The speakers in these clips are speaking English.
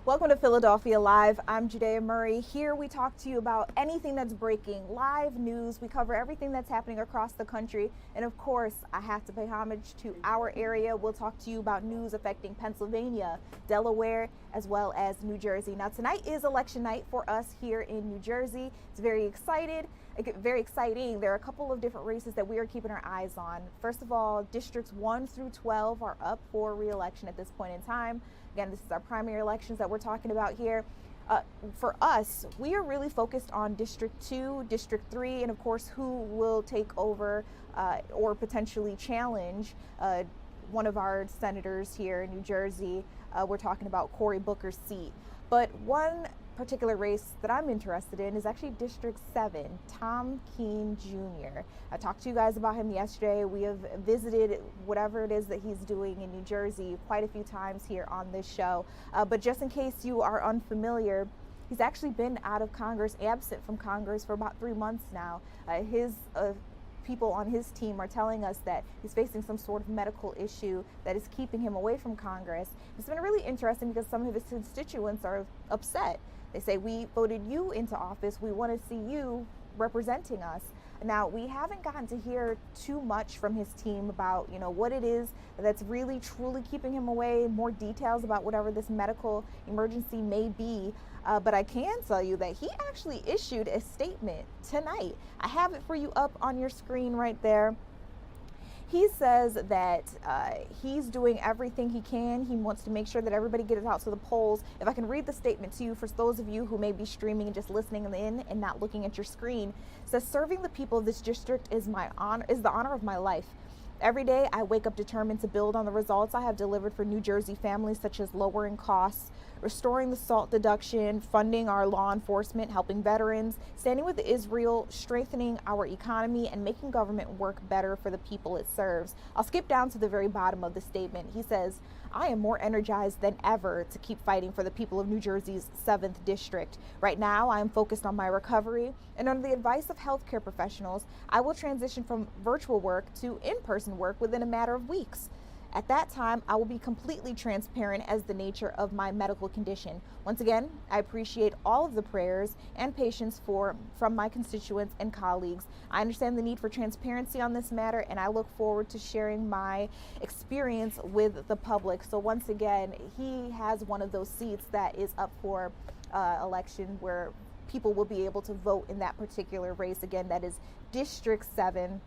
Welcome to Philadelphia Live. I'm Judea Murray. Here we talk to you about anything that's breaking, live news. We cover everything that's happening across the country. And of course, I have to pay homage to our area. We'll talk to you about news affecting Pennsylvania, Delaware, as well as New Jersey. Now, tonight is election night for us here in New Jersey. It's very exciting. There are a couple of different races that we are keeping our eyes on. First of all, districts 1 through 12 are up for re-election at this point in time. Again, this is our primary elections that we're talking about here. For us, we are really focused on District 2, District 3, and of course, who will take over or potentially challenge one of our senators here in New Jersey. We're talking about Cory Booker's seat. But one particular race that I'm interested in is actually District 7, Tom Kean Jr. I talked to you guys about him yesterday. We have visited whatever it is that he's doing in New Jersey quite a few times here on this show. But just in case you are unfamiliar, he's actually been out of Congress, absent from Congress for about 3 months now. His people on his team are telling us that he's facing some sort of medical issue that is keeping him away from Congress. It's been really interesting because some of his constituents are upset. They say, we voted you into office. We want to see you representing us. Now, we haven't gotten to hear too much from his team about, what it is that's really truly keeping him away, more details about whatever this medical emergency may be. But I can tell you that he actually issued a statement tonight. I have it for you up on your screen right there. He says that he's doing everything he can. He wants to make sure that everybody gets out to the polls. If I can read the statement to you for those of you who may be streaming and just listening in and not looking at your screen, it says, serving the people of this district is the honor of my life. Every day I wake up determined to build on the results I have delivered for New Jersey families, such as lowering costs, restoring the SALT deduction, funding our law enforcement, helping veterans, standing with Israel, strengthening our economy, and making government work better for the people it serves. I'll skip down to the very bottom of the statement. He says, I am more energized than ever to keep fighting for the people of New Jersey's 7th district. Right now, I am focused on my recovery, and under the advice of healthcare professionals, I will transition from virtual work to in-person work within a matter of weeks. At that time, I will be completely transparent as the nature of my medical condition. Once again, I appreciate all of the prayers and patience from my constituents and colleagues. I understand the need for transparency on this matter, and I look forward to sharing my experience with the public. So once again, he has one of those seats that is up for election where people will be able to vote in that particular race. Again, that is District 7.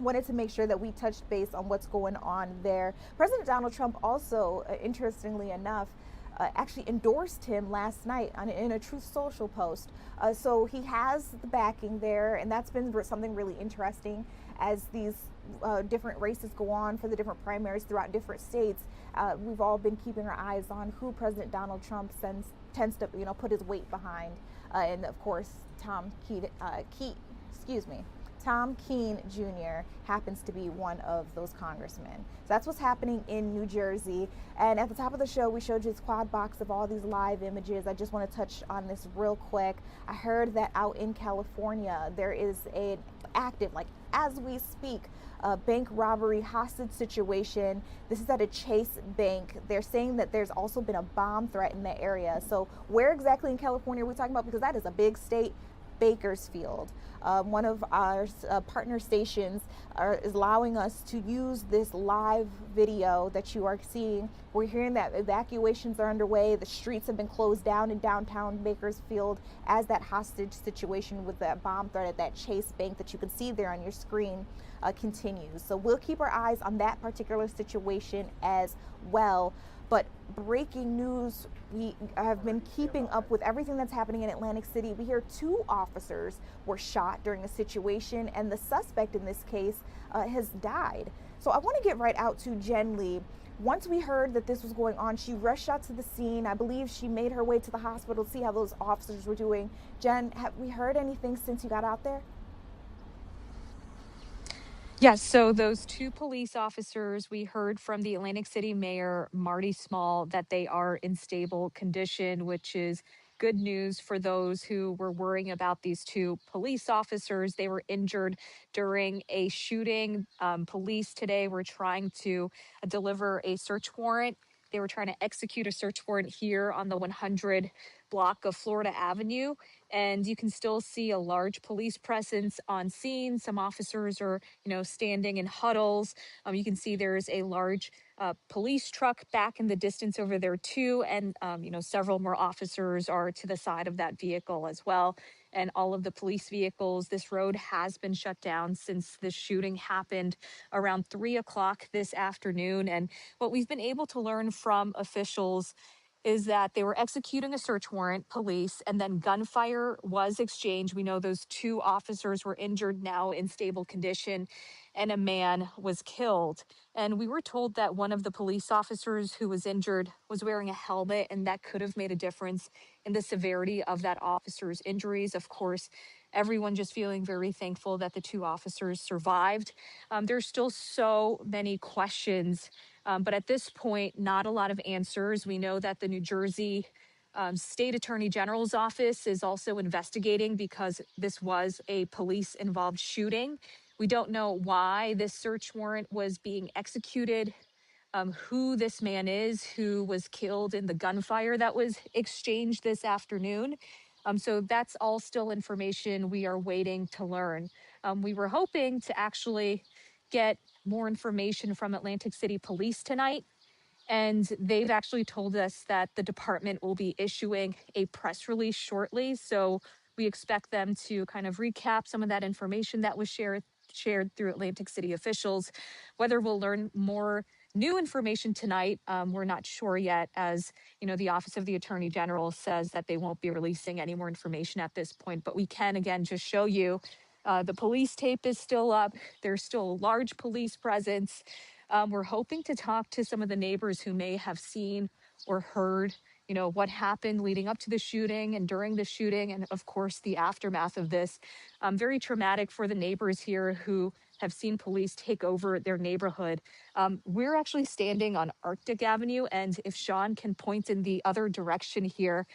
Wanted to make sure that we touched base on what's going on there. President Donald Trump also, interestingly enough, actually endorsed him last night in a Truth Social post. So he has the backing there, and that's been something really interesting as these different races go on for the different primaries throughout different states. We've all been keeping our eyes on who President Donald Trump tends to, put his weight behind, and of course, Tom Kean Jr. happens to be one of those congressmen. So that's what's happening in New Jersey. And at the top of the show, we showed you this quad box of all these live images. I just want to touch on this real quick. I heard that out in California, there is an active, as we speak, bank robbery hostage situation. This is at a Chase Bank. They're saying that there's also been a bomb threat in the area. So where exactly in California are we talking about? Because that is a big state. Bakersfield. One of our partner stations is allowing us to use this live video that you are seeing. We're hearing that evacuations are underway. The streets have been closed down in downtown Bakersfield as that hostage situation with that bomb threat at that Chase Bank that you can see there on your screen continues. So we'll keep our eyes on that particular situation as well. But breaking news, we have been keeping up with everything that's happening in Atlantic City. We hear 2 officers were shot during a situation, and the suspect in this case has died. So I want to get right out to Jen Lee. Once we heard that this was going on, she rushed out to the scene. I believe she made her way to the hospital to see how those officers were doing. Jen, have we heard anything since you got out there? Yes, so those 2 police officers, we heard from the Atlantic City Mayor, Marty Small, that they are in stable condition, which is good news for those who were worrying about these 2 police officers. They were injured during a shooting. Police today were trying to deliver a search warrant They were trying to execute a search warrant here on the 100 block of Florida Avenue. And you can still see a large police presence on scene. Some officers are, standing in huddles. You can see there's a large police truck back in the distance over there too. And, several more officers are to the side of that vehicle as well. And all of the police vehicles, this road has been shut down since the shooting happened around 3 o'clock this afternoon. And what we've been able to learn from officials is that they were executing a search warrant, police, and then gunfire was exchanged. We know those two officers were injured, now in stable condition, and a man was killed. And we were told that one of the police officers who was injured was wearing a helmet, and that could have made a difference in the severity of that officer's injuries. Of course, everyone just feeling very thankful that the two officers survived. There's still so many questions, but at this point, not a lot of answers. We know that the New Jersey State Attorney General's office is also investigating because this was a police-involved shooting. We don't know why this search warrant was being executed, who this man is who was killed in the gunfire that was exchanged this afternoon. So that's all still information we are waiting to learn. We were hoping to actually get more information from Atlantic City Police tonight. And they've actually told us that the department will be issuing a press release shortly. So we expect them to kind of recap some of that information that was shared through Atlantic City officials. Whether we'll learn more new information tonight, we're not sure yet, as the Office of the Attorney General says that they won't be releasing any more information at this point. But we can, again, just show you the police tape is still up. There's still a large police presence. We're hoping to talk to some of the neighbors who may have seen or heard, what happened leading up to the shooting and during the shooting, and of course the aftermath of this. Very traumatic for the neighbors here who have seen police take over their neighborhood. We're actually standing on Arctic Avenue, and if Sean can point in the other direction here,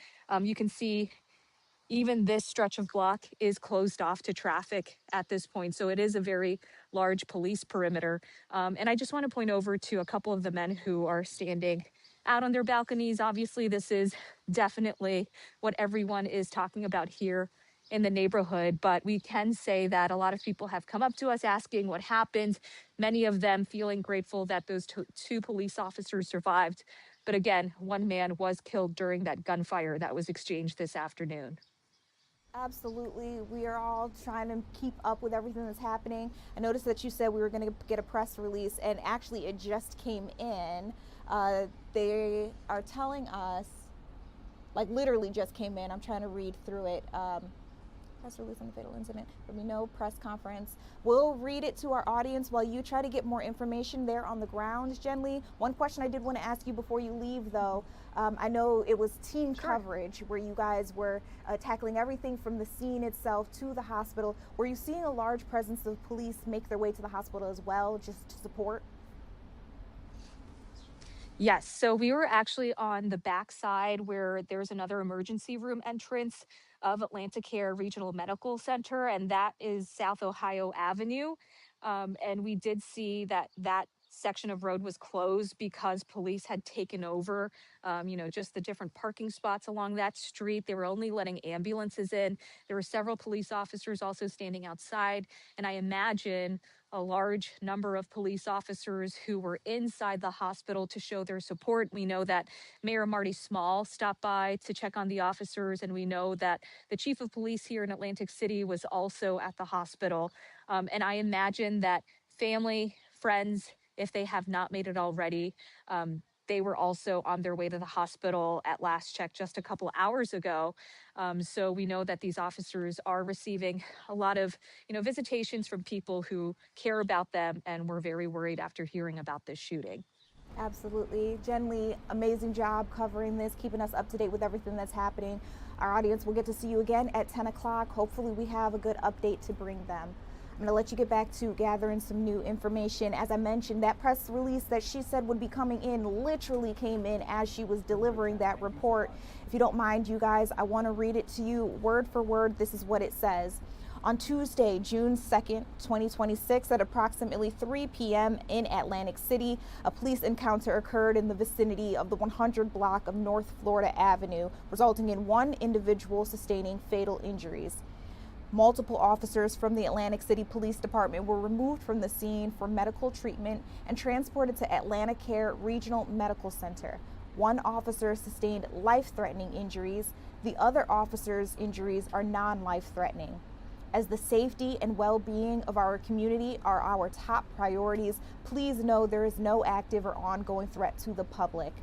you can see even this stretch of block is closed off to traffic at this point. So it is a very large police perimeter. And I just want to point over to a couple of the men who are standing out on their balconies. Obviously, this is definitely what everyone is talking about here in the neighborhood, but we can say that a lot of people have come up to us asking what happened, many of them feeling grateful that those two police officers survived. But again, one man was killed during that gunfire that was exchanged this afternoon. Absolutely. We are all trying to keep up with everything that's happening. I noticed that you said we were going to get a press release, and actually it just came in. They are telling us, like literally just came in. I'm trying to read through it. Press release on the fatal incident. There'll be no press conference. We'll read it to our audience while you try to get more information there on the ground, Jenly. One question I did want to ask you before you leave, though. I know it was team coverage where you guys were tackling everything from the scene itself to the hospital. Were you seeing a large presence of police make their way to the hospital as well, just to support? Yes, so we were actually on the backside where there's another emergency room entrance of Atlanticare Regional Medical Center, and that is South Ohio Avenue. And we did see that section of road was closed because police had taken over, just the different parking spots along that street. They were only letting ambulances in. There were several police officers also standing outside, and I imagine a large number of police officers who were inside the hospital to show their support. We know that Mayor Marty Small stopped by to check on the officers, and we know that the chief of police here in Atlantic City was also at the hospital. And I imagine that family, friends, if they have not made it already, they were also on their way to the hospital at last check just a couple hours ago. So we know that these officers are receiving a lot of, visitations from people who care about them, and were very worried after hearing about this shooting. Absolutely. Jenly, amazing job covering this, keeping us up to date with everything that's happening. Our audience will get to see you again at 10 o'clock. Hopefully we have a good update to bring them. I'm going to let you get back to gathering some new information. As I mentioned, that press release that she said would be coming in literally came in as she was delivering that report. If you don't mind, you guys, I want to read it to you word for word. This is what it says. On Tuesday, June 2nd, 2026, at approximately 3 p.m. in Atlantic City, a police encounter occurred in the vicinity of the 100 block of North Florida Avenue, resulting in one individual sustaining fatal injuries. Multiple officers from the Atlantic City Police Department were removed from the scene for medical treatment and transported to Atlanta Care Regional Medical Center. One officer sustained life-threatening injuries. The other officer's injuries are non-life-threatening. As the safety and well-being of our community are our top priorities, please know there is no active or ongoing threat to the public.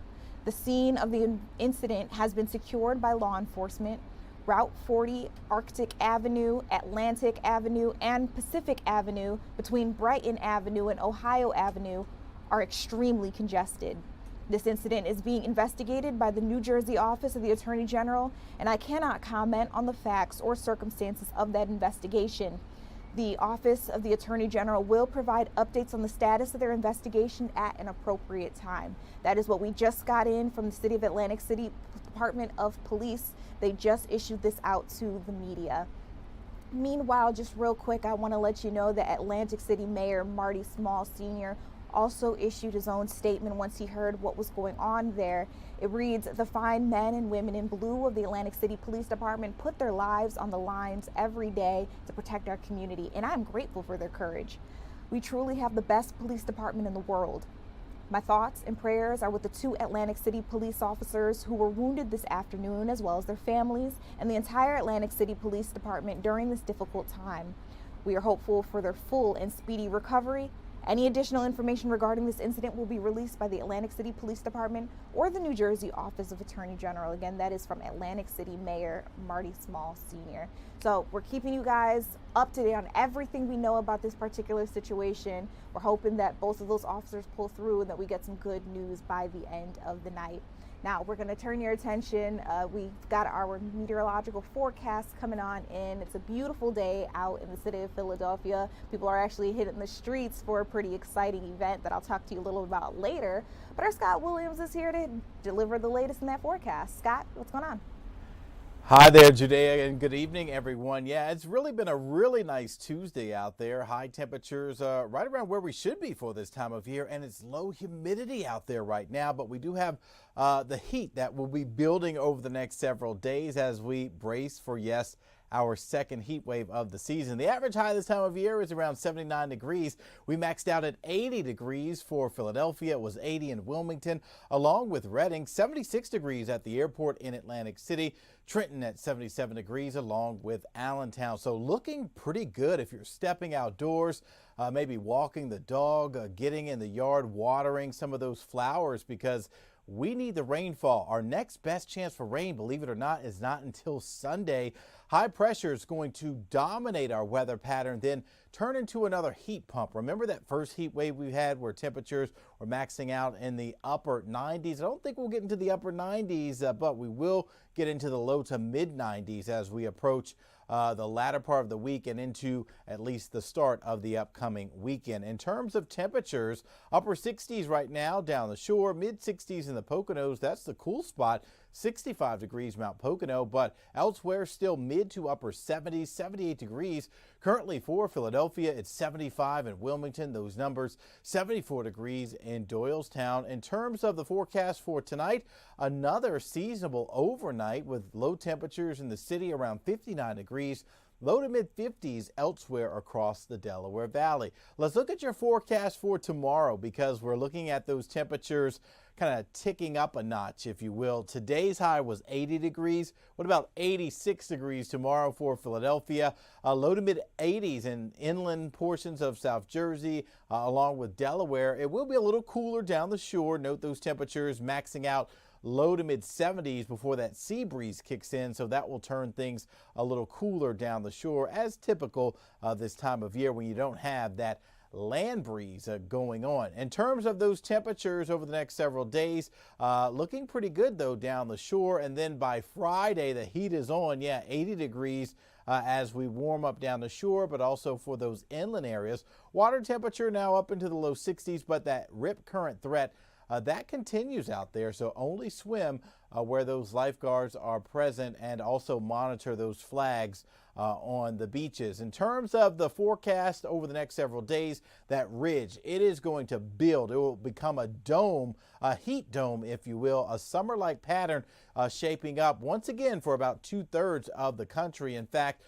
The scene of the incident has been secured by law enforcement. Route 40, Arctic Avenue, Atlantic Avenue, and Pacific Avenue between Brighton Avenue and Ohio Avenue are extremely congested. This incident is being investigated by the New Jersey Office of the Attorney General, and I cannot comment on the facts or circumstances of that investigation. The Office of the Attorney General will provide updates on the status of their investigation at an appropriate time. That is what we just got in from the City of Atlantic City Department of Police. They just issued this out to the media. Meanwhile, just real quick, I want to let you know that Atlantic City Mayor Marty Small Sr. also issued his own statement once he heard what was going on there. It reads, "The fine men and women in blue of the Atlantic City Police Department put their lives on the lines every day to protect our community, and I'm grateful for their courage. We truly have the best police department in the world. My thoughts and prayers are with the 2 Atlantic City police officers who were wounded this afternoon, as well as their families and the entire Atlantic City Police Department during this difficult time. We are hopeful for their full and speedy recovery. Any additional information regarding this incident will be released by the Atlantic City Police Department or the New Jersey Office of Attorney General." Again, that is from Atlantic City Mayor Marty Small Sr. So we're keeping you guys up to date on everything we know about this particular situation. We're hoping that both of those officers pull through and that we get some good news by the end of the night. Now we're going to turn your attention. We've got our meteorological forecast coming on in. It's a beautiful day out in the city of Philadelphia. People are actually hitting the streets for a pretty exciting event that I'll talk to you a little about later. But our Scott Williams is here to deliver the latest in that forecast. Scott, what's going on? Hi there, Judea, and good evening, everyone. Yeah, it's really been a really nice Tuesday out there. High temperatures right around where we should be for this time of year, and it's low humidity out there right now. But we do have the heat that will be building over the next several days as we brace for, yes, our second heat wave of the season. The average high this time of year is around 79 degrees. We maxed out at 80 degrees for Philadelphia. It was 80 in Wilmington, along with Reading, 76 degrees at the airport in Atlantic City. Trenton at 77 degrees, along with Allentown. So looking pretty good if you're stepping outdoors, maybe walking the dog, getting in the yard, watering some of those flowers, because we need the rainfall. Our next best chance for rain, believe it or not, is not until Sunday. High pressure is going to dominate our weather pattern, then turn into another heat pump. Remember that first heat wave we had where temperatures were maxing out in the upper 90s? I don't think we'll get into the upper 90s, but we will get into the low to mid 90s as we approach the latter part of the week and into at least the start of the upcoming weekend. In terms of temperatures, upper 60s right now down the shore, mid 60s in the Poconos. That's the cool spot. 65 degrees Mount Pocono, but elsewhere still mid to upper 70s, 78 degrees. Currently for Philadelphia, it's 75 in Wilmington. Those numbers, 74 degrees in Doylestown. In terms of the forecast for tonight, another seasonable overnight with low temperatures in the city around 59 degrees. Low to mid 50s elsewhere across the Delaware Valley. Let's look at your forecast for tomorrow, because we're looking at those temperatures kind of ticking up a notch, if you will. Today's high was 80 degrees. What about 86 degrees tomorrow for Philadelphia? Low to mid 80s in inland portions of South Jersey, along with Delaware. It will be a little cooler down the shore. Note those temperatures maxing out low to mid 70s before that sea breeze kicks in, so that will turn things a little cooler down the shore, as typical this time of year when you don't have that land breeze going on. In terms of those temperatures over the next several days, looking pretty good though down the shore, and then by Friday the heat is on. 80 degrees as we warm up down the shore, but also for those inland areas. Water temperature now up into the low 60s, but that rip current threat that continues out there. So only swim where those lifeguards are present, and also monitor those flags on the beaches. In terms of the forecast over the next several days, that ridge, it is going to build. It will become a dome, a heat dome, if you will, a summer-like pattern shaping up once again for about 2/3 of the country. In fact,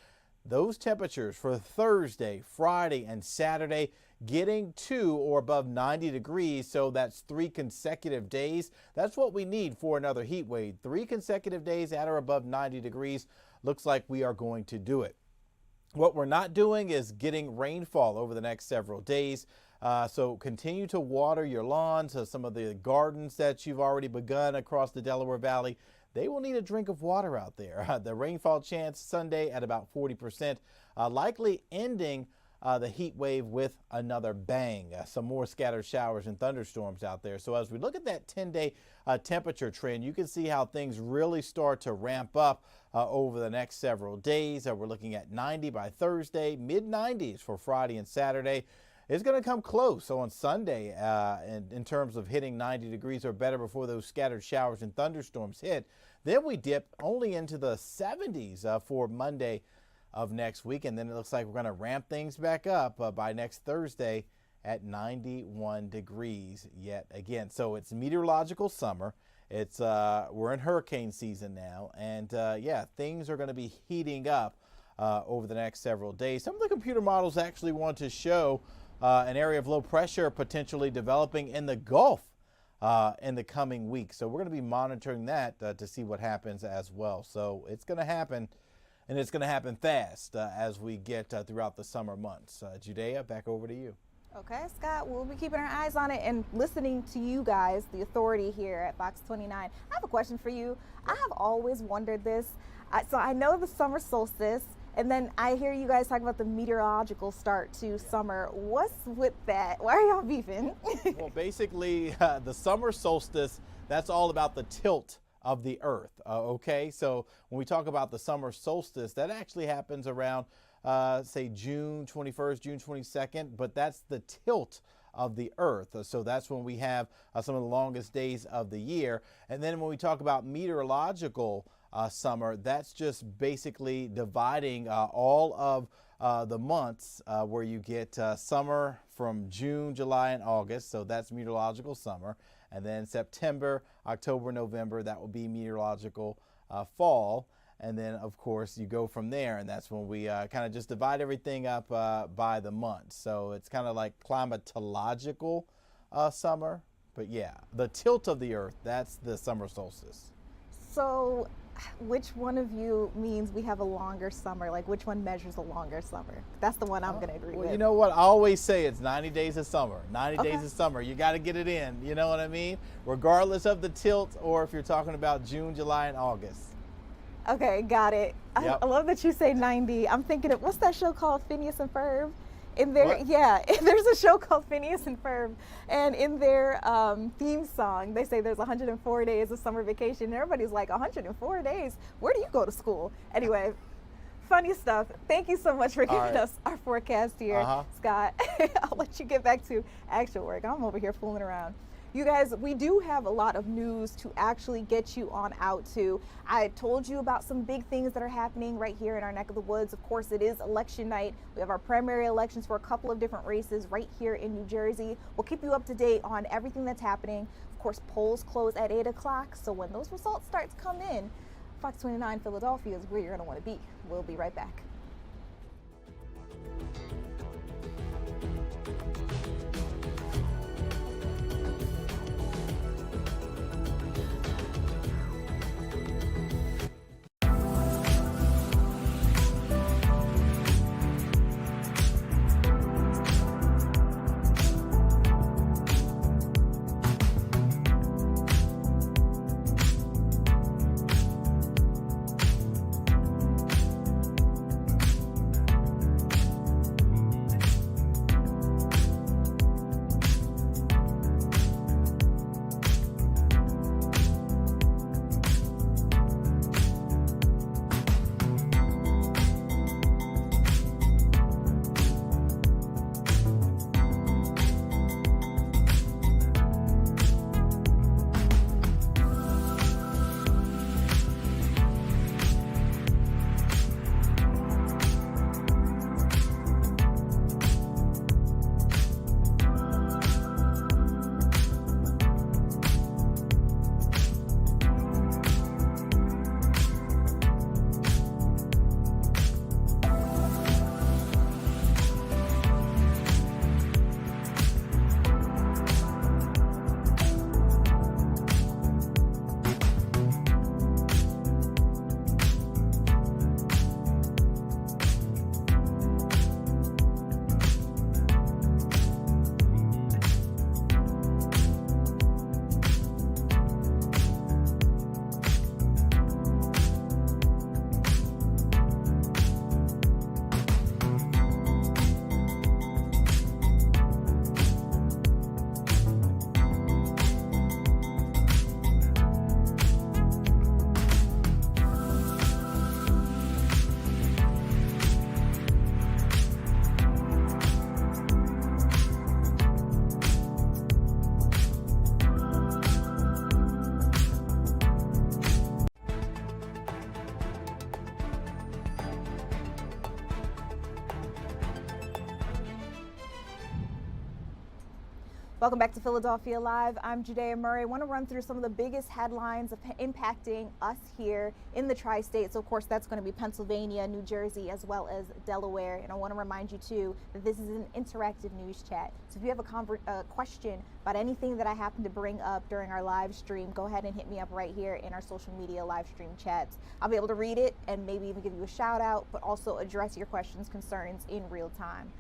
those temperatures for Thursday, Friday, and Saturday getting to or above 90 degrees. So that's 3 consecutive days. That's what we need for another heat wave. 3 consecutive days at or above 90 degrees. Looks like we are going to do it. What we're not doing is getting rainfall over the next several days. So continue to water your lawns. Some of the gardens that you've already begun across the Delaware Valley, they will need a drink of water out there. The rainfall chance Sunday at about 40%, likely ending the heat wave with another bang. Some more scattered showers and thunderstorms out there. So as we look at that 10-day temperature trend, you can see how things really start to ramp up over the next several days. We're looking at 90 by Thursday, mid-90s for Friday and Saturday. It's going to come close on Sunday in terms of hitting 90 degrees or better before those scattered showers and thunderstorms hit. Then we dip only into the 70s for Monday of next week, and then it looks like we're going to ramp things back up by next Thursday at 91 degrees yet again. So it's meteorological summer. It's we're in hurricane season now, and yeah, things are going to be heating up over the next several days. Some of the computer models actually want to show an area of low pressure potentially developing in the Gulf in the coming weeks. So we're going to be monitoring that to see what happens as well. So it's going to happen, and it's going to happen fast as we get throughout the summer months. Judea, back over to you. Okay, Scott, we'll be keeping our eyes on it and listening to you guys, the authority here at Fox 29. I have a question for you. I have always wondered this. So I know the summer solstice, and then I hear you guys talk about the meteorological start to summer. What's with that? Why are y'all beefing? Well, basically, the summer solstice, that's all about the tilt of the earth. Okay, so when we talk about the summer solstice, that actually happens around say June 21st, June 22nd, but that's the tilt of the earth. So that's when we have some of the longest days of the year. And then when we talk about meteorological summer, that's just basically dividing all of the months where you get summer from June, July, and August. So that's meteorological summer. And then September, October, November, that will be meteorological fall. And then, of course, you go from there, and that's when we kind of just divide everything up by the month. So it's kind of like climatological summer. But yeah, the tilt of the earth, that's the summer solstice. So which one of you means we have a longer summer? Like, which one measures a longer summer? That's the one I'm going to agree with. You know what? I always say it's 90 days of summer. 90 Okay. days of summer. You got to get it in. You know what I mean? Regardless of the tilt, or if you're talking about June, July, and August. Okay, got it. Yep. I love that you say 90. I'm thinking of, what's that show called, Phineas and Ferb? In their, What? yeah, there's a show called Phineas and Ferb, and in their theme song, they say there's 104 days of summer vacation. And everybody's like, 104 days? Where do you go to school? Anyway, funny stuff. Thank you so much for giving right. us our forecast here, Scott. I'll let you get back to actual work. I'm over here fooling around. You guys, we do have a lot of news to actually get you on out to. I told you about some big things that are happening right here in our neck of the woods. Of course, it is election night. We have our primary elections for a couple of different races right here in New Jersey. We'll keep you up to date on everything that's happening. Of course, polls close at 8 o'clock. So when those results start to come in, Fox 29 Philadelphia is where you're going to want to be. We'll be right back. Welcome back to Philadelphia Live. I'm Judea Murray. I want to run through some of the biggest headlines impacting us here in the tri-state. So, of course, that's going to be Pennsylvania, New Jersey, as well as Delaware. And I want to remind you, too, that this is an interactive news chat. So if you have a question about anything that I happen to bring up during our live stream, go ahead and hit me up right here in our social media live stream chats. I'll be able to read it and maybe even give you a shout out, but also address your questions, concerns in real time.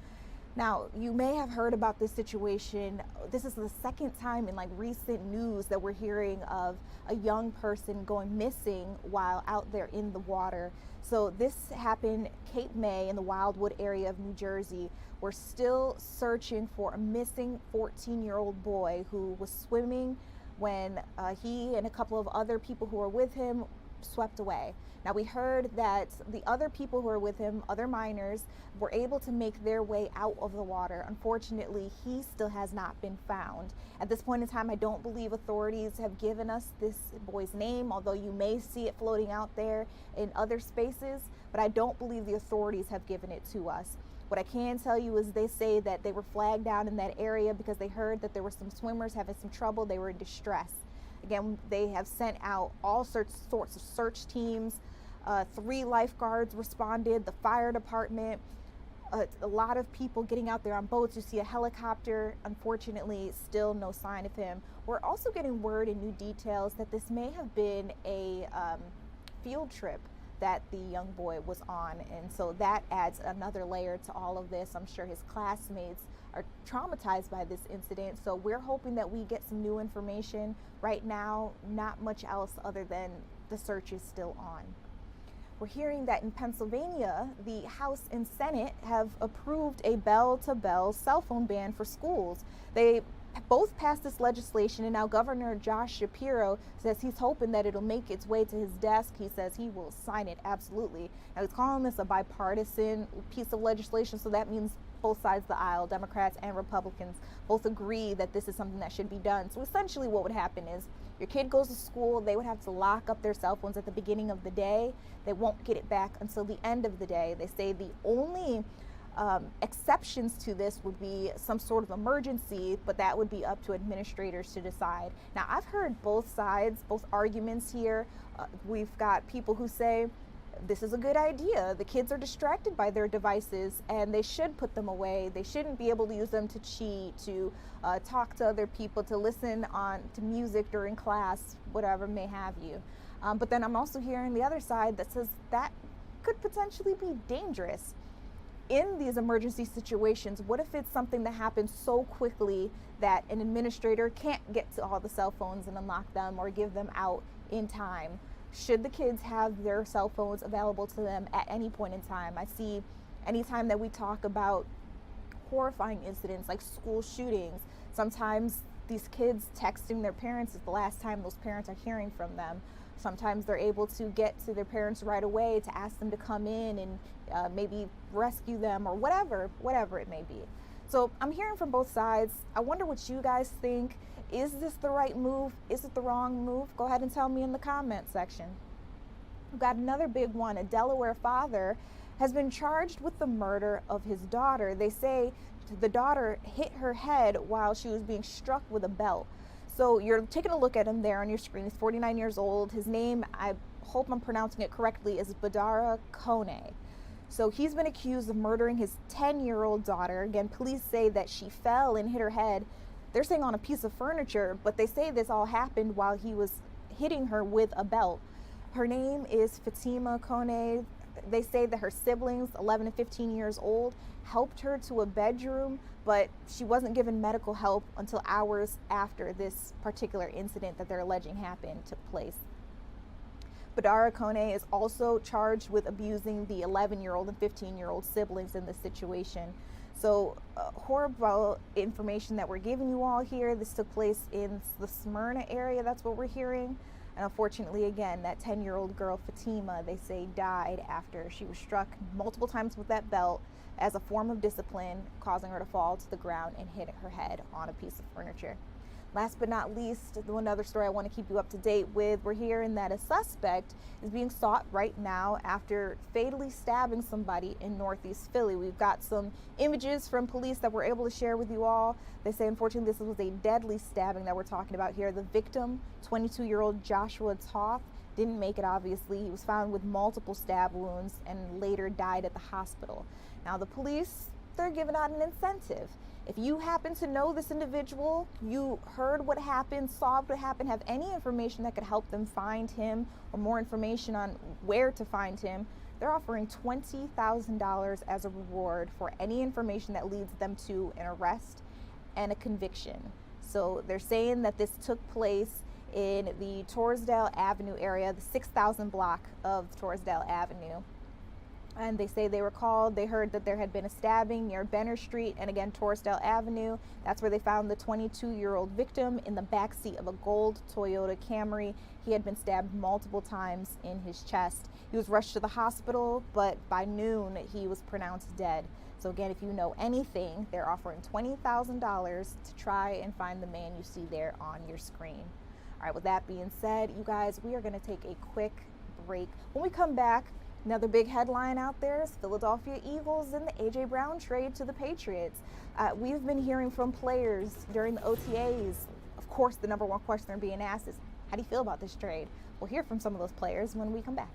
Now, you may have heard about this situation. This is the second time in recent news that we're hearing of a young person going missing while out there in the water. So this happened Cape May in the Wildwood area of New Jersey. We're still searching for a missing 14-year-old boy who was swimming when he and a couple of other people who were with him swept away. Now, we heard that the other people who were with him, other minors, were able to make their way out of the water. Unfortunately, he still has not been found. At this point in time, I don't believe authorities have given us this boy's name, although you may see it floating out there in other spaces, but I don't believe the authorities have given it to us. What I can tell you is they say that they were flagged down in that area because they heard that there were some swimmers having some trouble. They were in distress. Again, they have sent out all sorts of search teams. 3 lifeguards responded, the fire department, a lot of people getting out there on boats. You see a helicopter. Unfortunately, still no sign of him. We're also getting word and new details that this may have been a field trip that the young boy was on, and so that adds another layer to all of this. I'm sure his classmates are traumatized by this incident, so we're hoping that we get some new information. Right now, not much else other than the search is still on. We're hearing that in Pennsylvania, the House and Senate have approved a bell-to-bell cell phone ban for schools. They both passed this legislation, and now Governor Josh Shapiro says he's hoping that it'll make its way to his desk. He says he will sign it, absolutely. Now, he's calling this a bipartisan piece of legislation, so that means both sides of the aisle, Democrats and Republicans, both agree that this is something that should be done. So essentially what would happen is your kid goes to school, they would have to lock up their cell phones at the beginning of the day. They won't get it back until the end of the day. They say the only exceptions to this would be some sort of emergency, but that would be up to administrators to decide. Now, I've heard both sides, both arguments here. We've got people who say this is a good idea. The kids are distracted by their devices and they should put them away. They shouldn't be able to use them to cheat, to talk to other people, to listen to music during class, whatever may have you. But then I'm also hearing the other side that says that could potentially be dangerous. In these emergency situations, what if it's something that happens so quickly that an administrator can't get to all the cell phones and unlock them or give them out in time? Should the kids have their cell phones available to them at any point in time? I see anytime that we talk about horrifying incidents like school shootings, sometimes these kids texting their parents is the last time those parents are hearing from them. Sometimes they're able to get to their parents right away to ask them to come in and maybe rescue them or whatever it may be. So I'm hearing from both sides. I wonder what you guys think. Is this the right move? Is it the wrong move? Go ahead and tell me in the comment section. We've got another big one. A Delaware father has been charged with the murder of his daughter. They say the daughter hit her head while she was being struck with a belt. So you're taking a look at him there on your screen. He's 49 years old. His name, I hope I'm pronouncing it correctly, is Badara Kone. So he's been accused of murdering his 10-year-old daughter. Again, police say that she fell and hit her head. They're saying on a piece of furniture, but they say this all happened while he was hitting her with a belt. Her name is Fatima Kone. They say that her siblings, 11 and 15 years old, helped her to a bedroom, but she wasn't given medical help until hours after this particular incident that they're alleging happened took place. Badara Kone is also charged with abusing the 11-year-old and 15-year-old siblings in this situation. So horrible information that we're giving you all here. This took place in the Smyrna area, that's what we're hearing. And unfortunately, again, that 10-year-old girl, Fatima, they say died after she was struck multiple times with that belt as a form of discipline, causing her to fall to the ground and hit her head on a piece of furniture. Last but not least, one other story I want to keep you up to date with. We're hearing that a suspect is being sought right now after fatally stabbing somebody in Northeast Philly. We've got some images from police that we're able to share with you all. They say, unfortunately, this was a deadly stabbing that we're talking about here. The victim, 22-year-old Joshua Toth, didn't make it, obviously. He was found with multiple stab wounds and later died at the hospital. Now, the police, they're giving out an incentive. If you happen to know this individual, you heard what happened, saw what happened, have any information that could help them find him or more information on where to find him, they're offering $20,000 as a reward for any information that leads them to an arrest and a conviction. So they're saying that this took place in the Torresdale Avenue area, the 6,000 block of Torresdale Avenue. And they say they heard that there had been a stabbing near Benner Street and again Torresdale Avenue. That's where they found the 22-year-old victim in the backseat of a gold Toyota Camry. He had been stabbed multiple times in his chest. He was rushed to the hospital, but by noon he was pronounced dead. So again, if you know anything, they're offering $20,000 to try and find the man you see there on your screen. All right, with that being said, you guys, we are going to take a quick break. When we come back, another big headline out there is Philadelphia Eagles and the A.J. Brown trade to the Patriots. We've been hearing from players during the OTAs. Of course, the number one question they're being asked is, how do you feel about this trade? We'll hear from some of those players when we come back.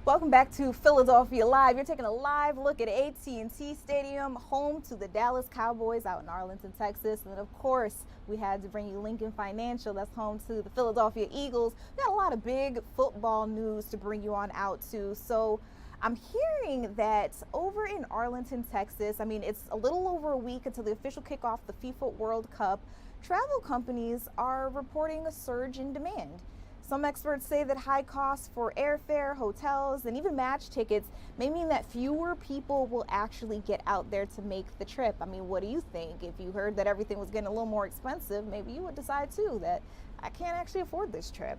Welcome back to Philadelphia Live. You're taking a live look at AT&T Stadium, home to the Dallas Cowboys out in Arlington, Texas. And of course, we had to bring you Lincoln Financial, that's home to the Philadelphia Eagles. We got a lot of big football news to bring you on out to. So I'm hearing that over in Arlington, Texas, I mean, it's a little over a week until the official kickoff of the FIFA World Cup. Travel companies are reporting a surge in demand. Some experts say that high costs for airfare, hotels, and even match tickets may mean that fewer people will actually get out there to make the trip. I mean, what do you think? If you heard that everything was getting a little more expensive, maybe you would decide too that I can't actually afford this trip.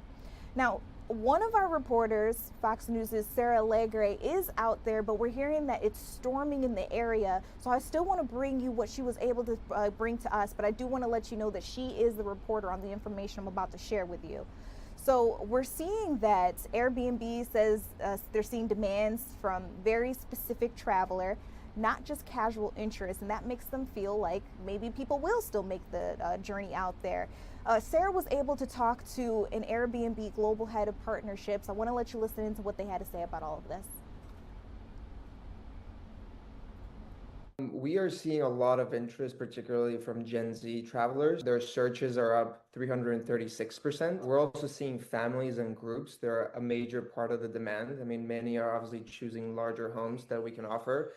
Now, one of our reporters, Fox News' Sarah Allegre, is out there, but we're hearing that it's storming in the area. So I still want to bring you what she was able to bring to us, but I do want to let you know that she is the reporter on the information I'm about to share with you. So we're seeing that Airbnb says they're seeing demands from very specific traveler. not just casual interest, and that makes them feel like maybe people will still make the journey out there. Sarah was able to talk to an Airbnb global head of partnerships. I want to let you listen into what they had to say about all of this. We are seeing a lot of interest, particularly from Gen Z travelers. Their searches are up 336%. We're also seeing families and groups. They're a major part of the demand. I mean, many are obviously choosing larger homes that we can offer.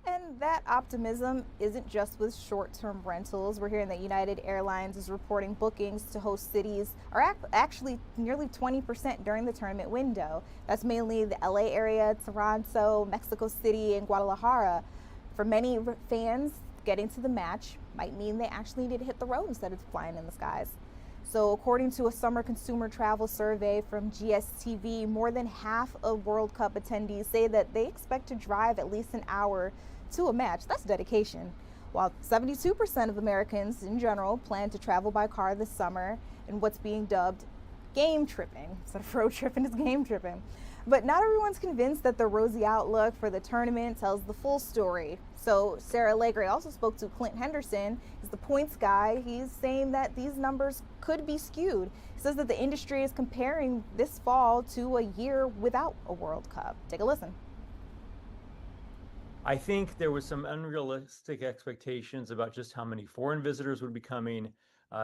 And that optimism isn't just with short-term rentals. We're hearing that United Airlines is reporting bookings to host cities are actually nearly 20% during the tournament window. That's mainly the LA area, Toronto, Mexico City, and Guadalajara. For many fans, getting to the match might mean they actually need to hit the road instead of flying in the skies. So according to a summer consumer travel survey from GSTV, more than half of World Cup attendees say that they expect to drive at least an hour to a match. That's dedication. While 72% of Americans in general plan to travel by car this summer in what's being dubbed game tripping. Instead of road tripping, it's game tripping. But not everyone's convinced that the rosy outlook for the tournament tells the full story. So Sarah Allegre also spoke to Clint Henderson, he's the points guy. He's saying that these numbers could be skewed. He says that the industry is comparing this fall to a year without a World Cup. Take a listen. I think there was some unrealistic expectations about just how many foreign visitors would be coming,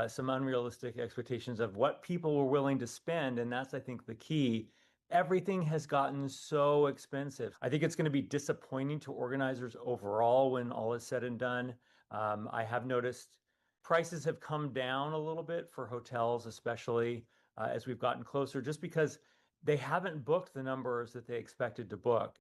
some unrealistic expectations of what people were willing to spend, and that's, I think, the key. Everything has gotten so expensive. I think it's going to be disappointing to organizers overall when all is said and done. I have noticed prices have come down a little bit for hotels, especially as we've gotten closer, just because they haven't booked the numbers that they expected to book.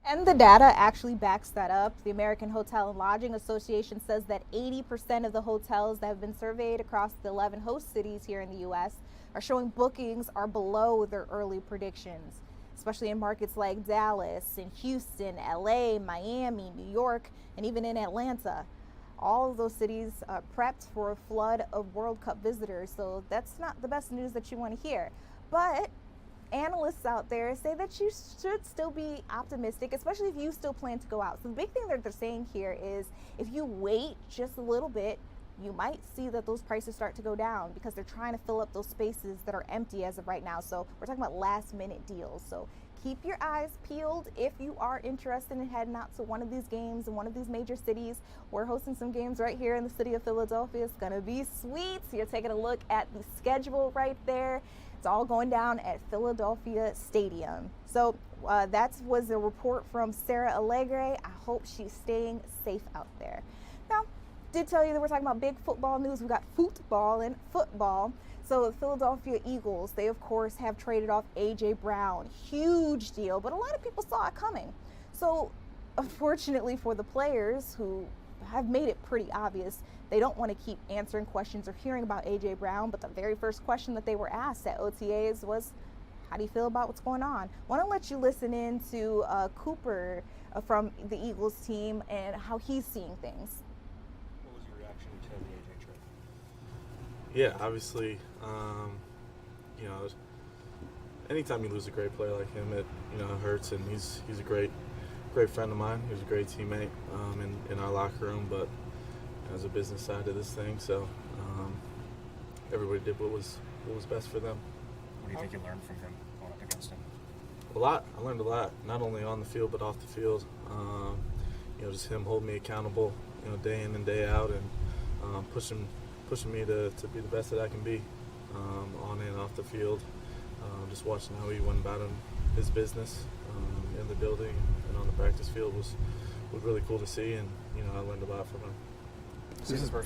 And the data actually backs that up. The American Hotel and Lodging Association says that 80% of the hotels that have been surveyed across the 11 host cities here in the U.S. are showing bookings are below their early predictions, especially in markets like Dallas and Houston, LA, Miami, New York, and even in Atlanta. All of those cities prepped for a flood of World Cup visitors, so that's not the best news that you want to hear. But analysts out there say that you should still be optimistic, especially if you still plan to go out. So the big thing that they're saying here is if you wait just a little bit, you might see that those prices start to go down because they're trying to fill up those spaces that are empty as of right now. So we're talking about last minute deals. So keep your eyes peeled if you are interested in heading out to one of these games in one of these major cities. We're hosting some games right here in the city of Philadelphia. It's going to be sweet. So you're taking a look at the schedule right there. It's all going down at Philadelphia Stadium. So that was a report from Sarah Allegre. I hope she's staying safe out there. Now, did tell you that we're talking about big football news. We've got football and football. So the Philadelphia Eagles, they of course have traded off A.J. Brown. Huge deal, but a lot of people saw it coming. So unfortunately for the players who have made it pretty obvious, they don't want to keep answering questions or hearing about A.J. Brown, but the very first question that they were asked at OTAs was, how do you feel about what's going on? I want to let you listen in to Cooper from the Eagles team and how he's seeing things. What was your reaction to the AJ trade? Yeah, obviously, you know, anytime you lose a great player like him, it hurts, and he's a great friend of mine. He was a great teammate in our locker room, but there's a business side to this thing, so everybody did what was best for them. What do you think you learned from him going up against him? A lot. I learned a lot, not only on the field but off the field. Just him holding me accountable, day in and day out, and pushing me to be the best that I can be on and off the field. Just watching how he went about his business in the building and on the practice field was really cool to see, and I learned a lot from him.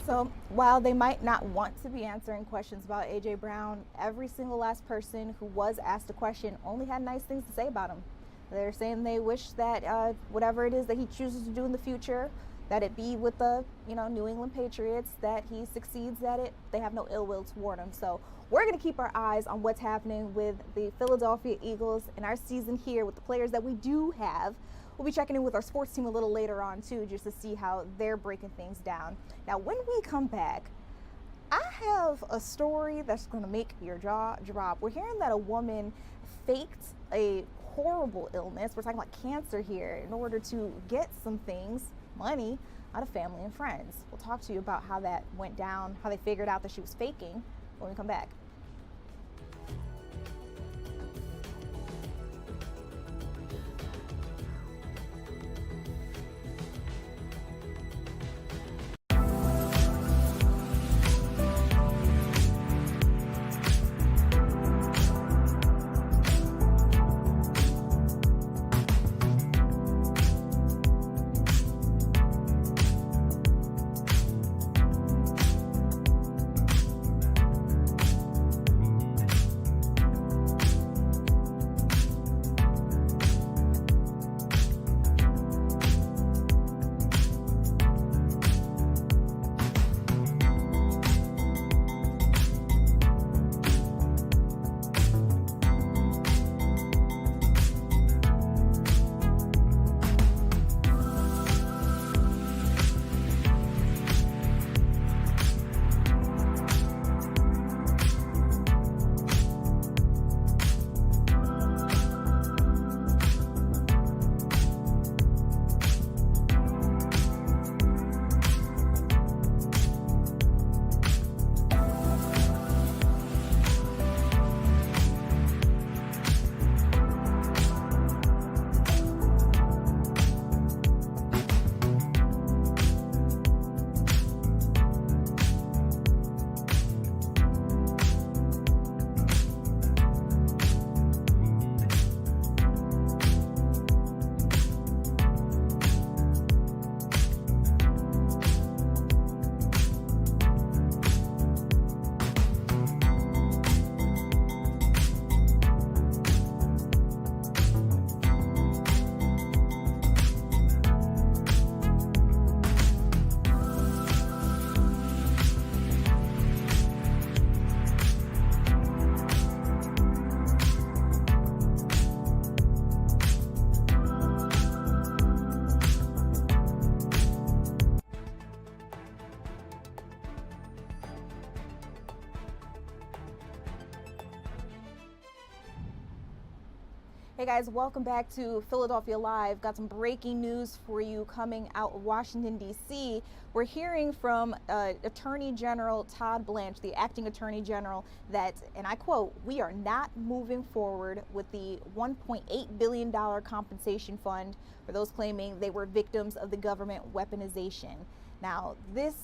So while they might not want to be answering questions about A.J. Brown, every single last person who was asked a question only had nice things to say about him. They're saying they wish that whatever it is that he chooses to do in the future, that it be with the New England Patriots, that he succeeds at it. They have no ill will toward him. So we're going to keep our eyes on what's happening with the Philadelphia Eagles in our season here with the players that we do have. We'll be checking in with our sports team a little later on too, just to see how they're breaking things down. Now, when we come back, I have a story that's going to make your jaw drop. We're hearing that a woman faked a horrible illness, we're talking about cancer here, in order to get some things, money, out of family and friends. We'll talk to you about how that went down, how they figured out that she was faking when we come back. Hey guys, welcome back to Philadelphia Live. Got some breaking news for you coming out of Washington, D.C. We're hearing from Attorney General Todd Blanche, the acting Attorney General, that, and I quote, "We are not moving forward with the $1.8 billion compensation fund for those claiming they were victims of the government weaponization." Now, this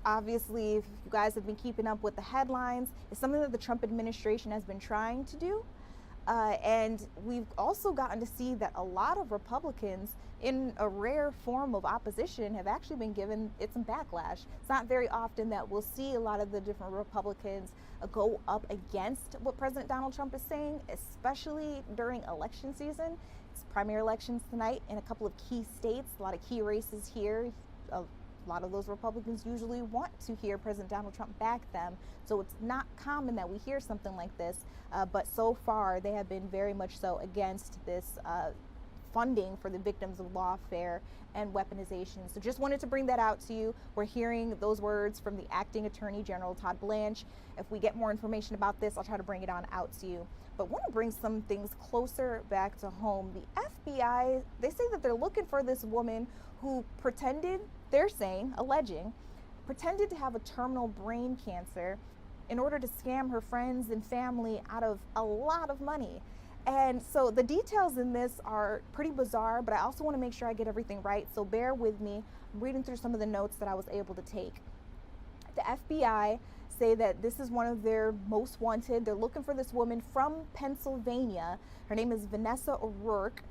obviously, if you guys have been keeping up with the headlines, is something that the Trump administration has been trying to do. And we've also gotten to see that a lot of Republicans, in a rare form of opposition, have actually been given it some backlash. It's not very often that we'll see a lot of the different Republicans go up against what President Donald Trump is saying, especially during election season. It's primary elections tonight in a couple of key states, a lot of key races here. A lot of those Republicans usually want to hear President Donald Trump back them. So it's not common that we hear something like this, but so far they have been very much so against this funding for the victims of lawfare and weaponization. So just wanted to bring that out to you. We're hearing those words from the acting Attorney General, Todd Blanche. If we get more information about this, I'll try to bring it on out to you. But want to bring some things closer back to home. The FBI, they say that they're looking for this woman who pretended, they're saying, alleging, pretended to have a terminal brain cancer in order to scam her friends and family out of a lot of money. And so the details in this are pretty bizarre, but I also want to make sure I get everything right. So bear with me. I'm reading through some of the notes that I was able to take. The FBI say that this is one of their most wanted. They're looking for this woman from Pennsylvania. Her name is Vanessa O'Rourke.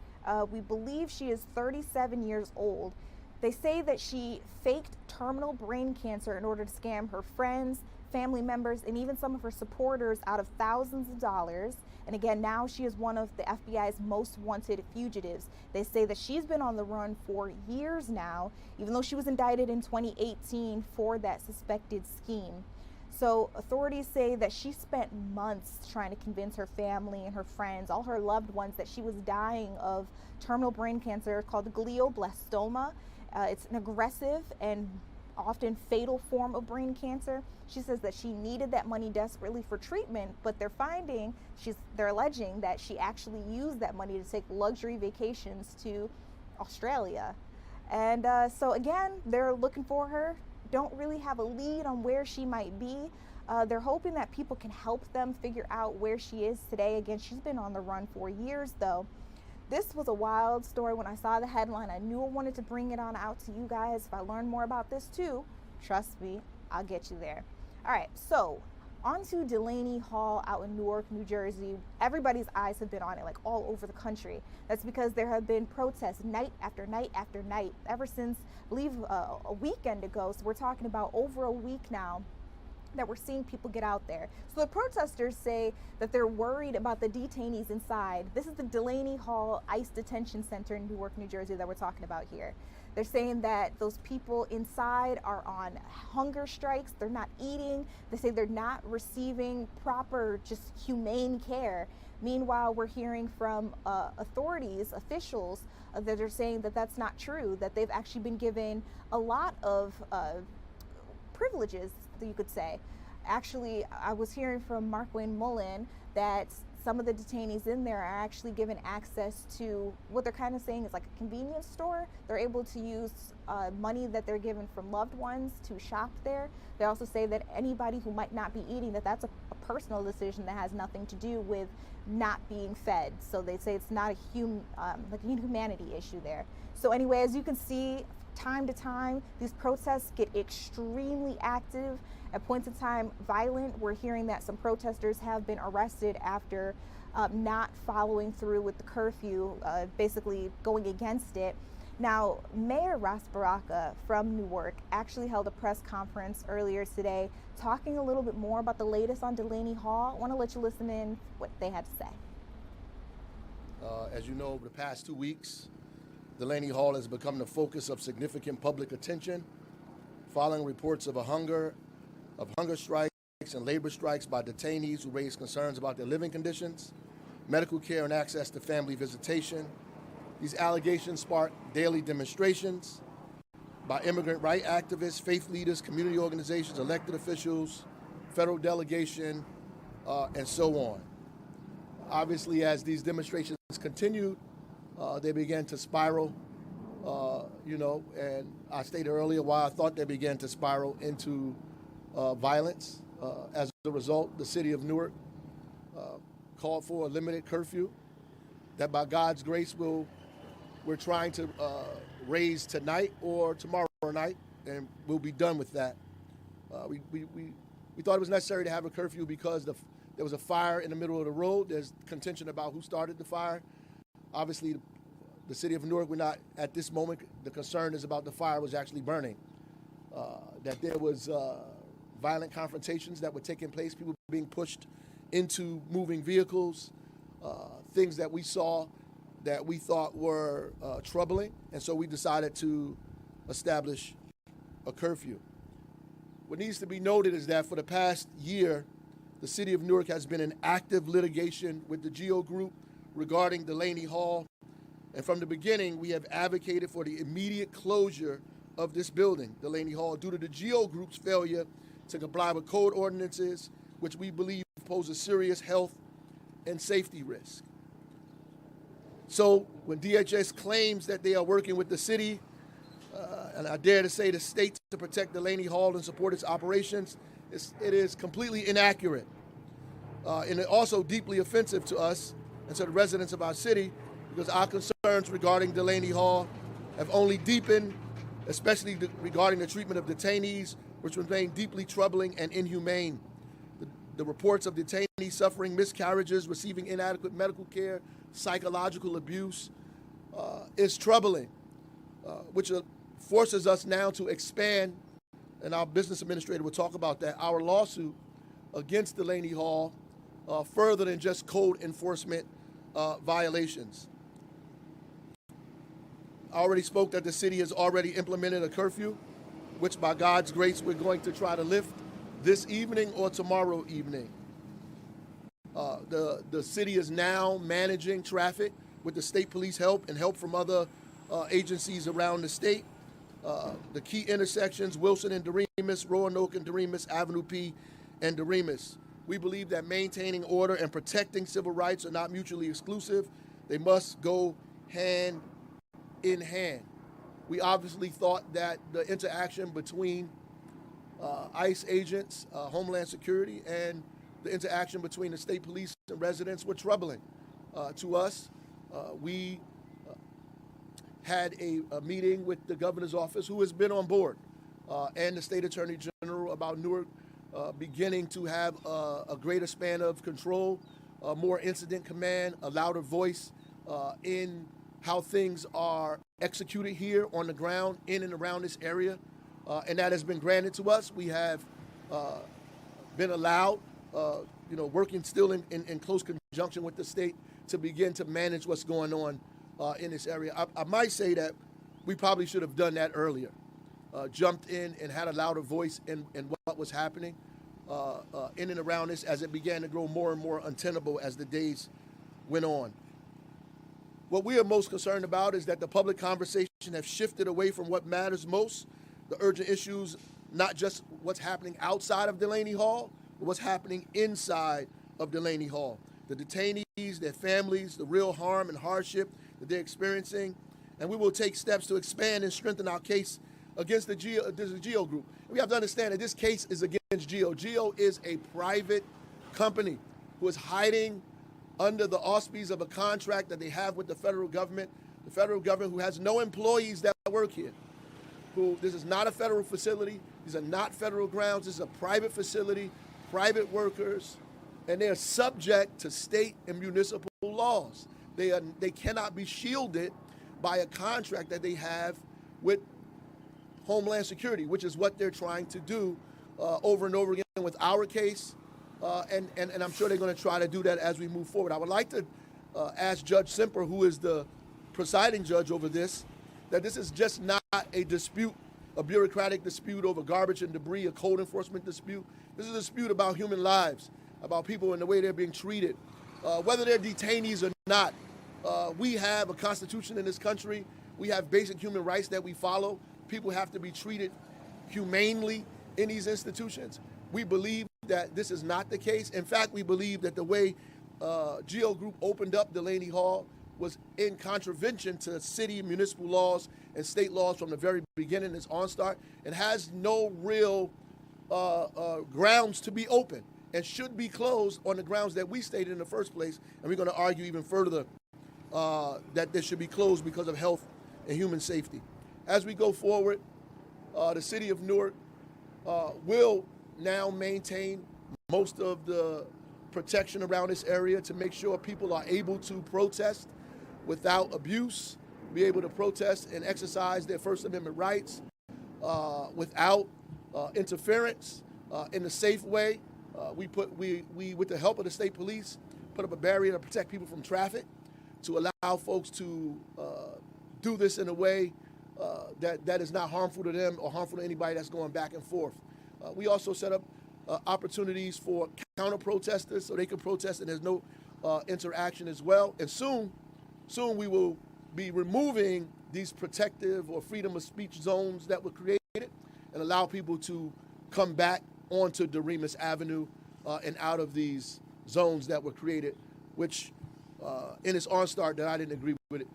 We believe she is 37 years old. They say that she faked terminal brain cancer in order to scam her friends, family members, and even some of her supporters out of thousands of dollars. And again, now she is one of the FBI's most wanted fugitives. They say that she's been on the run for years now, even though she was indicted in 2018 for that suspected scheme. So authorities say that she spent months trying to convince her family and her friends, all her loved ones, that she was dying of terminal brain cancer called glioblastoma. It's an aggressive and often fatal form of brain cancer. She says that she needed that money desperately for treatment, but they're alleging that she actually used that money to take luxury vacations to Australia. And so again, they're looking for her, don't really have a lead on where she might be. They're hoping that people can help them figure out where she is today. Again, she's been on the run for years though. This was a wild story. When I saw the headline, I knew I wanted to bring it on out to you guys. If I learn more about this too, trust me, I'll get you there. All right, so on to Delaney Hall out in Newark, New Jersey. Everybody's eyes have been on it, like all over the country. That's because there have been protests night after night after night ever since, I believe, a weekend ago. So we're talking about over a week now that we're seeing people get out there. So the protesters say that they're worried about the detainees inside. This is the Delaney Hall ICE Detention Center in Newark, New Jersey that we're talking about here. They're saying that those people inside are on hunger strikes. They're not eating. They say they're not receiving proper, just humane care. Meanwhile, we're hearing from authorities, officials, that are saying that that's not true, that they've actually been given a lot of privileges, you could say. Actually, I was hearing from Mark Wayne Mullen that some of the detainees in there are actually given access to what they're kind of saying is like a convenience store. They're able to use money that they're given from loved ones to shop there. They also say that anybody who might not be eating, that's a personal decision that has nothing to do with not being fed. So they say it's not a like a humanity issue there. So anyway, as you can see, time to time, these protests get extremely active, at points in time violent. We're hearing that some protesters have been arrested after not following through with the curfew, basically going against it. Now, Mayor Ras Baraka from Newark actually held a press conference earlier today talking a little bit more about the latest on Delaney Hall. I want to let you listen in what they had to say. As you know, over the past 2 weeks, Delaney Hall has become the focus of significant public attention following reports of hunger strikes and labor strikes by detainees who raise concerns about their living conditions, medical care, and access to family visitation. These allegations spark daily demonstrations by immigrant rights activists, faith leaders, community organizations, elected officials, federal delegation, and so on. Obviously, as these demonstrations continued, they began to spiral, and I stated earlier why I thought they began to spiral into violence. As a result, the city of Newark called for a limited curfew that by God's grace we're trying to raise tonight or tomorrow night, and we'll be done with that. We thought it was necessary to have a curfew because there was a fire in the middle of the road. There's contention about who started the fire. Obviously, the city of Newark, we're not, at this moment, the concern is about the fire was actually burning. That there was violent confrontations that were taking place, people being pushed into moving vehicles, things that we saw that we thought were troubling, and so we decided to establish a curfew. What needs to be noted is that for the past year, the city of Newark has been in active litigation with the GEO Group regarding Delaney Hall, and from the beginning, we have advocated for the immediate closure of this building, Delaney Hall, due to the GEO Group's failure to comply with code ordinances, which we believe pose a serious health and safety risk. So when DHS claims that they are working with the city, and I dare to say the state to protect Delaney Hall and support its operations, it is completely inaccurate. And it also deeply offensive to us and to the residents of our city, because our concerns regarding Delaney Hall have only deepened, especially regarding the treatment of detainees, which remain deeply troubling and inhumane. The reports of detainees suffering miscarriages, receiving inadequate medical care, psychological abuse is troubling, which forces us now to expand, and our business administrator will talk about that, our lawsuit against Delaney Hall further than just code enforcement violations. I already spoke that the city has already implemented a curfew, which by God's grace we're going to try to lift this evening or tomorrow evening. The city is now managing traffic with the state police help and help from other agencies around the state. the key intersections, Wilson and Doremus, Roanoke and Doremus, Avenue P and Doremus. We believe that maintaining order and protecting civil rights are not mutually exclusive. They must go hand in hand. We obviously thought that the interaction between ICE agents, Homeland Security, and the interaction between the state police and residents were troubling to us. We had a meeting with the governor's office, who has been on board, and the state attorney general about Newark beginning to have a greater span of control, more incident command, a louder voice in how things are executed here on the ground in and around this area. And that has been granted to us. We have been allowed, working still in close conjunction with the state to begin to manage what's going on in this area. I might say that we probably should have done that earlier, jumped in and had a louder voice in what was happening in and around this as it began to grow more and more untenable as the days went on. What we are most concerned about is that the public conversation has shifted away from what matters most, the urgent issues, not just what's happening outside of Delaney Hall, but what's happening inside of Delaney Hall. The detainees, their families, the real harm and hardship that they're experiencing, and we will take steps to expand and strengthen our case against the GEO group. We have to understand that this case is against GEO. GEO is a private company who is hiding under the auspices of a contract that they have with the federal government who has no employees that work here. This is not a federal facility. These are not federal grounds. This is a private facility, private workers, and they are subject to state and municipal laws. They cannot be shielded by a contract that they have with Homeland Security, which is what they're trying to do over and over again with our case, and I'm sure they're going to try to do that as we move forward. I would like to ask Judge Semper, who is the presiding judge over this, that this is just not a dispute, a bureaucratic dispute over garbage and debris, a code enforcement dispute. This is a dispute about human lives, about people and the way they're being treated, whether they're detainees or not. We have a constitution in this country. We have basic human rights that we follow. People have to be treated humanely in these institutions. We believe that this is not the case. In fact, we believe that the way GEO Group opened up Delaney Hall was in contravention to city and municipal laws and state laws from the very beginning. It's OnStart. It has no real grounds to be open and should be closed on the grounds that we stated in the first place. And we're going to argue even further that this should be closed because of health and human safety. As we go forward, the city of Newark will now maintain most of the protection around this area to make sure people are able to protest without abuse, be able to protest and exercise their First Amendment rights without interference in a safe way. We, with the help of the state police, put up a barrier to protect people from traffic, to allow folks to do this in a way that is not harmful to them or harmful to anybody that's going back and forth. We also set up opportunities for counter-protesters so they can protest and there's no interaction as well. And soon we will be removing these protective or freedom of speech zones that were created and allow people to come back onto Doremus Avenue and out of these zones that were created, which in its OnStart that I didn't agree with it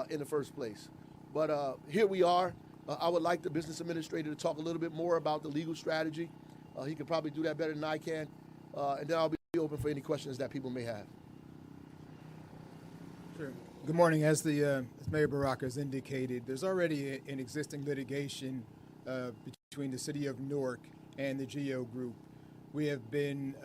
in the first place. But here we are. I would like the business administrator to talk a little bit more about the legal strategy. He could probably do that better than I can. And then I'll be open for any questions that people may have. Sure. Good morning. As Mayor Baraka has indicated, there's already an existing litigation between the city of Newark and the GEO Group. We have been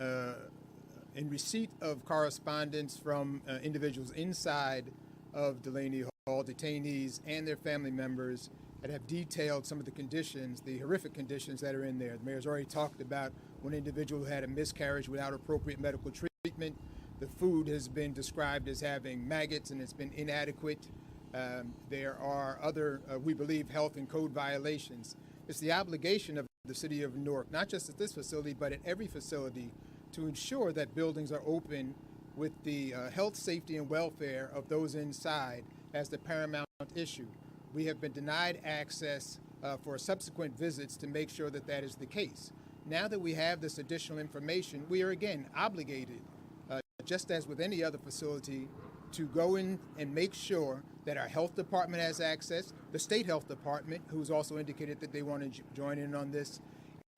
in receipt of correspondence from individuals inside of Delaney Hall, detainees and their family members, that have detailed some of the conditions, the horrific conditions that are in there. The mayor's already talked about one individual who had a miscarriage without appropriate medical treatment. The food has been described as having maggots and it's been inadequate. There are other, we believe, health and code violations. It's the obligation of the city of Newark, not just at this facility, but at every facility, to ensure that buildings are open with the health, safety, and welfare of those inside as the paramount issue. We have been denied access for subsequent visits to make sure that that is the case. Now that we have this additional information, we are again obligated, just as with any other facility, to go in and make sure that our health department has access, the state health department, who's also indicated that they want to join in on this,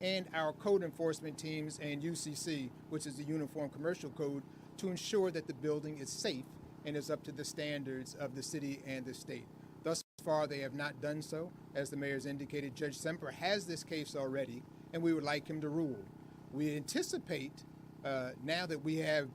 and our code enforcement teams and UCC, which is the Uniform Commercial Code, to ensure that the building is safe and is up to the standards of the city and the state. Thus far, they have not done so. As the mayor's indicated, Judge Semper has this case already, and we would like him to rule. We anticipate, now that we have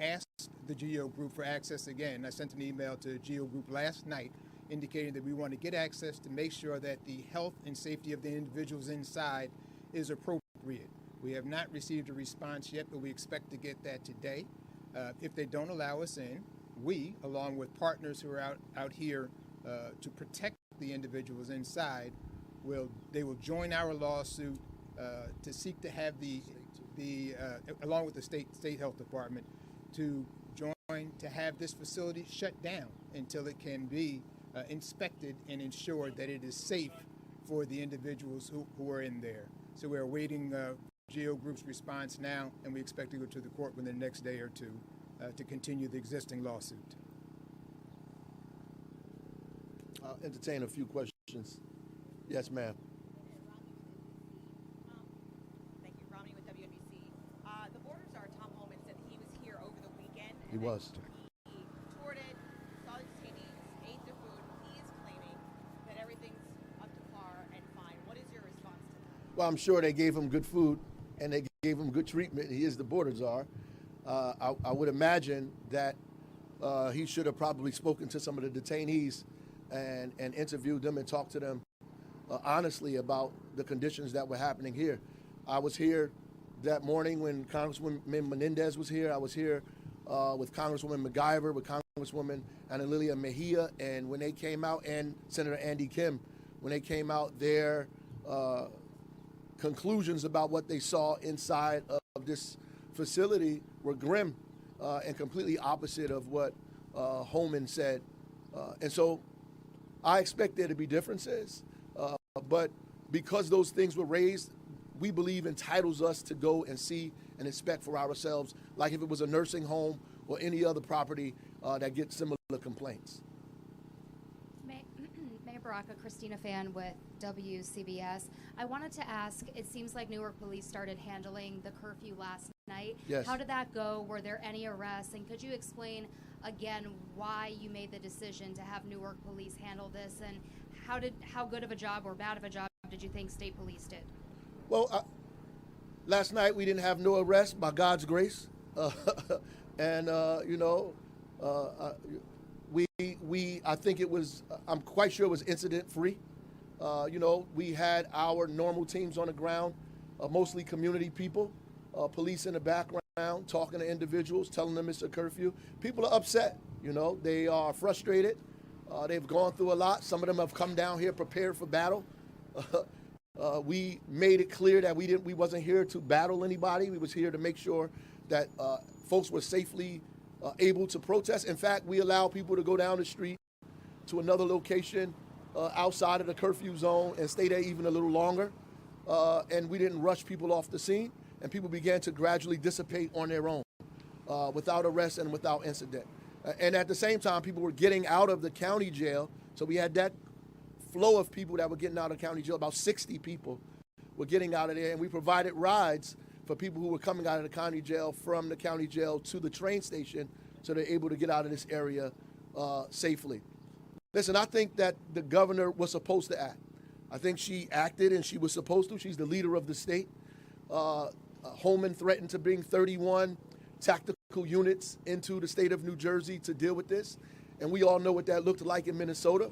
asked the GEO Group for access again, I sent an email to GEO Group last night indicating that we want to get access to make sure that the health and safety of the individuals inside is appropriate. We have not received a response yet, but we expect to get that today. If they don't allow us in, we, along with partners who are out here to protect the individuals inside, will join our lawsuit to seek to have along with the state health department, to join to have this facility shut down until it can be inspected and ensured that it is safe for the individuals who are in there. So we're awaiting GEO Group's response now, and we expect to go to the court within the next day or two to continue the existing lawsuit. I'll entertain a few questions. Yes, ma'am. Thank you. Romney with WNBC. The Border Star, Tom Holman, said he was here over the weekend. He was. He toured it, saw the detainees, ate their food. He is claiming that everything's up to par and fine. What is your response to that? Well, I'm sure they gave him good food and they gave him good treatment. He is the border czar. I would imagine that he should have probably spoken to some of the detainees and interviewed them and talked to them honestly about the conditions that were happening here. I was here that morning when Congresswoman Menendez was here. I was here with Congresswoman McGyver, with Congresswoman Ana Lilia Mejia, and when they came out, and Senator Andy Kim, when they came out, their conclusions about what they saw inside of this facility were grim and completely opposite of what Holman said. And so I expect there to be differences, but because those things were raised, we believe entitles us to go and see and inspect for ourselves, like if it was a nursing home or any other property that gets similar complaints. Mayor Baraka, Christina Fan with WCBS. I wanted to ask, it seems like Newark Police started handling the curfew last night. Yes. How did that go? Were there any arrests? And could you explain again why you made the decision to have Newark Police handle this, and how good of a job or bad of a job did you think State Police did? Well, last night we didn't have no arrests by God's grace, and I think it was, I'm quite sure it was incident free. We had our normal teams on the ground, mostly community people, police in the background, talking to individuals, telling them it's a curfew. People are upset, they are frustrated. They've gone through a lot. Some of them have come down here prepared for battle. We made it clear that we wasn't here to battle anybody. We was here to make sure that folks were safely able to protest. In fact, we allow people to go down the street to another location outside of the curfew zone and stay there even a little longer. And we didn't rush people off the scene, and people began to gradually dissipate on their own without arrest and without incident. And at the same time, people were getting out of the county jail. So we had that flow of people that were getting out of county jail. About 60 people were getting out of there, and we provided rides for people who were coming out of the county jail from the county jail to the train station so they're able to get out of this area safely. Listen, I think that the governor was supposed to act. I think she acted, and she was supposed to. She's the leader of the state. Holman threatened to bring 31 tactical units into the state of New Jersey to deal with this, and we all know what that looked like in Minnesota.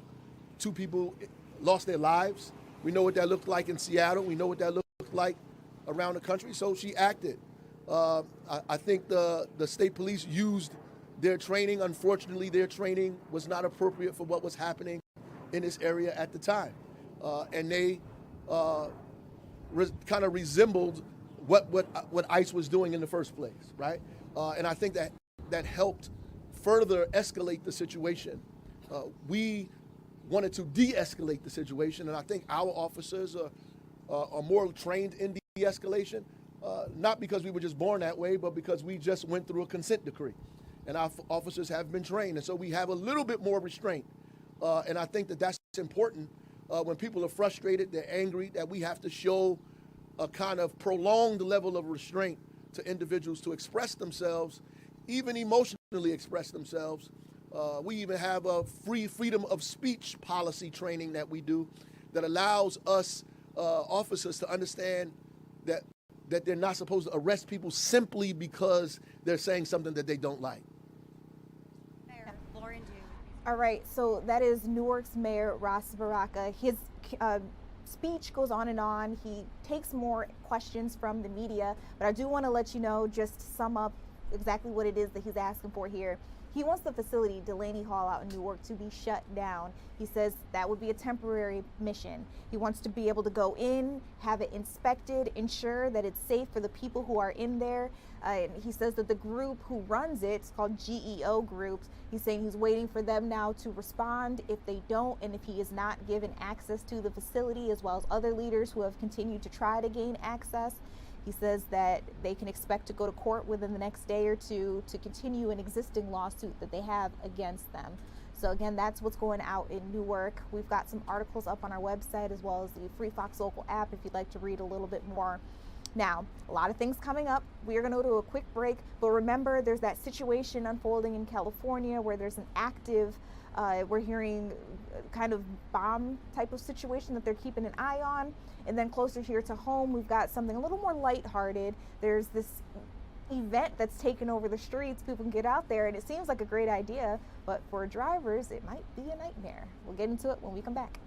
2 people lost their lives. We know what that looked like in Seattle. We know what that looked like around the country. So she acted. I think the state police used their training. Unfortunately, their training was not appropriate for what was happening in this area at the time. And they kind of resembled what ICE was doing in the first place, right? And I think that helped further escalate the situation. We wanted to de-escalate the situation, and I think our officers are more trained in de-escalation, not because we were just born that way, but because we just went through a consent decree, and our officers have been trained, and so we have a little bit more restraint, and I think that that's important when people are frustrated, they're angry, that we have to show a kind of prolonged level of restraint to individuals to express themselves, even emotionally express themselves. We even have a freedom of speech policy training that we do that allows us officers to understand that they're not supposed to arrest people simply because they're saying something that they don't like. Mayor Lauren Dew. All right, so that is Newark's Mayor Ras Baraka. His speech goes on and on. He takes more questions from the media, but I do want to let you know, just sum up exactly what it is that he's asking for here. He wants the facility, Delaney Hall out in Newark, to be shut down. He says that would be a temporary mission. He wants to be able to go in, have it inspected, ensure that it's safe for the people who are in there. And he says that the group who runs it, it's called GEO Groups, he's saying he's waiting for them now to respond if they don't, and if he is not given access to the facility, as well as other leaders who have continued to try to gain access. He says that they can expect to go to court within the next day or two to continue an existing lawsuit that they have against them. So again, that's what's going out in Newark. We've got some articles up on our website as well as the Free Fox Local app if you'd like to read a little bit more. Now, a lot of things coming up. We are going to go to a quick break, but remember there's that situation unfolding in California where there's an active we're hearing kind of bomb type of situation that they're keeping an eye on. And then closer here to home, we've got something a little more lighthearted. There's this event that's taken over the streets. People can get out there, and it seems like a great idea, but for drivers, it might be a nightmare. We'll get into it when we come back.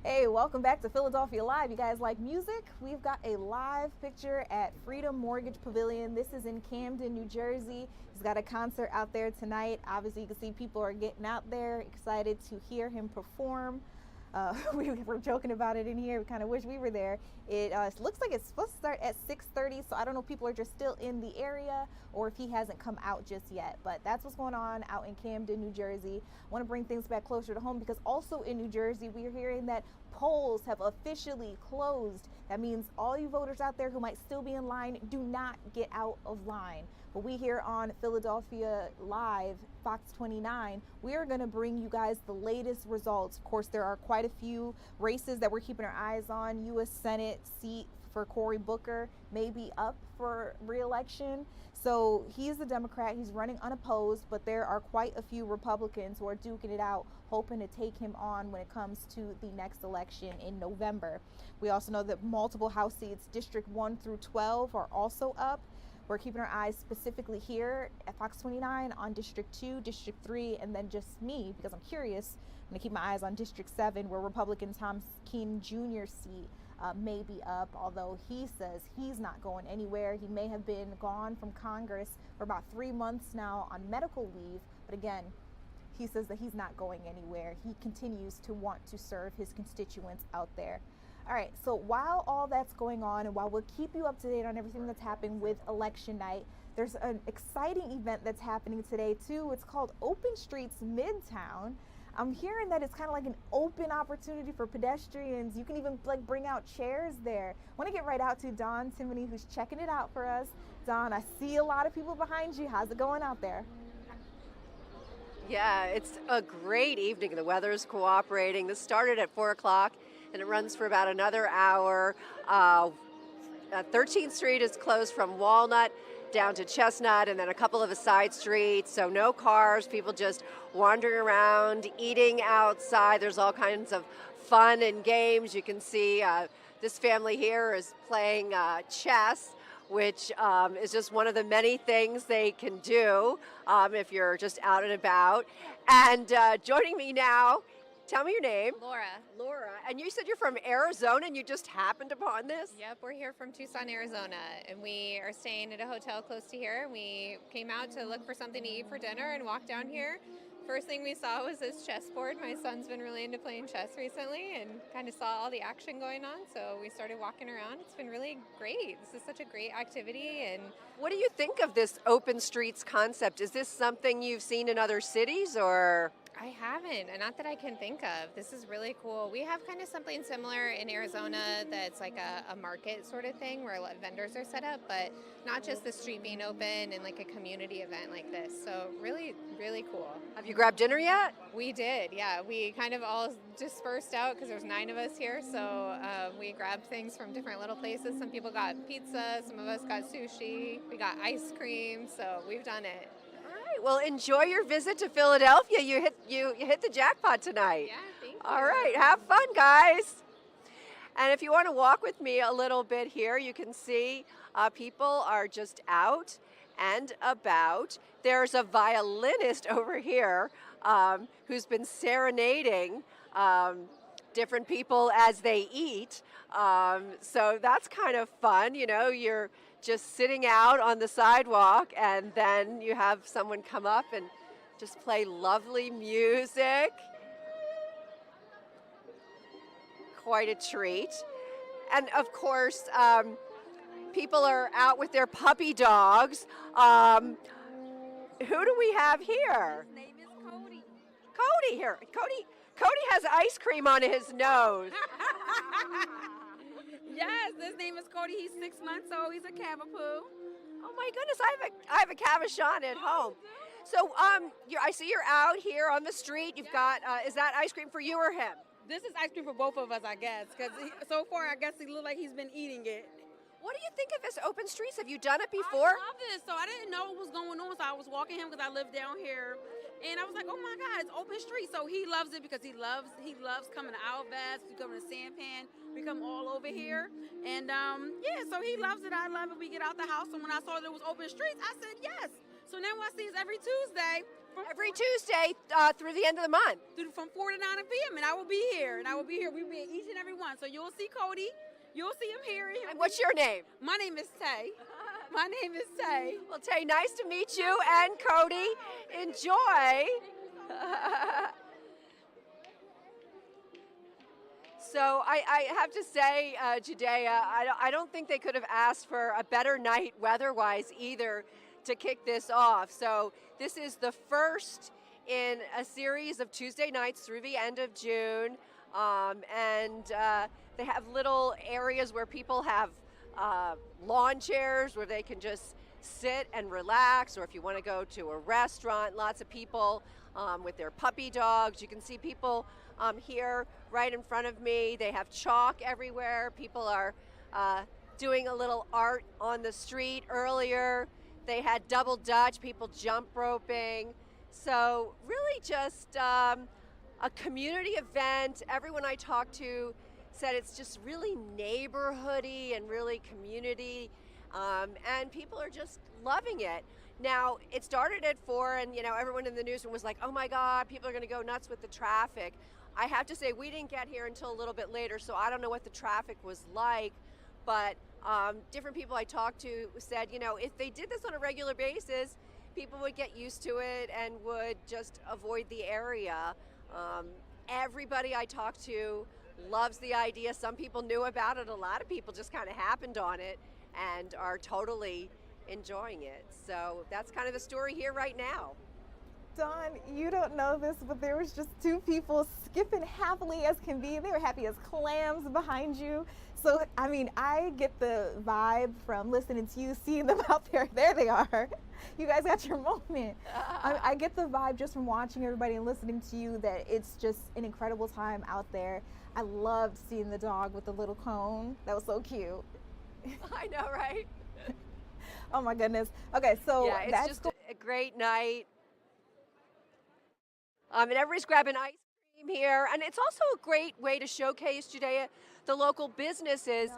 Hey, welcome back to Philadelphia Live. You guys like music? We've got a live picture at Freedom Mortgage Pavilion. This is in Camden, New Jersey. He's got a concert out there tonight. Obviously, you can see people are getting out there, excited to hear him perform. We were joking about it in here. We kind of wish we were there. It looks like it's supposed to start at 6:30, so I don't know if people are just still in the area or if he hasn't come out just yet. But that's what's going on out in Camden, New Jersey. I want to bring things back closer to home because also in New Jersey, we are hearing that polls have officially closed. That means all you voters out there who might still be in line, do not get out of line. But we here on Philadelphia Live, Fox 29, we are going to bring you guys the latest results. Of course, there are quite a few races that we're keeping our eyes on. U.S. Senate seat for Cory Booker may be up for re-election. So he's a Democrat, he's running unopposed, but there are quite a few Republicans who are duking it out, hoping to take him on when it comes to the next election in November. We also know that multiple House seats, District 1 through 12, are also up. We're keeping our eyes specifically here at Fox 29 on District 2, District 3, and then just me, because I'm curious. I'm going to keep my eyes on District 7, where Republican Tom Keene Jr.'s seat may be up, although he says he's not going anywhere. He may have been gone from Congress for about 3 months now on medical leave, but again, he says that he's not going anywhere. He continues to want to serve his constituents out there. All right, so while all that's going on and while we'll keep you up to date on everything that's happening with election night, there's an exciting event that's happening today too. It's called Open Streets Midtown. I'm hearing that it's kind of like an open opportunity for pedestrians. You can even like bring out chairs there. I want to get right out to Dawn Timoney, who's checking it out for us. Dawn, I see a lot of people behind you. How's it going out there? Yeah, it's a great evening. The weather's cooperating. This started at 4 o'clock and it runs for about another hour. 13th Street is closed from Walnut down to Chestnut, and then a couple of the side streets, so no cars, people just wandering around, eating outside. There's all kinds of fun and games. You can see this family here is playing chess, which is just one of the many things they can do if you're just out and about. And joining me now, tell me your name. Laura. Laura, and you said you're from Arizona and you just happened upon this? Yep, we're here from Tucson, Arizona, and we are staying at a hotel close to here. We came out to look for something to eat for dinner and walked down here. First thing we saw was this chessboard. My son's been really into playing chess recently and kind of saw all the action going on, so we started walking around. It's been really great. This is such a great activity. And what do you think of this open streets concept? Is this something you've seen in other cities, or? I haven't, and not that I can think of. This is really cool. We have kind of something similar in Arizona that's like a market sort of thing where a lot of vendors are set up, but not just the street being open and like a community event like this. So really, really cool. Have you grabbed dinner yet? We did, yeah. We kind of all dispersed out because there's 9 of us here, so we grabbed things from different little places. Some people got pizza, some of us got sushi, we got ice cream, so we've done it. Well, enjoy your visit to Philadelphia. You hit the jackpot tonight. Yeah, thank you. All right, have fun, guys. And if you want to walk with me a little bit here, you can see people are just out and about. There's a violinist over here who's been serenading different people as they eat. So that's kind of fun. You know, you're just sitting out on the sidewalk and then you have someone come up and just play lovely music. Quite a treat. And of course, people are out with their puppy dogs. Who do we have here? His name is Cody. Cody here. Cody has ice cream on his nose. Yes, his name is Cody. He's 6 months old. He's a Cavapoo. Oh my goodness, I have a Cavachon at home. So I see you're out here on the street. You've got, is that ice cream for you or him? This is ice cream for both of us, I guess, because so far I guess he looked like he's been eating it. What do you think of this open streets? Have you done it before? I love this. So I didn't know what was going on, so I was walking him because I live down here. And I was like, oh my God, it's open street. So he loves it because he loves coming to Outback, we come to Sampan, we come all over here. And yeah, so he loves it. I love it. We get out the house, and when I saw there was open streets, I said yes. So now I see it's every Tuesday. Every Tuesday through the end of the month. From 4 to 9 p.m. And I will be here. We'll be at each and every one. So you'll see Cody. You'll see him here. And what's your name? My name is Tay. My name is Tay. Well, Tay, nice to meet you. And Cody, enjoy. So I have to say, Judea, I don't think they could have asked for a better night weather-wise either to kick this off. So this is the first in a series of Tuesday nights through the end of June. And they have little areas where people have lawn chairs where they can just sit and relax, or if you want to go to a restaurant, lots of people with their puppy dogs. You can see people here right in front of me. They have chalk everywhere. People are doing a little art on the street earlier. They had double dutch, people jump roping. So really just a community event. Everyone I talked to said it's just really neighborhoody and really community, and people are just loving it. Now, it started at 4, and everyone in the newsroom was like, oh my God, people are gonna go nuts with the traffic. I have to say, we didn't get here until a little bit later, so I don't know what the traffic was like, but different people I talked to said, if they did this on a regular basis, people would get used to it and would just avoid the area. Everybody I talked to loves the idea. Some people knew about it. A lot of people just kind of happened on it and are totally enjoying it. So that's kind of the story here right now. Dawn, you don't know this, but there was just 2 people skipping happily as can be. They were happy as clams behind you. So, I mean, I get the vibe from listening to you, seeing them out there. There they are. You guys got your moment. I get the vibe just from watching everybody and listening to you that it's just an incredible time out there. I loved seeing the dog with the little cone. That was so cute. I know, right? Oh my goodness. Okay, so yeah, it's just a great night. And everybody's grabbing ice cream here. And it's also a great way to showcase, Judea, the local businesses.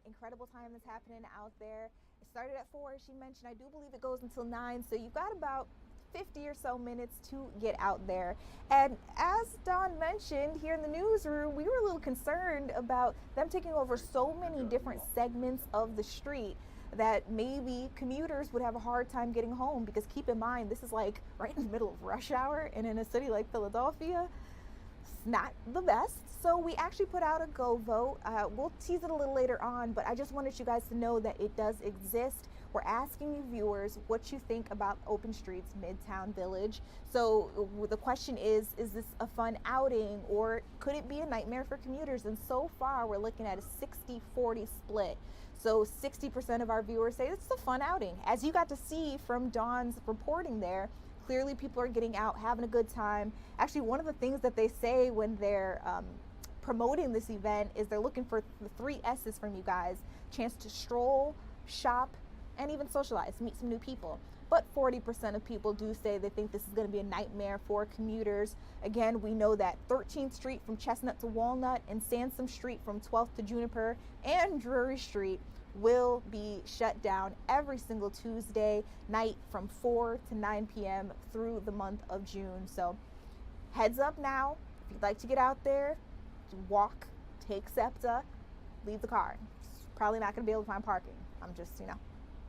Incredible time that's happening out there. It started at 4, as she mentioned. I do believe it goes until 9. So you've got about 50 or so minutes to get out there. And as Dawn mentioned here in the newsroom, we were a little concerned about them taking over so many different segments of the street that maybe commuters would have a hard time getting home, because keep in mind, this is like right in the middle of rush hour, and in a city like Philadelphia, it's not the best. So we actually put out a go vote. We'll tease it a little later on, but I just wanted you guys to know that it does exist. We're asking you viewers what you think about Open Streets Midtown Village. So the question is this a fun outing, or could it be a nightmare for commuters? And so far, we're looking at a 60-40 split. So 60% of our viewers say it's a fun outing. As you got to see from Dawn's reporting there, clearly people are getting out, having a good time. Actually, one of the things that they say when they're promoting this event is they're looking for the 3 S's from you guys: chance to stroll, shop, and even socialize, meet some new people. But 40% of people do say they think this is going to be a nightmare for commuters. Again, we know that 13th Street from Chestnut to Walnut and Sansom Street from 12th to Juniper and Drury Street will be shut down every single Tuesday night from 4 to 9 p.m. through the month of June. So heads up now, if you'd like to get out there, walk, take SEPTA, leave the car. Probably not going to be able to find parking. I'm just,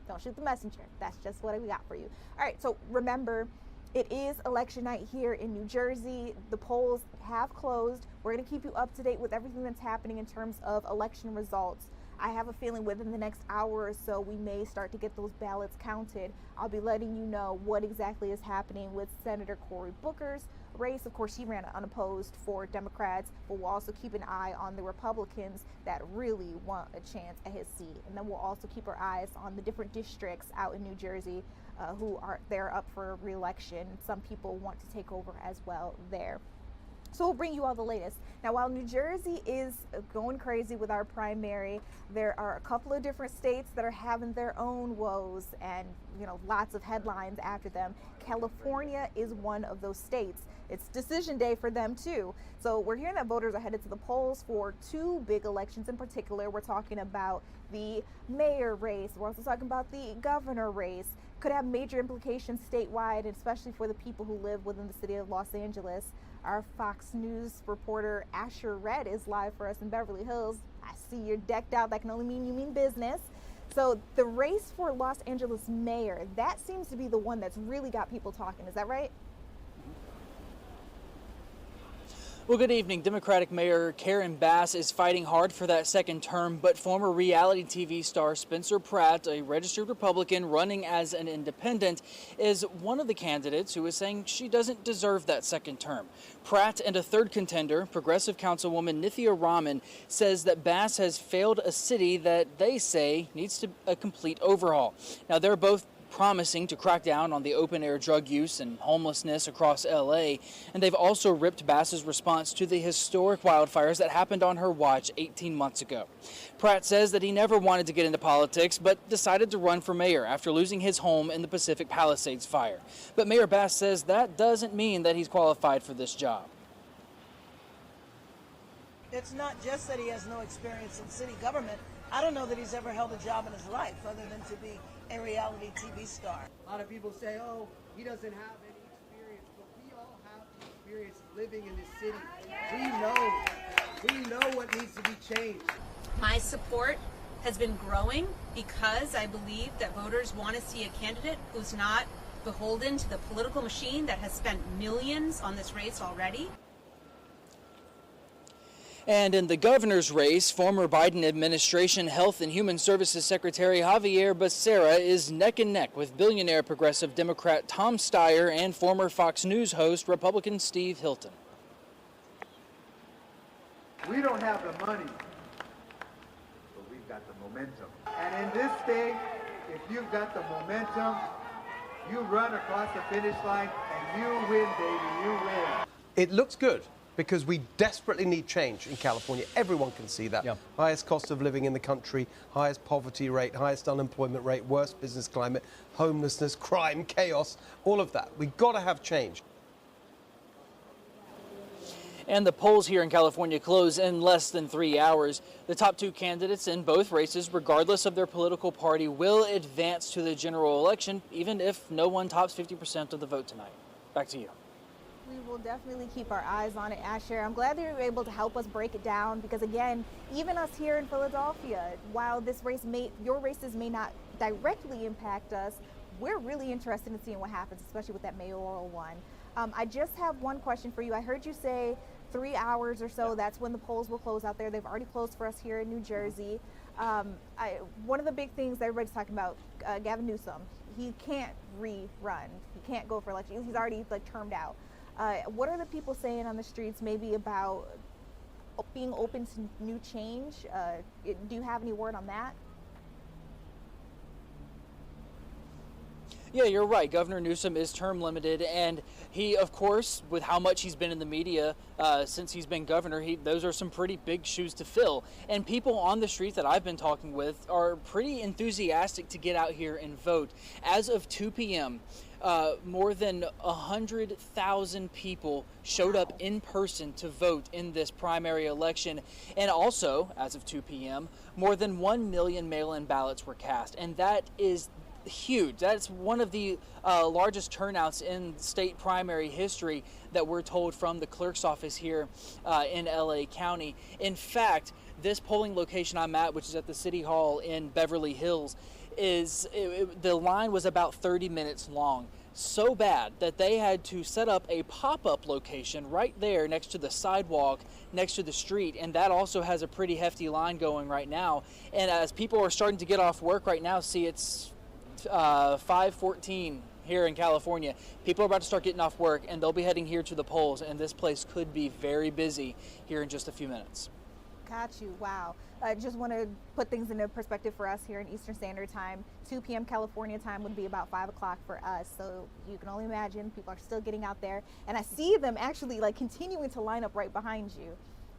don't shoot the messenger. That's just what we got for you. All right, so remember, it is election night here in New Jersey. The polls have closed. We're going to keep you up to date with everything that's happening in terms of election results. I have a feeling within the next hour or so, we may start to get those ballots counted. I'll be letting you know what exactly is happening with Senator Cory Booker's race. Of course, he ran unopposed for Democrats, but we'll also keep an eye on the Republicans that really want a chance at his seat. And then we'll also keep our eyes on the different districts out in New Jersey who are up for re-election. Some people want to take over as well there. So we'll bring you all the latest. Now, while New Jersey is going crazy with our primary, there are a couple of different states that are having their own woes and, lots of headlines after them. California is one of those states. It's decision day for them too. So we're hearing that voters are headed to the polls for 2 big elections in particular. We're talking about the mayor race. We're also talking about the governor race. Could have major implications statewide, especially for the people who live within the city of Los Angeles. Our Fox News reporter Asher Red is live for us in Beverly Hills. I see you're decked out. That can only mean you mean business. So the race for Los Angeles mayor, that seems to be the one that's really got people talking. Is that right? Well, good evening. Democratic Mayor Karen Bass is fighting hard for that second term, but former reality TV star Spencer Pratt, a registered Republican running as an independent, is one of the candidates who is saying she doesn't deserve that second term. Pratt and a third contender, Progressive Councilwoman Nithya Raman, says that Bass has failed a city that they say needs a complete overhaul. Now, they're both promising to crack down on the open-air drug use and homelessness across LA, and they've also ripped Bass's response to the historic wildfires that happened on her watch 18 months ago. Pratt says that he never wanted to get into politics, but decided to run for mayor after losing his home in the Pacific Palisades fire. But Mayor Bass says that doesn't mean that he's qualified for this job. It's not just that he has no experience in city government. I don't know that he's ever held a job in his life other than to be a reality TV star. A lot of people say, oh, he doesn't have any experience, but we all have experience living in this city. We know what needs to be changed. My support has been growing because I believe that voters want to see a candidate who's not beholden to the political machine that has spent millions on this race already. And in the governor's race, former Biden administration Health and Human Services Secretary Javier Becerra is neck and neck with billionaire progressive Democrat Tom Steyer and former Fox News host Republican Steve Hilton. We don't have the money, but we've got the momentum. And in this state, if you've got the momentum, you run across the finish line and you win, baby, you win. It looks good, because we desperately need change in California. Everyone can see that. Highest cost of living in the country, highest poverty rate, highest unemployment rate, worst business climate, homelessness, crime, chaos, all of that. We've got to have change. And the polls here in California close in less than 3 hours. The top two candidates in both races, regardless of their political party, will advance to the general election, even if no one tops 50% of the vote tonight. Back to you. We will definitely keep our eyes on it, Asher. I'm glad that you were able to help us break it down because, again, even us here in Philadelphia, while your races may not directly impact us, we're really interested in seeing what happens, especially with that mayoral one. I just have one question for you. I heard you say 3 hours or so, that's when the polls will close out there. They've already closed for us here in New Jersey. One of the big things that everybody's talking about, Gavin Newsom, he can't rerun. He can't go for election. He's already termed out. What are the people saying on the streets maybe about being open to new change? Do you have any word on that? Yeah, you're right. Governor Newsom is term limited, and he, of course, with how much he's been in the media since he's been governor, those are some pretty big shoes to fill. And people on the street that I've been talking with are pretty enthusiastic to get out here and vote. As of 2 p.m., more than 100,000 people showed up in person to vote in this primary election. And also, as of 2 p.m., more than 1 million mail-in ballots were cast. And that is huge. That's one of the largest turnouts in state primary history that we're told from the clerk's office here in LA County. In fact, this polling location I'm at, which is at the City Hall in Beverly Hills, the line was about 30 minutes long. So bad that they had to set up a pop-up location right there next to the sidewalk, next to the street, and that also has a pretty hefty line going right now. And as people are starting to get off work right now, see, it's 5:14 here in California. People are about to start getting off work, and they'll be heading here to the polls, and this place could be very busy here in just a few minutes. Got you. Wow. I just want to put things into perspective for us here in Eastern Standard Time. 2 p.m. California time would be about 5 o'clock for us. So you can only imagine people are still getting out there. And I see them actually continuing to line up right behind you.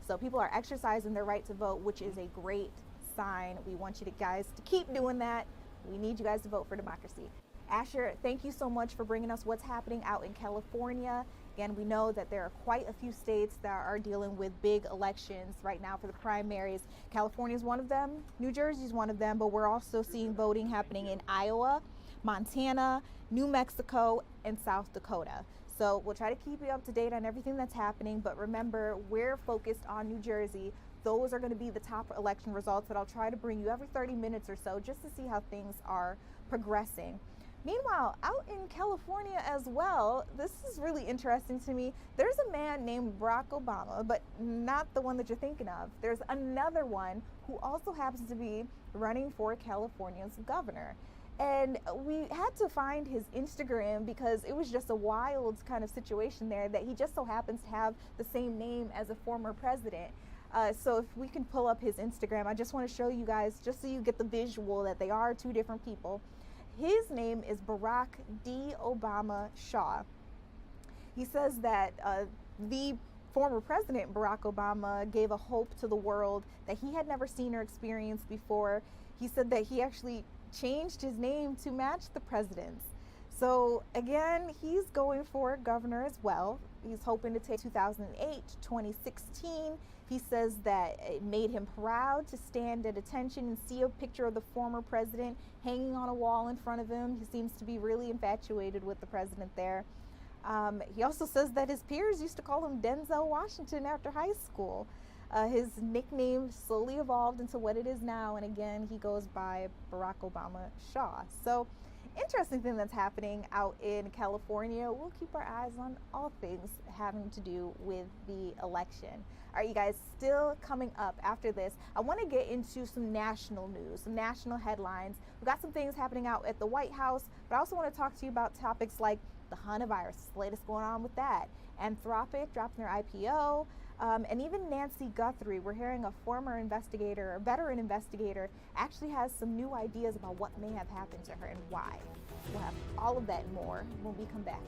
So people are exercising their right to vote, which is a great sign. We want you guys to keep doing that. We need you guys to vote for democracy. Asher, thank you so much for bringing us what's happening out in California. Again, we know that there are quite a few states that are dealing with big elections right now for the primaries. California is one of them, New Jersey is one of them, but we're also seeing voting happening in Iowa, Montana, New Mexico, and South Dakota. So we'll try to keep you up to date on everything that's happening, but remember, we're focused on New Jersey. Those are going to be the top election results that I'll try to bring you every 30 minutes or so just to see how things are progressing. Meanwhile, out in California as well, this is really interesting to me. There's a man named Barack Obama, but not the one that you're thinking of. There's another one who also happens to be running for California's governor. And we had to find his Instagram because it was just a wild kind of situation there that he just so happens to have the same name as a former president. So if we can pull up his Instagram, I just want to show you guys, just so you get the visual that they are two different people. His name is Barack D. Obama Shaw. He says that the former president, Barack Obama, gave a hope to the world that he had never seen or experienced before. He said that he actually changed his name to match the president's. So again, he's going for governor as well. He's hoping to take 2008, 2016. He says that it made him proud to stand at attention and see a picture of the former president hanging on a wall in front of him. He seems to be really infatuated with the president there. He also says that his peers used to call him Denzel Washington after high school. His nickname slowly evolved into what it is now, and again, he goes by Barack Obama Shaw. So, interesting thing that's happening out in California. We'll keep our eyes on all things having to do with the election. All right, you guys, still coming up after this, I want to get into some national news, some national headlines. We've got some things happening out at the White House, but I also want to talk to you about topics like the HANA virus, the latest going on with that, Anthropic dropping their IPO, and even Nancy Guthrie. We're hearing a former investigator, a veteran investigator, actually has some new ideas about what may have happened to her and why. We'll have all of that and more when we come back.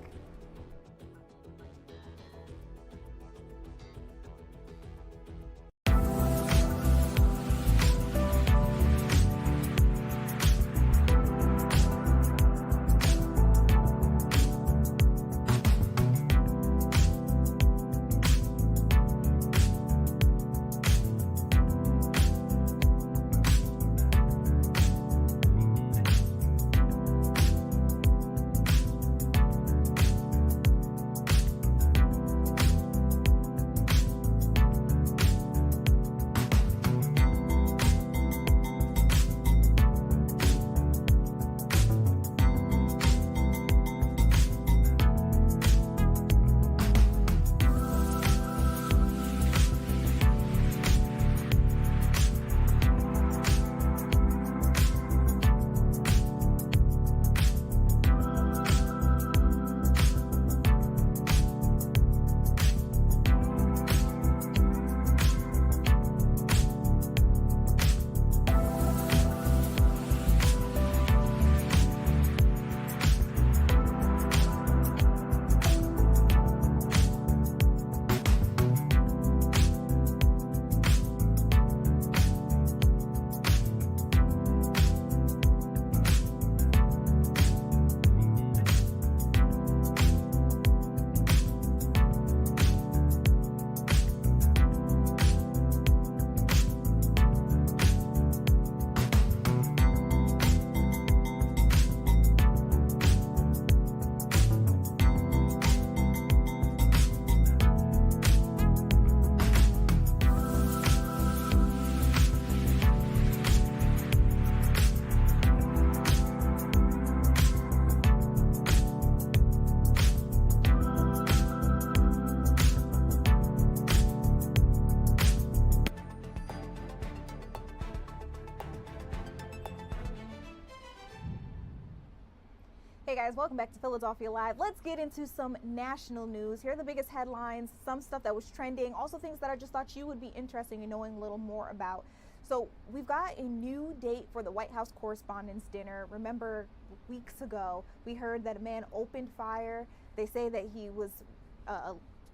Hey guys, welcome back to Philadelphia Live. Let's get into some national news. Here are the biggest headlines, some stuff that was trending, also things that I just thought you would be interested in knowing a little more about. So we've got a new date for the White House Correspondents' Dinner. Remember, weeks ago, we heard that a man opened fire. They say that he was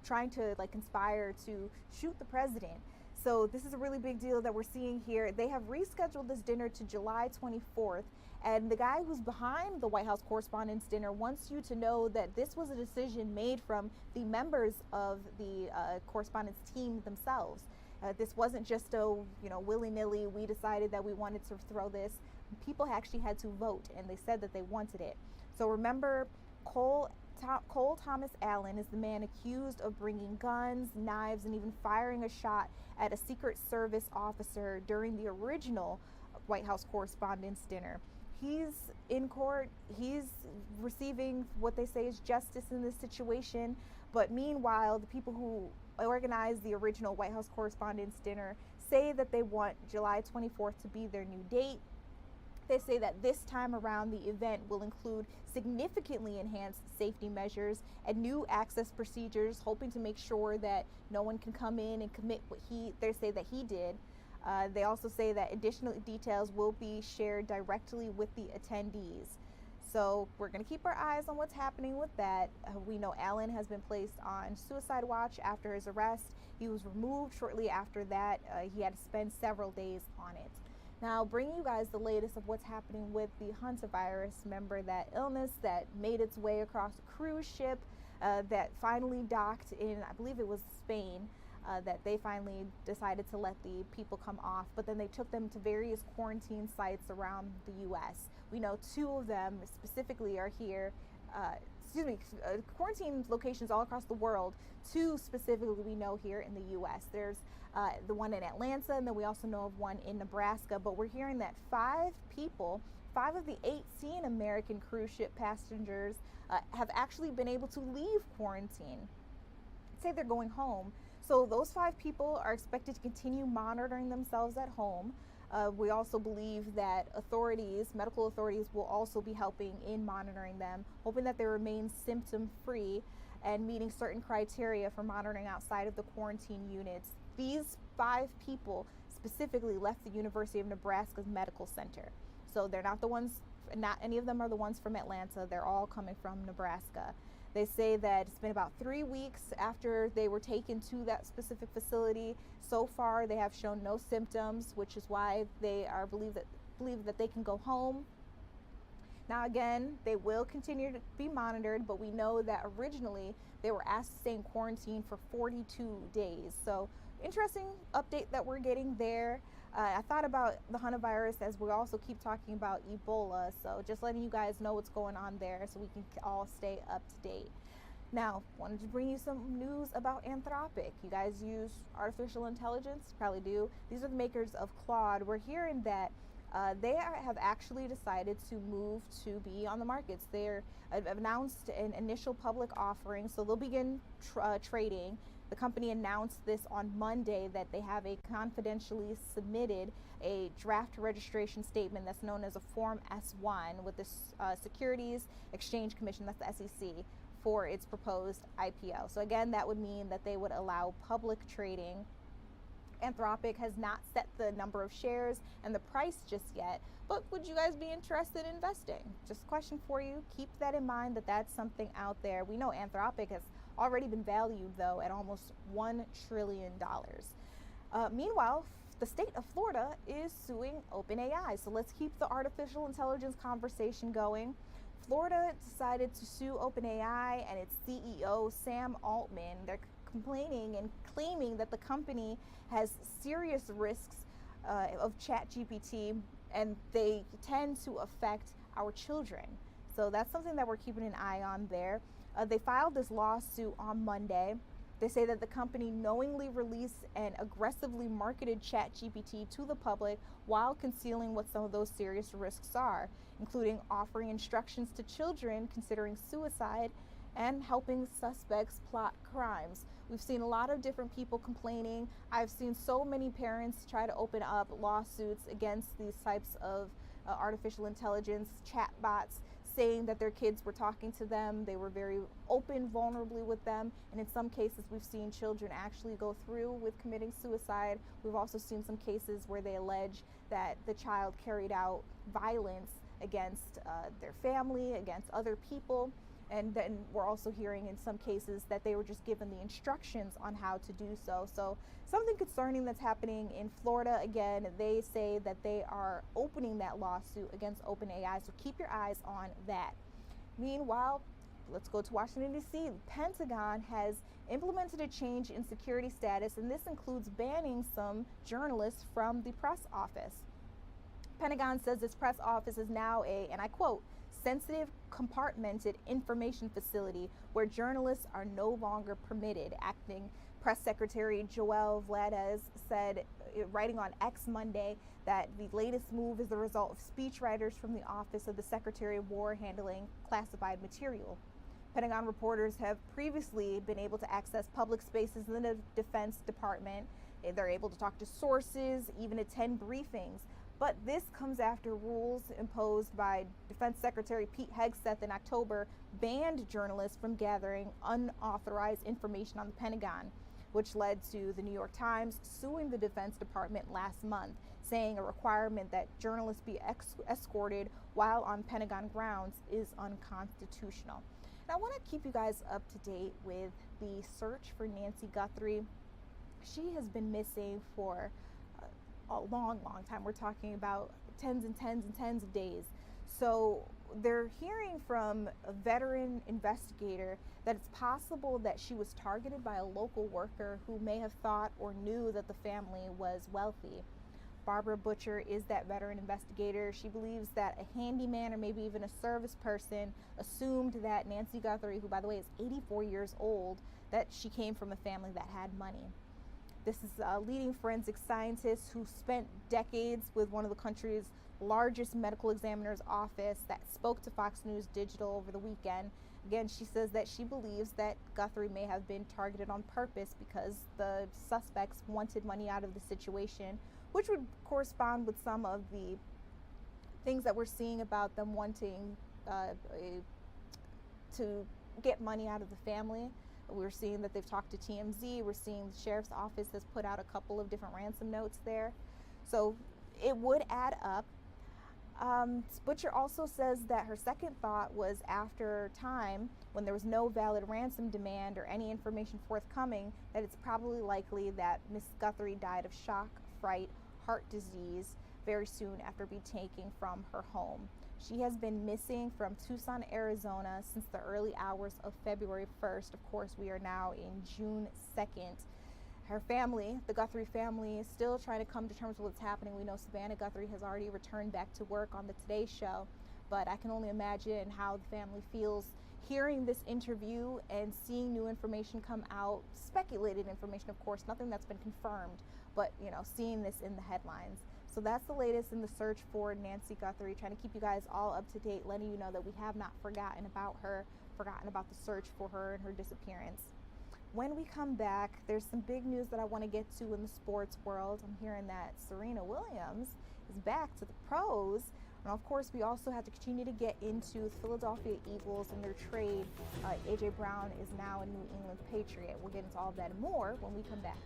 trying to conspire to shoot the president. So this is a really big deal that we're seeing here. They have rescheduled this dinner to July 24th. And the guy who's behind the White House Correspondents' Dinner wants you to know that this was a decision made from the members of the correspondence team themselves. This wasn't just a willy-nilly, we decided that we wanted to throw this. People actually had to vote, and they said that they wanted it. So remember, Cole Thomas Allen is the man accused of bringing guns, knives, and even firing a shot at a Secret Service officer during the original White House Correspondents' Dinner. he's in court. He's receiving what they say is justice in this situation. But meanwhile, the people who organized the original White House Correspondents' Dinner say that they want July 24th to be their new date. They say that this time around the event will include significantly enhanced safety measures and new access procedures, hoping to make sure that no one can come in and commit what they say that he did. They also say that additional details will be shared directly with the attendees. So we're going to keep our eyes on what's happening with that. We know Allen has been placed on suicide watch after his arrest. He was removed shortly after that. He had to spend several days on it. Now, bringing you guys the latest of what's happening with the hantavirus. Remember that illness that made its way across a cruise ship that finally docked in, I believe it was Spain, that they finally decided to let the people come off, but then they took them to various quarantine sites around the U.S. We know 2 of them specifically are here, quarantine locations all across the world. 2 specifically we know here in the U.S. There's the one in Atlanta, and then we also know of one in Nebraska, but we're hearing that 5 of the 18 American cruise ship passengers have actually been able to leave quarantine. Say they're going home. So those 5 people are expected to continue monitoring themselves at home. We also believe that medical authorities will also be helping in monitoring them, hoping that they remain symptom-free and meeting certain criteria for monitoring outside of the quarantine units. These 5 people specifically left the University of Nebraska's medical center. So they're not any of them are the ones from Atlanta. They're all coming from Nebraska. They say that it's been about 3 weeks after they were taken to that specific facility. So far, they have shown no symptoms, which is why they believe that they can go home. Now, again, they will continue to be monitored, but we know that originally they were asked to stay in quarantine for 42 days. So, interesting update that we're getting there. I thought about the hantavirus as we also keep talking about Ebola, so just letting you guys know what's going on there so we can all stay up to date. Now, wanted to bring you some news about Anthropic. You guys use artificial intelligence? Probably do. These are the makers of Claude. We're hearing that they have actually decided to move to be on the markets. They're announced an initial public offering, so they'll begin trading. The company announced this on Monday that they have confidentially submitted a draft registration statement that's known as a Form S-1 with the Securities Exchange Commission, that's the SEC, for its proposed IPO. So again, that would mean that they would allow public trading. Anthropic has not set the number of shares and the price just yet, but would you guys be interested in investing? Just a question for you. Keep that in mind, that that's something out there. We know Anthropic has already been valued, though, at almost $1 trillion. Meanwhile, the state of Florida is suing OpenAI. So let's keep the artificial intelligence conversation going. Florida decided to sue OpenAI and its CEO, Sam Altman. They're complaining and claiming that the company has serious risks of ChatGPT, and they tend to affect our children. So that's something that we're keeping an eye on there. They filed this lawsuit on Monday. They say that the company knowingly released and aggressively marketed ChatGPT to the public while concealing what some of those serious risks are, including offering instructions to children considering suicide and helping suspects plot crimes. We've seen a lot of different people complaining. I've seen so many parents try to open up lawsuits against these types of artificial intelligence chatbots, saying that their kids were talking to them. They were very open, vulnerably with them. And in some cases, we've seen children actually go through with committing suicide. We've also seen some cases where they allege that the child carried out violence against their family, against other people. And then we're also hearing in some cases that they were just given the instructions on how to do so. So something concerning that's happening in Florida. Again, they say that they are opening that lawsuit against OpenAI, so keep your eyes on that. Meanwhile, let's go to Washington, D.C. The Pentagon has implemented a change in security status, and this includes banning some journalists from the press office. Pentagon says this press office is now a, and I quote, sensitive, compartmented information facility where journalists are no longer permitted. Acting Press Secretary Joel Valdez said writing on X Monday that the latest move is the result of speechwriters from the Office of the Secretary of War handling classified material. Pentagon reporters have previously been able to access public spaces in the Defense Department. They're able to talk to sources, even attend briefings. But this comes after rules imposed by Defense Secretary Pete Hegseth in October banned journalists from gathering unauthorized information on the Pentagon, which led to the New York Times suing the Defense Department last month, saying a requirement that journalists be escorted while on Pentagon grounds is unconstitutional. And I want to keep you guys up to date with the search for Nancy Guthrie. She has been missing for a long time. We're talking about tens and tens of days. So they're hearing from a veteran investigator that it's possible that she was targeted by a local worker who may have thought or knew that the family was wealthy. Barbara Butcher is that veteran investigator. She believes that a handyman or maybe even a service person assumed that Nancy Guthrie, who by the way is 84 years old, that she came from a family that had money. This is a leading forensic scientist who spent decades with one of the country's largest medical examiner's office that spoke to Fox News Digital over the weekend. Again, she says that she believes that Guthrie may have been targeted on purpose because the suspects wanted money out of the situation, which would correspond with some of the things that we're seeing about them wanting to get money out of the family. We're seeing that they've talked to TMZ. We're seeing the sheriff's office has put out a couple of different ransom notes there. So it would add up. Butcher also says that her second thought was after time, when there was no valid ransom demand or any information forthcoming, that it's probably likely that Miss Guthrie died of shock, fright, heart disease very soon after being taken from her home. She has been missing from Tucson, Arizona since the early hours of February 1st. Of course, we are now in June 2nd. Her family, the Guthrie family, is still trying to come to terms with what's happening. We know Savannah Guthrie has already returned back to work on the Today Show, but I can only imagine how the family feels hearing this interview and seeing new information come out, speculated information, of course, nothing that's been confirmed, but seeing this in the headlines. So that's the latest in the search for Nancy Guthrie, trying to keep you guys all up to date, letting you know that we have not forgotten about her, forgotten about the search for her and her disappearance. When we come back, there's some big news that I want to get to in the sports world. I'm hearing that Serena Williams is back to the pros. And of course, we also have to continue to get into the Philadelphia Eagles and their trade. A.J. Brown is now a New England Patriot. We'll get into all of that and more when we come back.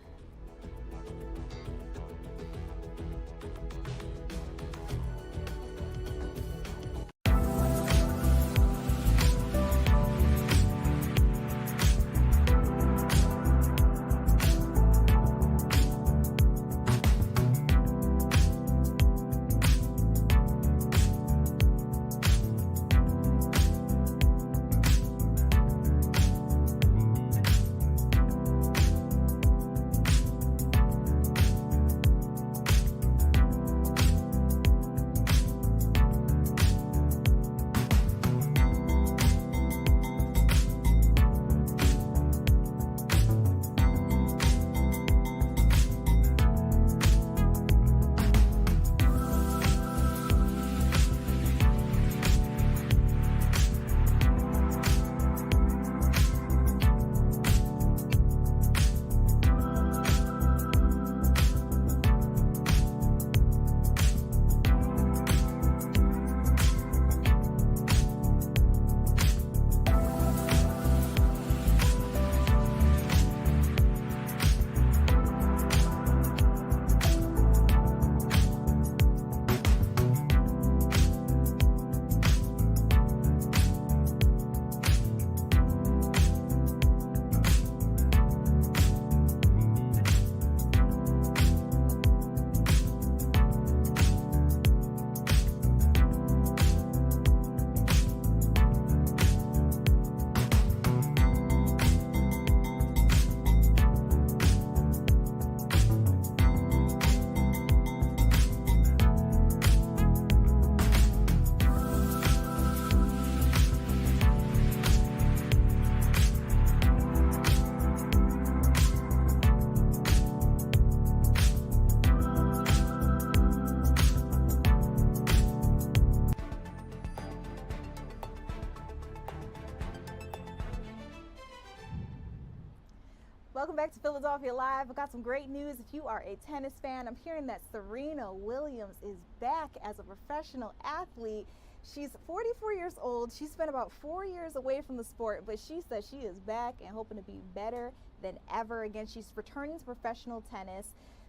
Welcome back to Philadelphia Live. I've got some great news. If you are a tennis fan, I'm hearing that Serena Williams is back as a professional athlete. She's 44 years old. She spent about 4 years away from the sport, but she says she is back and hoping to be better than ever. Again, she's returning to professional tennis.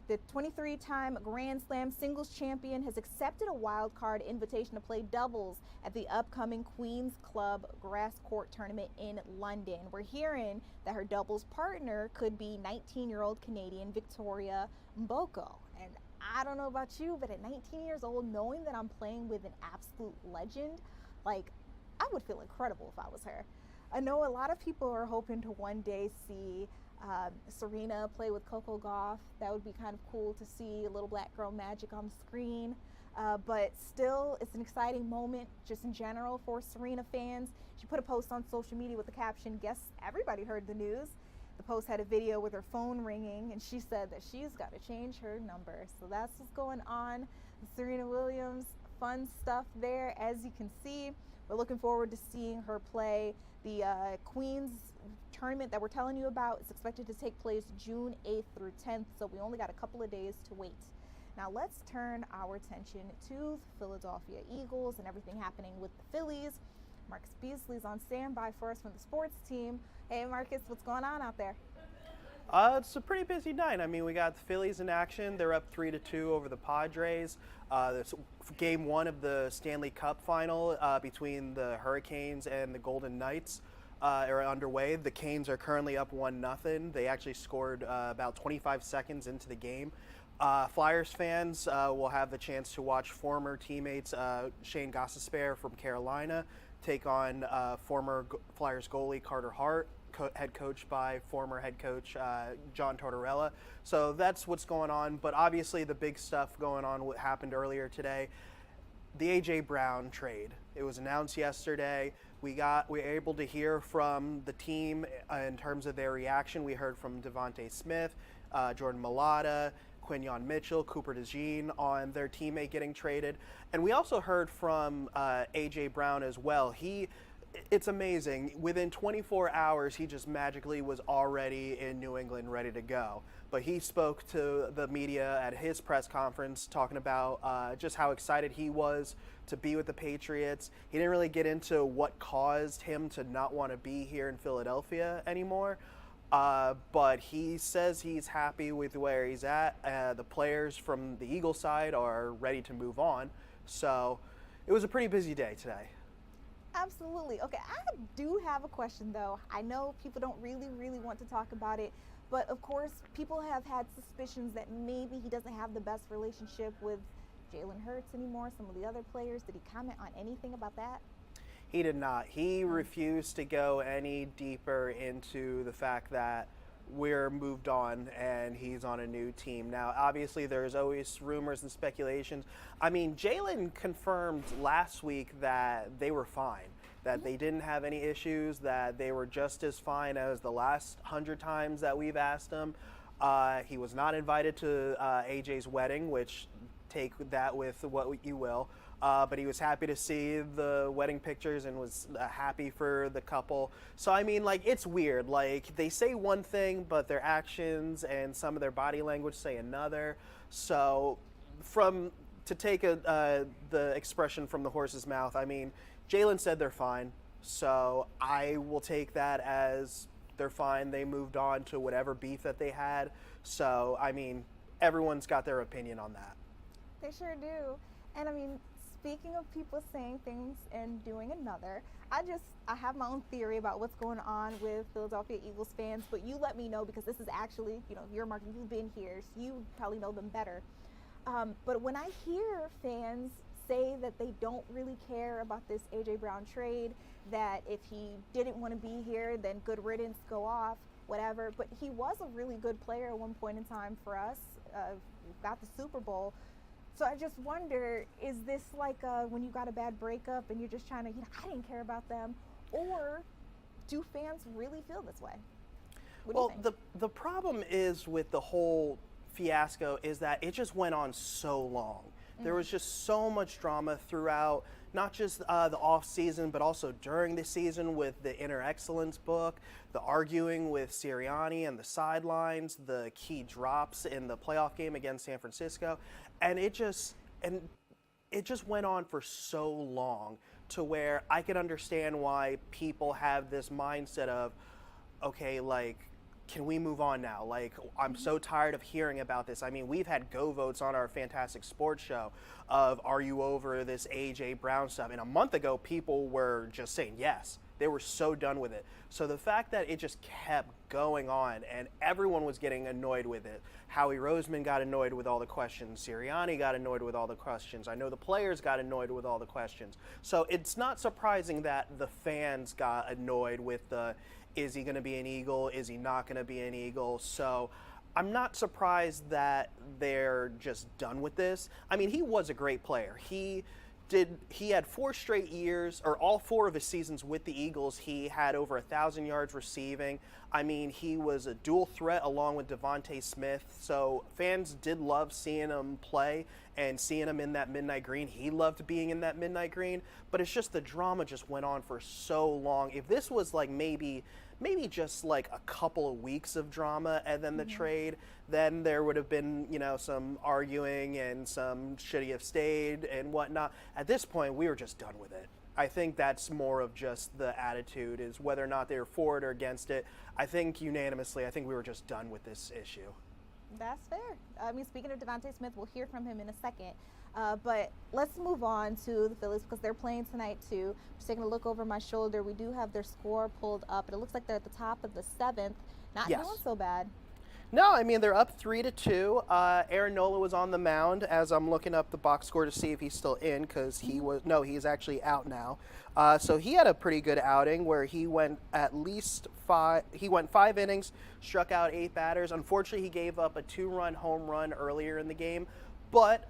The 23-time Grand Slam singles champion has accepted a wild card invitation to play doubles at the upcoming Queen's Club Grass Court tournament in London. We're hearing that her doubles partner could be 19-year-old Canadian Victoria Mboko. And I don't know about you, but at 19 years old, knowing that I'm playing with an absolute legend, like, I would feel incredible if I was her. I know a lot of people are hoping to one day see Serena play with Coco Gauff. That would be kind of cool to see a little black girl magic on the screen. But still, it's an exciting moment just in general for Serena fans. She put a post on social media with the caption, "Guess everybody heard the news." The post had a video with her phone ringing, and she said that she's got to change her number. So that's what's going on with Serena Williams. Fun stuff there, as you can see. We're looking forward to seeing her play the Queen's tournament that we're telling you about. It's expected to take place June 8th through 10th, so we only got a couple of days to wait. Now let's turn our attention to the Philadelphia Eagles and everything happening with the Phillies. Marcus Beasley's on standby for us from the sports team. Hey Marcus, what's going on out there? It's a pretty busy night. I mean, we got the Phillies in action. They're up 3-2 over the Padres. There's game one of the Stanley Cup final between the Hurricanes and the Golden Knights are underway. The Canes are currently up 1-0. They actually scored about 25 seconds into the game. Flyers fans will have the chance to watch former teammates Shane Gostisbehere from Carolina take on former Flyers goalie Carter Hart, head coached by former head coach John Tortorella. So that's what's going on. But obviously the big stuff going on, what happened earlier today, the A.J. Brown trade. It was announced yesterday. We were able to hear from the team in terms of their reaction. We heard from Devontae Smith, Jordan Mailata, Quinyon Mitchell, Cooper DeJean on their teammate getting traded. And we also heard from A.J. Brown as well. It's amazing. Within 24 hours, he just magically was already in New England ready to go. But he spoke to the media at his press conference talking about just how excited he was to be with the Patriots. He didn't really get into what caused him to not want to be here in Philadelphia anymore. But he says he's happy with where he's at. The players from the Eagles side are ready to move on. So it was a pretty busy day today. Absolutely. Okay, I do have a question though. I know people don't really want to talk about it, but of course people have had suspicions that maybe he doesn't have the best relationship with Jalen Hurts anymore, some of the other players. Did he comment on anything about that? He did not. He refused to go any deeper into the fact that we're moved on and he's on a new team. Now, obviously, there's always rumors and speculations. I mean, Jalen confirmed last week that they were fine, that they didn't have any issues, that they were just as fine as the last 100 times that we've asked him. He was not invited to AJ's wedding, which take that with what you will. But he was happy to see the wedding pictures and was happy for the couple. So, I mean, like, it's weird. Like, they say one thing, but their actions and some of their body language say another. So, to take the expression from the horse's mouth, I mean, Jalen said they're fine. So, I will take that as they're fine. They moved on to whatever beef that they had. So, I mean, everyone's got their opinion on that. They sure do. And, I mean, speaking of people saying things and doing another, I have my own theory about what's going on with Philadelphia Eagles fans, but you let me know because this is actually, you're Mark, you've been here, so you probably know them better. But when I hear fans say that they don't really care about this A.J. Brown trade, that if he didn't want to be here, then good riddance, go off, whatever. But he was a really good player at one point in time for us, got the Super Bowl. So I just wonder, is this like when you got a bad breakup and you're just trying to, I didn't care about them, or do fans really feel this way? What do you think? The problem is with the whole fiasco is that it just went on so long. There was just so much drama throughout not just the off season, but also during the season with the Inner Excellence book, the arguing with Sirianni and the sidelines, the key drops in the playoff game against San Francisco, and it just went on for so long to where I could understand why people have this mindset of, okay, like, can we move on now? Like, I'm so tired of hearing about this. I mean, we've had go votes on our Fantastic Sports show of, are you over this A.J. Brown stuff? And a month ago, people were just saying yes. They were so done with it. So the fact that it just kept going on and everyone was getting annoyed with it. Howie Roseman got annoyed with all the questions. Sirianni got annoyed with all the questions. I know the players got annoyed with all the questions. So it's not surprising that the fans got annoyed with the, is he going to be an Eagle? Is he not going to be an Eagle? So I'm not surprised that they're just done with this. I mean, he was a great player. He had 4 straight years, or all 4 of his seasons with the Eagles, he had over 1,000 yards receiving. I mean, he was a dual threat along with Devontae Smith. So fans did love seeing him play and seeing him in that midnight green. He loved being in that midnight green, but it's just the drama just went on for so long. If this was like maybe just like a couple of weeks of drama and then the trade, then there would have been, you know, some arguing and some should he have stayed and whatnot. At this point, we were just done with it. I think that's more of just the attitude, is whether or not they were for it or against it. I think unanimously, I think we were just done with this issue. That's fair. I mean, speaking of Devontae Smith, we'll hear from him in a second. But let's move on to the Phillies because they're playing tonight too. Just taking a look over my shoulder, we do have their score pulled up, and it looks like they're at the top of the 7th. Not doing so bad. No, I mean, they're up 3-2. Aaron Nola was on the mound as I'm looking up the box score to see if he's still in, because he's actually out now. So he had a pretty good outing where he went he went 5 innings, struck out 8 batters. Unfortunately, he gave up a 2-run home run earlier in the game, but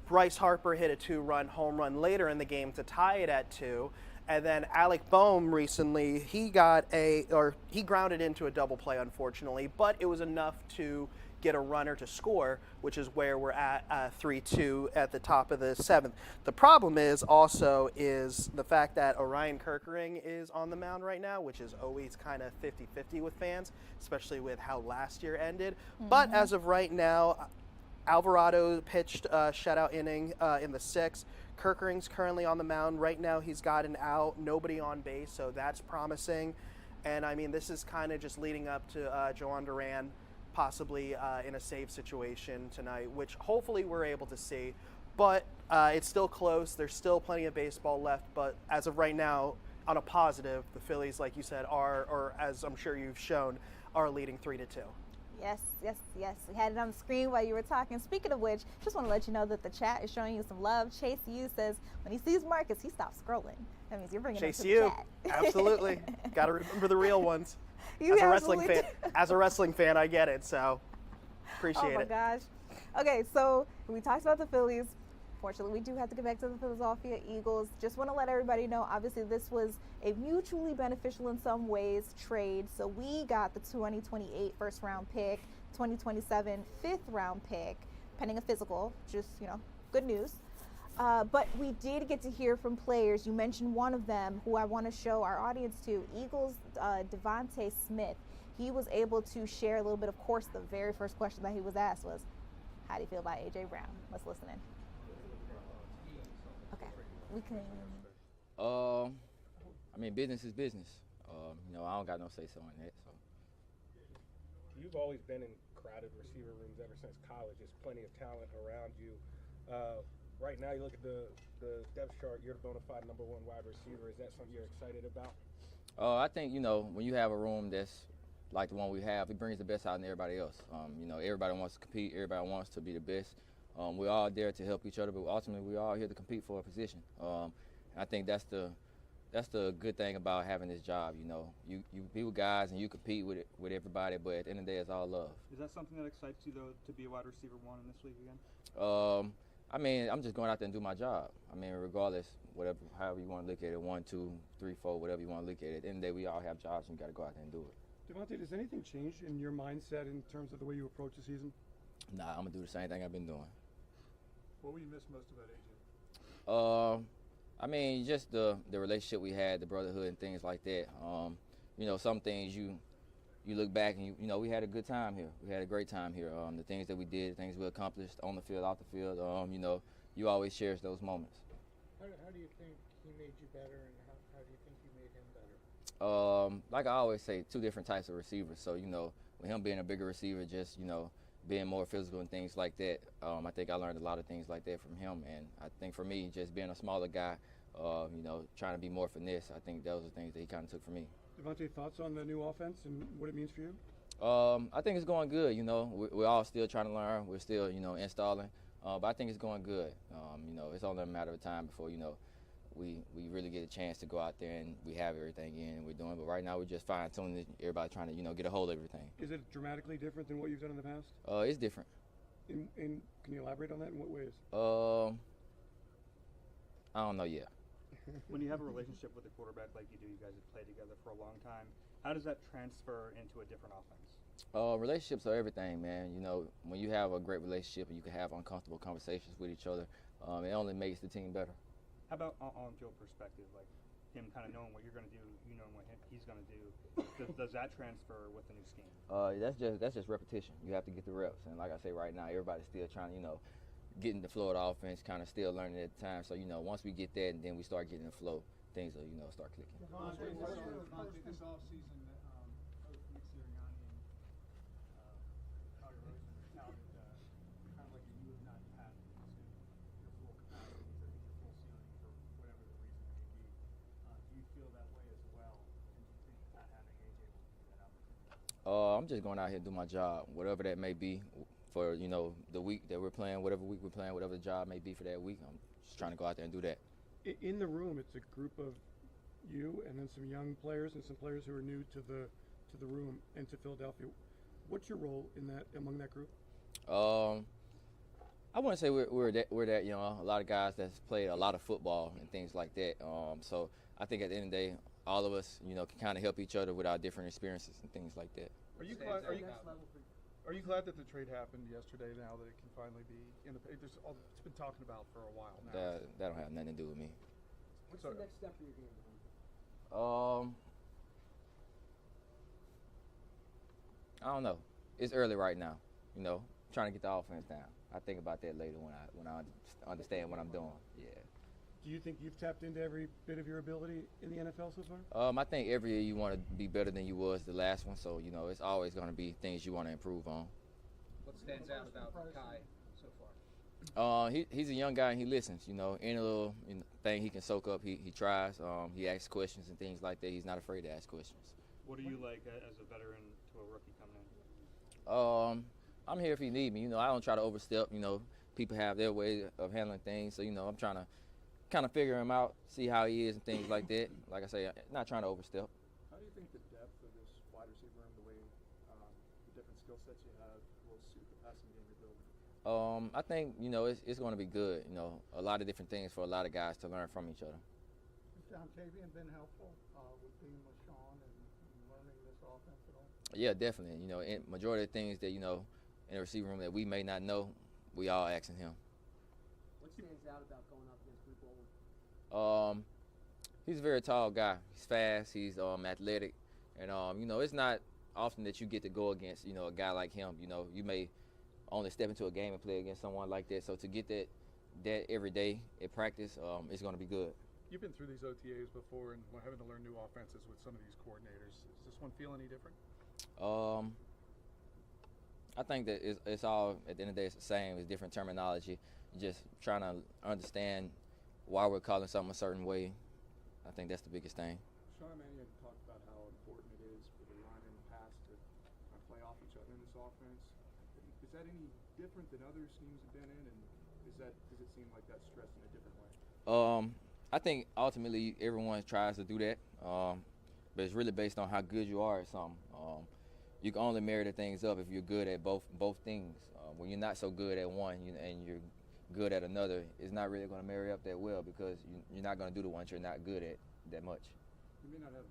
Bryce Harper hit a 2-run home run later in the game to tie it at 2. And then Alec Boehm recently, he grounded into a double play, unfortunately, but it was enough to get a runner to score, which is where we're at 3-2 at the top of the 7th. The problem is the fact that Orion Kerkering is on the mound right now, which is always kind of 50-50 with fans, especially with how last year ended. But as of right now, Alvarado pitched a shutout inning in the 6th. Kerkering's currently on the mound. Right now he's got an out, nobody on base, so that's promising. And I mean, this is kind of just leading up to Joan Duran possibly in a save situation tonight, which hopefully we're able to see. But it's still close. There's still plenty of baseball left. But as of right now, on a positive, the Phillies, like you said, or as I'm sure you've shown, are leading 3-2. Yes. We had it on the screen while you were talking. Speaking of which, just want to let you know that the chat is showing you some love. Chase U says when he sees Marcus, he stops scrolling. That means you're bringing him to the chat. Absolutely. Got to remember the real ones. As a wrestling fan, I get it. So appreciate it. Oh my gosh. Okay, so we talked about the Phillies. Fortunately, we do have to get back to the Philadelphia Eagles. Just want to let everybody know, obviously, this was a mutually beneficial in some ways trade. So we got the 2028 first-round pick, 2027 fifth-round pick, pending a physical. Just, good news. But we did get to hear from players. You mentioned one of them who I want to show our audience to, Eagles' Devontae Smith. He was able to share a little bit. Of course, the very first question that he was asked was, how do you feel about A.J. Brown? Let's listen in. Okay, we can. I mean, business is business. I don't got no say so in that. So. You've always been in crowded receiver rooms ever since college. There's plenty of talent around you. Right now, you look at the depth chart. You're the bona fide #1 wide receiver. Is that something you're excited about? I think when you have a room that's like the one we have, it brings the best out in everybody else. Everybody wants to compete. Everybody wants to be the best. We're all there to help each other, but ultimately we're all here to compete for a position. And I think that's the good thing about having this job. You be with guys and you compete with everybody, but at the end of the day, it's all love. Is that something that excites you though, to be a wide receiver 1 in this league again? I mean, I'm just going out there and do my job. I mean, regardless, however you want to look at it, 1, 2, 3, 4, whatever you want to look at it. At the end of the day, we all have jobs and you got to go out there and do it. Devontae, does anything change in your mindset in terms of the way you approach the season? Nah, I'm gonna do the same thing I've been doing. What will you miss most about AJ? I mean, just the relationship we had, the brotherhood and things like that. You know, some things you look back and you know, we had a good time here. We had a great time here. The things that we did, the things we accomplished on the field, off the field. You know, you always cherish those moments. How do you think he made you better, and how do you think you made him better? Like I always say, two different types of receivers. So, you know, with him being a bigger receiver, just, you know, being more physical and things like that, I think I learned a lot of things like that from him. And I think for me, just being a smaller guy, you know, trying to be more finesse, I think those are things that he kind of took from me. Devontae, thoughts on the new offense and what it means for you? I think it's going good. You know, we're all still trying to learn. We're still, you know, installing. But I think it's going good. You know, it's only a matter of time before, you know, we really get a chance to go out there and we have everything in and we're doing. But right now we're just fine-tuning it. Everybody trying to, you know, get a hold of everything. Is it dramatically different than what you've done in the past? It's different. And can you elaborate on that? In what ways? I don't know yet. When you have a relationship with a quarterback like you do, you guys have played together for a long time. How does that transfer into a different offense? Relationships are everything, man. You know, when you have a great relationship and you can have uncomfortable conversations with each other, it only makes the team better. How about on field perspective, like him kind of knowing what you're going to do, you know what he's going to do? Does that transfer with the new scheme? That's just repetition. You have to get the reps, and like I say, right now everybody's still trying to, you know, get in the flow of the offense, kind of still learning at the time. So, you know, once we get that and then we start getting the flow, things will, you know, start clicking. This offseason, both Nick Sirianni and Howie Roseman touted kind of like you have not had your full capacity, your full ceiling for whatever the reason may be. Do you feel that way as well? And do you think not having AJ will give you that opportunity? I'm just going out here and do my job, whatever that may be. For, you know, the week that we're playing, whatever week we're playing, whatever the job may be for that week, I'm just trying to go out there and do that. In the room, it's a group of you and then some young players and some players who are new to the room and to Philadelphia. What's your role in that among that group? I wouldn't say we're that young. A lot of guys that's played a lot of football and things like that. So I think at the end of the day, all of us, you know, can kind of help each other with our different experiences and things like that. Are you glad that the trade happened yesterday? Now that it can finally be in the it's been talking about for a while now. That don't have nothing to do with me. What's the next step for your game? I don't know. It's early right now. You know, trying to get the offense down. I think about that later when I understand what I'm doing. Yeah. Do you think you've tapped into every bit of your ability in the NFL so far? I think every year you want to be better than you was the last one, so, you know, it's always going to be things you want to improve on. What stands out about Kai so far? He's a young guy and he listens. You know, any little thing he can soak up, he tries. He asks questions and things like that. He's not afraid to ask questions. What do you like as a veteran to a rookie coming in? I'm here if you need me. You know, I don't try to overstep. You know, people have their way of handling things, so, you know, I'm trying to kind of figure him out, see how he is and things like that. Like I say, not trying to overstep. How do you think the depth of this wide receiver room, the way the different skill sets you have, will suit the passing game you're building? I think, you know, it's going to be good. You know, a lot of different things for a lot of guys to learn from each other. Has Dontavian been helpful with being with Sean and learning this offense at all? Yeah, definitely. You know, majority of things that, you know, in the receiver room that we may not know, we all asking him. What stands out about going up against Blue Bowler? He's a very tall guy. He's fast. He's athletic, and you know, it's not often that you get to go against, you know, a guy like him. You know, you may only step into a game and play against someone like that. So to get that every day at practice, it's going to be good. You've been through these OTAs before and having to learn new offenses with some of these coordinators. Does this one feel any different? I think that it's all, at the end of the day, it's the same. It's different terminology. Just trying to understand why we're calling something a certain way. I think that's the biggest thing. Sean Mannion talked about how important it is for the run and pass to play off each other in this offense. Is that any different than other schemes have been in, and does it seem like that's stressed in a different way? I think ultimately everyone tries to do that, but it's really based on how good you are at something. You can only marry the things up if you're good at both things. When you're not so good at one and you're good at another, it's not really going to marry up that well because you're not going to do the ones you're not good at that much. You may not have.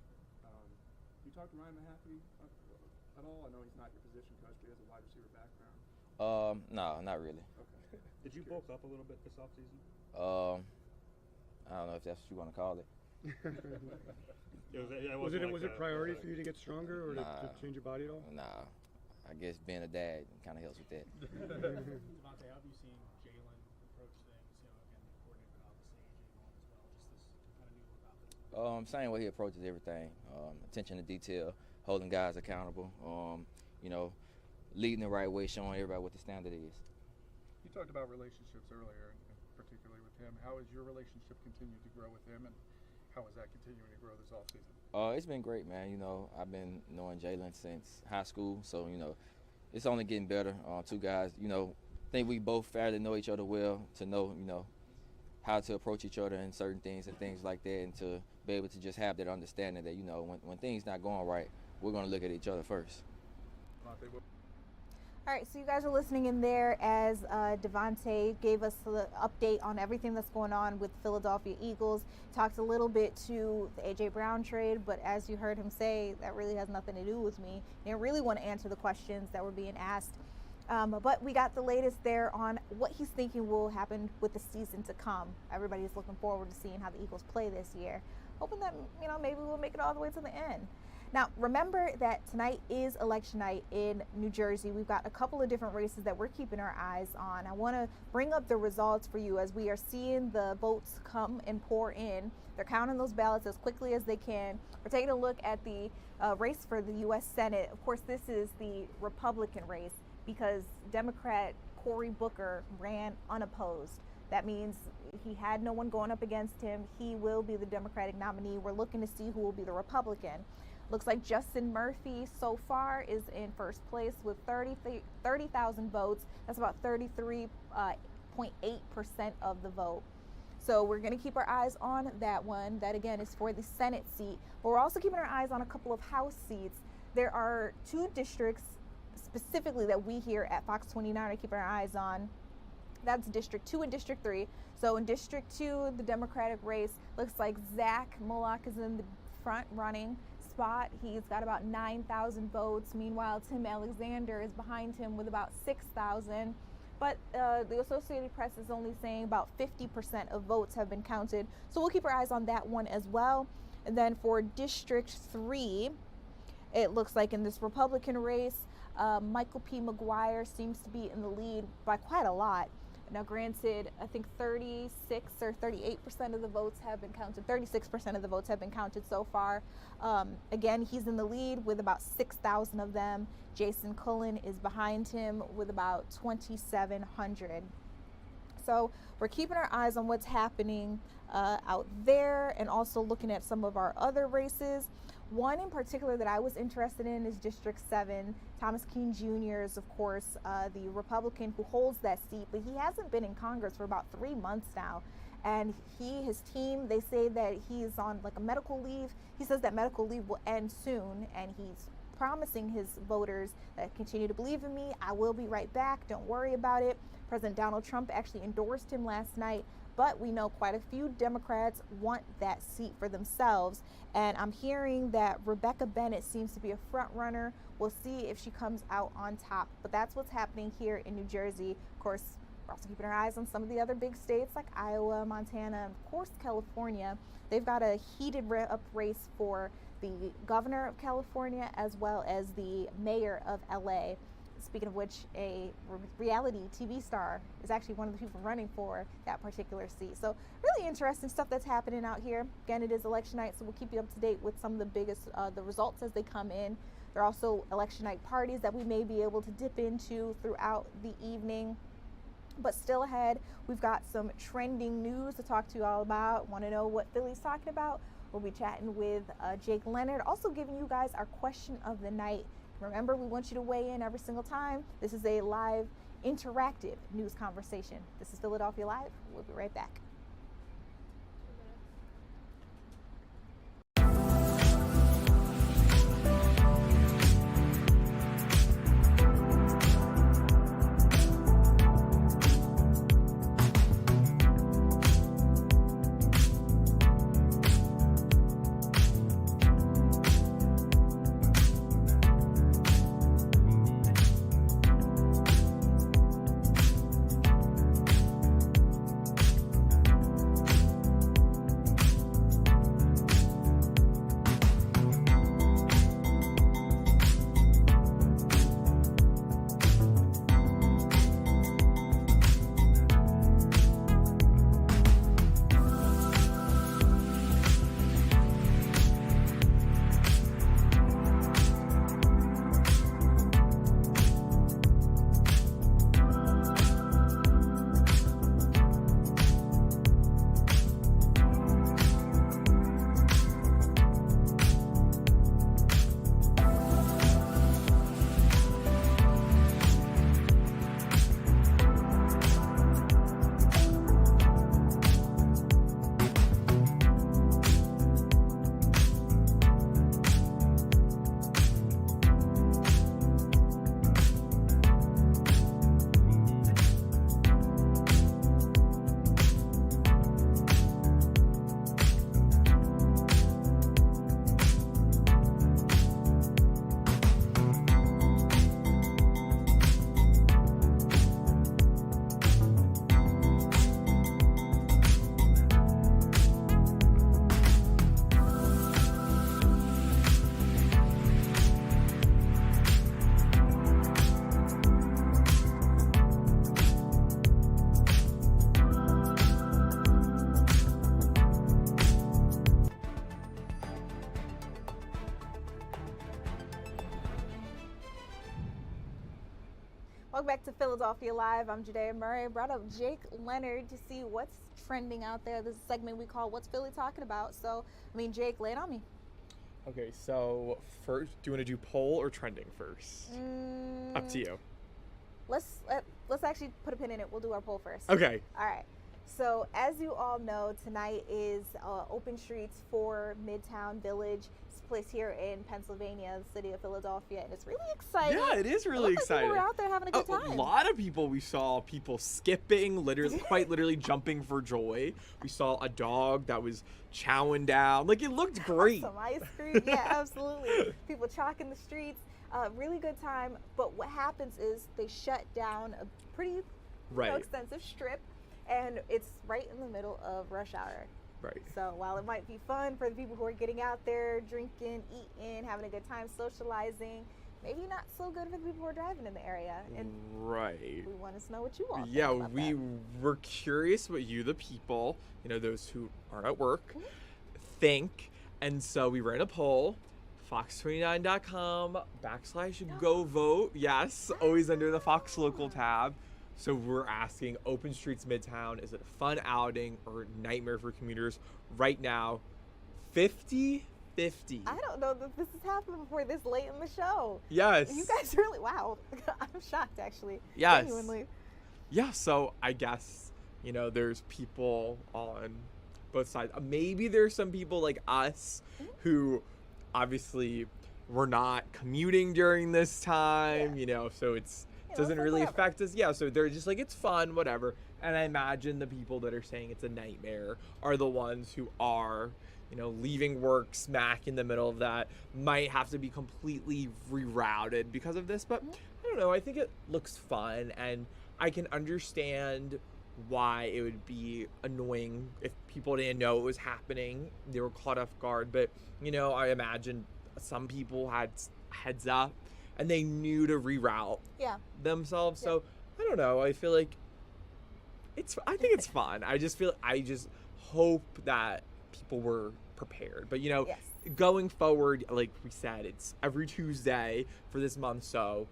You talked to Ryan Mahaffey at all? I know he's not your position coach, but he has a wide receiver background. No, not really. Okay. Did you bulk up a little bit this offseason? I don't know if that's what you want to call it. Was it priority for you to get stronger or to change your body at all? Nah, I guess being a dad kind of helps with that. Devontae, how have you seen Jalen approach things? Again, coordinating with obviously AJ Vaughn as well. Just this kind of new about this. Same way he approaches everything. Attention to detail, holding guys accountable. Leading the right way, showing everybody what the standard is. You talked about relationships earlier, and particularly with him. How has your relationship continued to grow with him, and how is that continuing to grow this offseason? It's been great, man. I've been knowing Jalen since high school, so it's only getting better. Two guys, think we both fairly know each other well to know, how to approach each other in certain things and things like that, and to be able to just have that understanding that when things not going right, we're going to look at each other first. All right, so you guys are listening in there as Devontae gave us the update on everything that's going on with Philadelphia Eagles. Talked a little bit to the A.J. Brown trade, but as you heard him say, that really has nothing to do with me. He didn't really want to answer the questions that were being asked. But we got the latest there on what he's thinking will happen with the season to come. Everybody's looking forward to seeing how the Eagles play this year, hoping that, maybe we'll make it all the way to the end. Now, remember that tonight is election night in New Jersey. We've got a couple of different races that we're keeping our eyes on. I want to bring up the results for you as we are seeing the votes come and pour in. They're counting those ballots as quickly as they can. We're taking a look at the race for the U.S. Senate. Of course, this is the Republican race because Democrat Cory Booker ran unopposed. That means he had no one going up against him. He will be the Democratic nominee. We're looking to see who will be the Republican. Looks like Justin Murphy so far is in first place with 30,000 votes. That's about 33.8% of the vote. So we're going to keep our eyes on that one. That again is for the Senate seat. But we're also keeping our eyes on a couple of House seats. There are two districts specifically that we here at Fox 29 are keeping our eyes on. That's District 2 and District 3. So in District 2, the Democratic race looks like Zach Moloch is in the front running spot. He's got about 9,000 votes. Meanwhile, Tim Alexander is behind him with about 6,000. But the Associated Press is only saying about 50% of votes have been counted. So we'll keep our eyes on that one as well. And then for District 3, it looks like in this Republican race, Michael P. McGuire seems to be in the lead by quite a lot. Now, granted, I think 36 or 38% of the votes have been counted. 36% of the votes have been counted so far. Again, he's in the lead with about 6,000 of them. Jason Cullen is behind him with about 2,700. So we're keeping our eyes on what's happening out there and also looking at some of our other races. One in particular that I was interested in is District 7. Thomas Keene Jr. is, of course, the Republican who holds that seat, but he hasn't been in Congress for about 3 months now. And his team, they say that he's on like a medical leave. He says that medical leave will end soon, and he's promising his voters that continue to believe in me. I will be right back. Don't worry about it. President Donald Trump actually endorsed him last night. But we know quite a few Democrats want that seat for themselves. And I'm hearing that Rebecca Bennett seems to be a front runner. We'll see if she comes out on top. But that's what's happening here in New Jersey. Of course, we're also keeping our eyes on some of the other big states like Iowa, Montana, and of course California. They've got a heated up race for the governor of California as well as the mayor of LA. Speaking of which, a reality TV star is actually one of the people running for that particular seat. So really interesting stuff that's happening out here. Again, it is election night, so we'll keep you up to date with some of the biggest, the results as they come in. There are also election night parties that we may be able to dip into throughout the evening. But still ahead, we've got some trending news to talk to you all about. Want to know what Philly's talking about? We'll be chatting with Jake Leonard, also giving you guys our question of the night. Remember, we want you to weigh in every single time. This is a live, interactive news conversation. This is Philadelphia Live. We'll be right back. Welcome back to Philadelphia Live. I'm Judea Murray. I brought up Jake Leonard to see what's trending out there. This is a segment we call What's Philly Talking About. So, Jake, lay it on me. Okay, so first, do you want to do poll or trending first? Up to you. Let's actually put a pin in it. We'll do our poll first. Okay. All right. So, as you all know, tonight is Open Streets for Midtown Village. It's a place here in Pennsylvania, the city of Philadelphia, and it's really exciting. Yeah, it is really exciting. People were out there having a good time. A lot of people. We saw people skipping, quite literally jumping for joy. We saw a dog that was chowing down. Like, it looked great. Some ice cream. Yeah, absolutely. People chalking the streets. Really good time. But what happens is they shut down a pretty extensive strip, and it's right in the middle of rush hour. Right. So while it might be fun for the people who are getting out there, drinking, eating, having a good time, socializing, maybe not so good for the people who are driving in the area. And Right. we want to know what you all think Yeah, about we that. were curious what you, the people, those who aren't at work, think. And so we ran a poll, fox29.com/go vote. Yes, always under the Fox Local tab. So we're asking, Open Streets Midtown, is it a fun outing or nightmare for commuters? Right now, 50-50. I don't know that this has happened before this late in the show. Yes. You guys really, wow. I'm shocked, actually. Yes. Genuinely. Yeah, so I guess, there's people on both sides. Maybe there's some people like us who obviously were not commuting during this time, so it's doesn't really affect us. Yeah, so they're just like, it's fun, whatever. And I imagine the people that are saying it's a nightmare are the ones who are, leaving work smack in the middle of that, might have to be completely rerouted because of this. But I don't know, I think it looks fun, and I can understand why it would be annoying if people didn't know it was happening. They were caught off guard. But, I imagine some people had heads up and they knew to reroute themselves. So I don't know. I feel like I think it's fun. I just hope that people were prepared. But going forward, like we said, it's every Tuesday for this month. So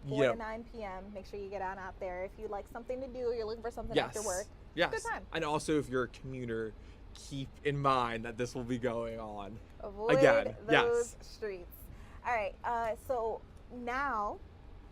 4 to 9 p.m. Make sure you get on out there. If you like something to do, or you're looking for something after work. Yes. Good time. And also, if you're a commuter, keep in mind that this will be going on. Avoid again. those streets. All right. So now,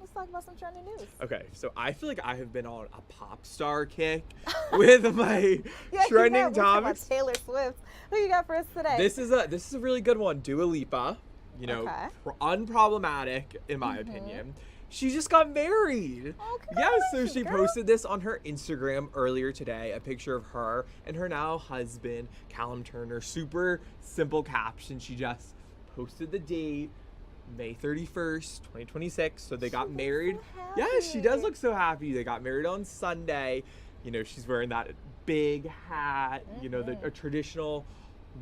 let's talk about some trending news. Okay, so I feel like I have been on a pop star kick with my trending topics. Taylor Swift. Who you got for us today? This is a really good one. Dua Lipa. Unproblematic in my opinion. She just got married. Oh, yes, so she posted this on her Instagram earlier today, a picture of her and her now husband, Callum Turner. Super simple caption. She just posted the date, May 31st, 2026. So they got married. Yes, she does look so happy. They got married on Sunday. She's wearing that big hat, a traditional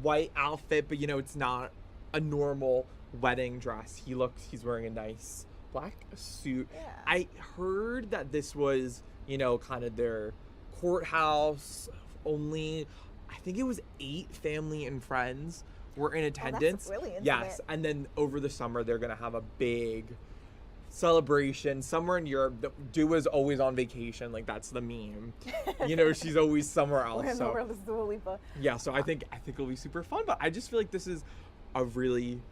white outfit, but it's not a normal wedding dress. He's wearing a nice black suit. I heard that this was, kind of their courthouse only. I think it was 8 family and friends were in attendance. That's really intimate. Yes, and then over the summer they're gonna have a big celebration somewhere in Europe. Dua's always on vacation, like that's the meme. She's always somewhere else. Where in the world is Dua Lipa? Yeah, so I think it'll be super fun. But I just feel like this is a really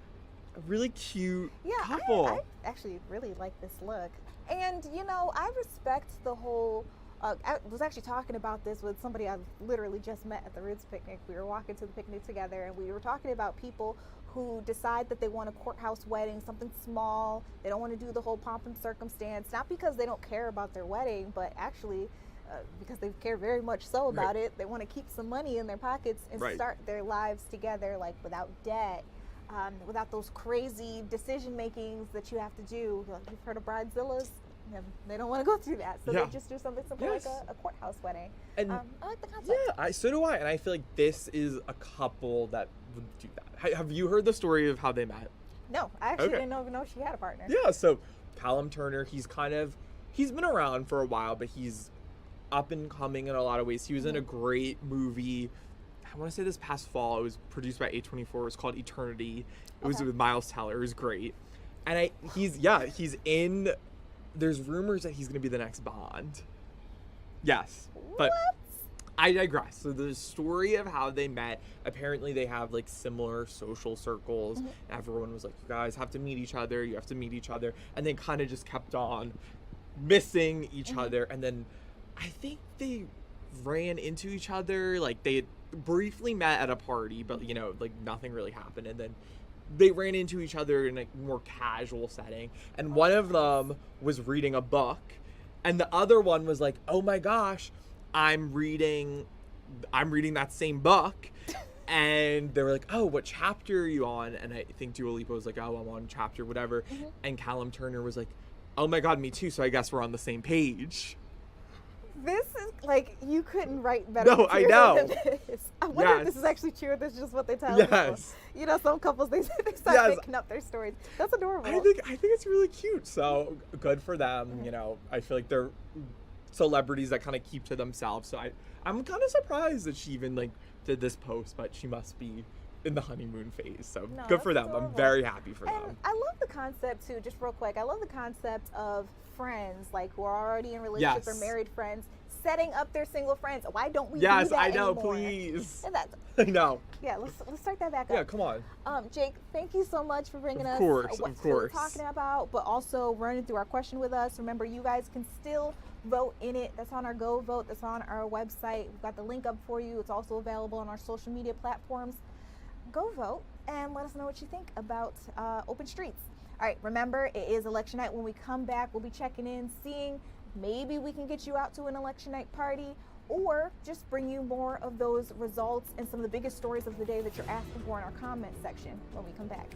cute couple. I actually really like this look. And, I respect the whole, I was actually talking about this with somebody I literally just met at the Roots picnic. We were walking to the picnic together, and we were talking about people who decide that they want a courthouse wedding, something small. They don't want to do the whole pomp and circumstance, not because they don't care about their wedding, but actually because they care very much so about it. They want to keep some money in their pockets and start their lives together, like without debt. Without those crazy decision makings that you have to do. You've heard of bridezillas? They don't want to go through that, so they just do something simple like a courthouse wedding. And I like the concept. Yeah, so do I. And I feel like this is a couple that would do that. Have you heard the story of how they met? No, I actually didn't even know she had a partner. Yeah, so Callum Turner, he's been around for a while, but he's up and coming in a lot of ways. He was in a great movie. I want to say this past fall. It was produced by A24. It was called Eternity. It was with Miles Teller. It was great. And he's in there's rumors that he's going to be the next Bond. Yes, but I digress. So the story of how they met, apparently they have like similar social circles. Everyone was like, you guys have to meet each other, you have to meet each other. And they kind of just kept on missing each other. And then I think they ran into each other. Like they briefly met at a party, but you know, like nothing really happened. And then they ran into each other in a more casual setting. And one of them was reading a book. And the other one was like, oh my gosh, I'm reading that same book. And they were like, oh, what chapter are you on? And I think Dua Lipa was like, oh, I'm on chapter whatever. And Callum Turner was like, oh my God, me too. So I guess we're on the same page. This is like, you couldn't write better. No, I material know. than this. I wonder if this is actually true or this is just what they tell people. Yes. You know, some couples, they start making up their stories. That's adorable. I think it's really cute. So good for them. You know, I feel like they're celebrities that kind of keep to themselves. So I'm kind of surprised that she even like did this post, but she must be in the honeymoon phase. So No, good for that's them. I'm adorable. very happy for And them. I love the concept too, just real quick. I love the concept of friends, like who are already in relationships or Yes. married friends, setting up their single friends. Why don't we do Yes, that I know, anymore? please. And that's, I know. yeah, let's start that back up. Yeah, come on. Jake, thank you so much for bringing Of us course, what of we're course. talking about, but also running through our question with us. Remember, you guys can still vote in it. That's on our Go Vote. That's on our website. We've got the link up for you. It's also available on our social media platforms. Go vote and let us know what you think about Open Streets. All right, remember, it is election night. When we come back, we'll be checking in, seeing maybe we can get you out to an election night party, or just bring you more of those results and some of the biggest stories of the day that you're asking for in our comment section when we come back.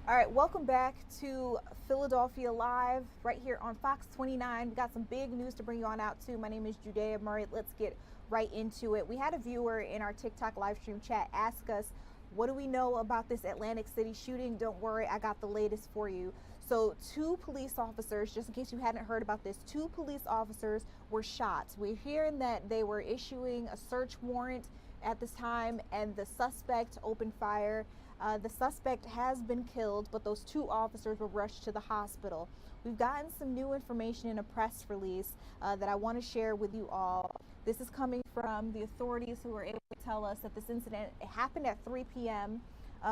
All right, welcome back to Philadelphia Live right here on Fox 29. We got some big news to bring you on out to. My name is Judea Murray. Let's get right into it. We had a viewer in our TikTok live stream chat ask us, what do we know about this Atlantic City shooting? Don't worry, I got the latest for you. So 2 police officers, just in case you hadn't heard about this, 2 police officers were shot. We're hearing that they were issuing a search warrant at this time and the suspect opened fire. The suspect has been killed, but those 2 officers were rushed to the hospital. We've gotten some new information in a press release that I want to share with you all. This is coming from the authorities who were able to tell us that this incident happened at 3 p.m.,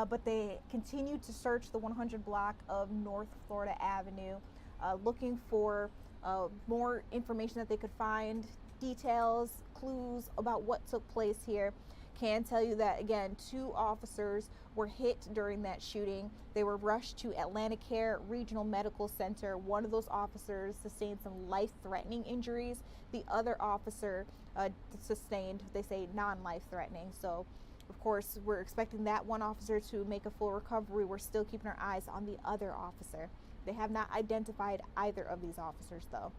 but they continued to search the 100 block of North Florida Avenue, looking for more information that they could find, details, clues about what took place here. Can tell you that, again, 2 officers were hit during that shooting. They were rushed to AtlantiCare Regional Medical Center. One of those officers sustained some life-threatening injuries. The other officer sustained, they say, non-life-threatening. So, of course, we're expecting that one officer to make a full recovery. We're still keeping our eyes on the other officer. They have not identified either of these officers, though.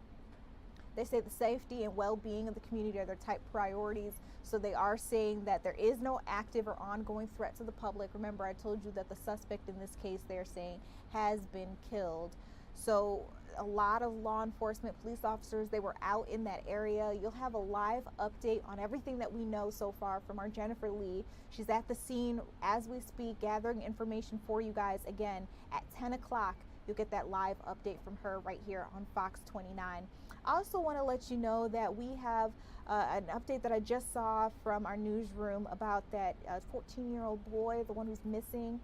They say the safety and well-being of the community are their top priorities. So they are saying that there is no active or ongoing threat to the public. Remember, I told you that the suspect in this case, they're saying, has been killed. So a lot of law enforcement, police officers, they were out in that area. You'll have a live update on everything that we know so far from our Jennifer Lee. She's at the scene as we speak, gathering information for you guys. Again, at 10 o'clock, you'll get that live update from her right here on Fox 29. I also want to let you know that we have an update that I just saw from our newsroom about that 14-year-old boy, the one who's missing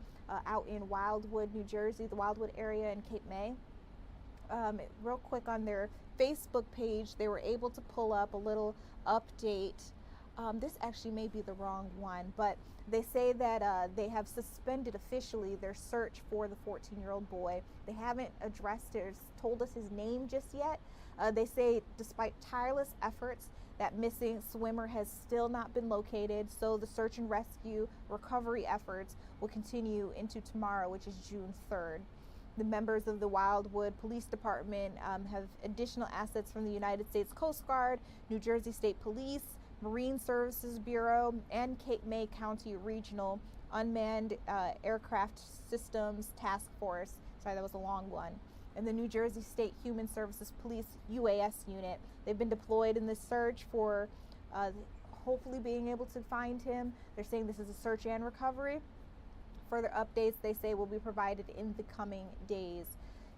out in Wildwood, New Jersey, the Wildwood area in Cape May. Real quick, on their Facebook page, they were able to pull up a little update. This actually may be the wrong one, but they say that they have suspended officially their search for the 14-year-old boy. They haven't addressed or told us his name just yet. They say despite tireless efforts, that missing swimmer has still not been located, so the search and rescue recovery efforts will continue into tomorrow, which is June 3rd. The members of the Wildwood Police Department have additional assets from the United States Coast Guard, New Jersey State Police, Marine Services Bureau, and Cape May County Regional Unmanned Aircraft Systems Task Force. Sorry, that was a long one. And the New Jersey State Human Services Police UAS unit. They've been deployed in this search for hopefully being able to find him. They're saying this is a search and recovery. Further updates, they say, will be provided in the coming days.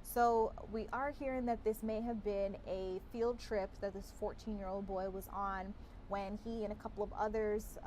So we are hearing that this may have been a field trip that this 14-year-old boy was on when he and a couple of others,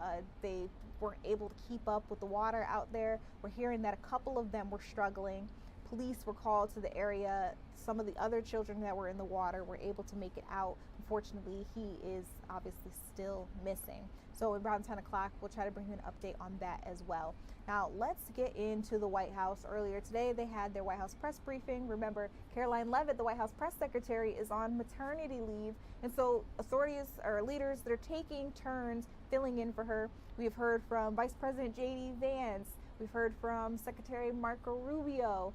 they weren't able to keep up with the water out there. We're hearing that a couple of them were struggling. Police were called to the area. Some of the other children that were in the water were able to make it out. Unfortunately, he is obviously still missing. So around 10 o'clock, we'll try to bring you an update on that as well. Now, let's get into the White House. Earlier today, they had their White House press briefing. Remember, Caroline Leavitt, the White House press secretary, is on maternity leave. And so authorities or leaders that are taking turns filling in for her. We've heard from Vice President J.D. Vance. We've heard from Secretary Marco Rubio.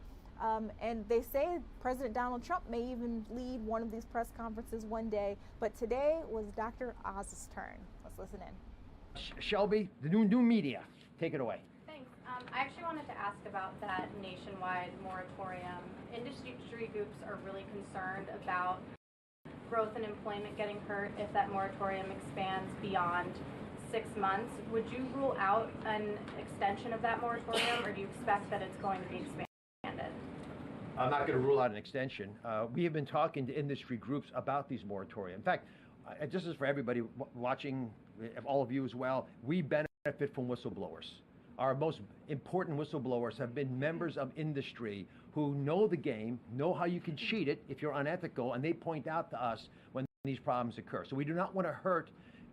And they say President Donald Trump may even lead one of these press conferences one day. But today was Dr. Oz's turn. Let's listen in. Shelby, the new media, take it away. Thanks. I actually wanted to ask about that nationwide moratorium. Industry groups are really concerned about growth and employment getting hurt if that moratorium expands beyond 6 months. Would you rule out an extension of that moratorium, or do you expect that it's going to be expanded? I'm not going to rule out an extension. We have been talking to industry groups about these moratorium. In fact, this is for everybody watching, all of you as well. We benefit from whistleblowers. Our most important whistleblowers have been members of industry who know the game, know how you can cheat it if you're unethical, and they point out to us when these problems occur. So we do not want to hurt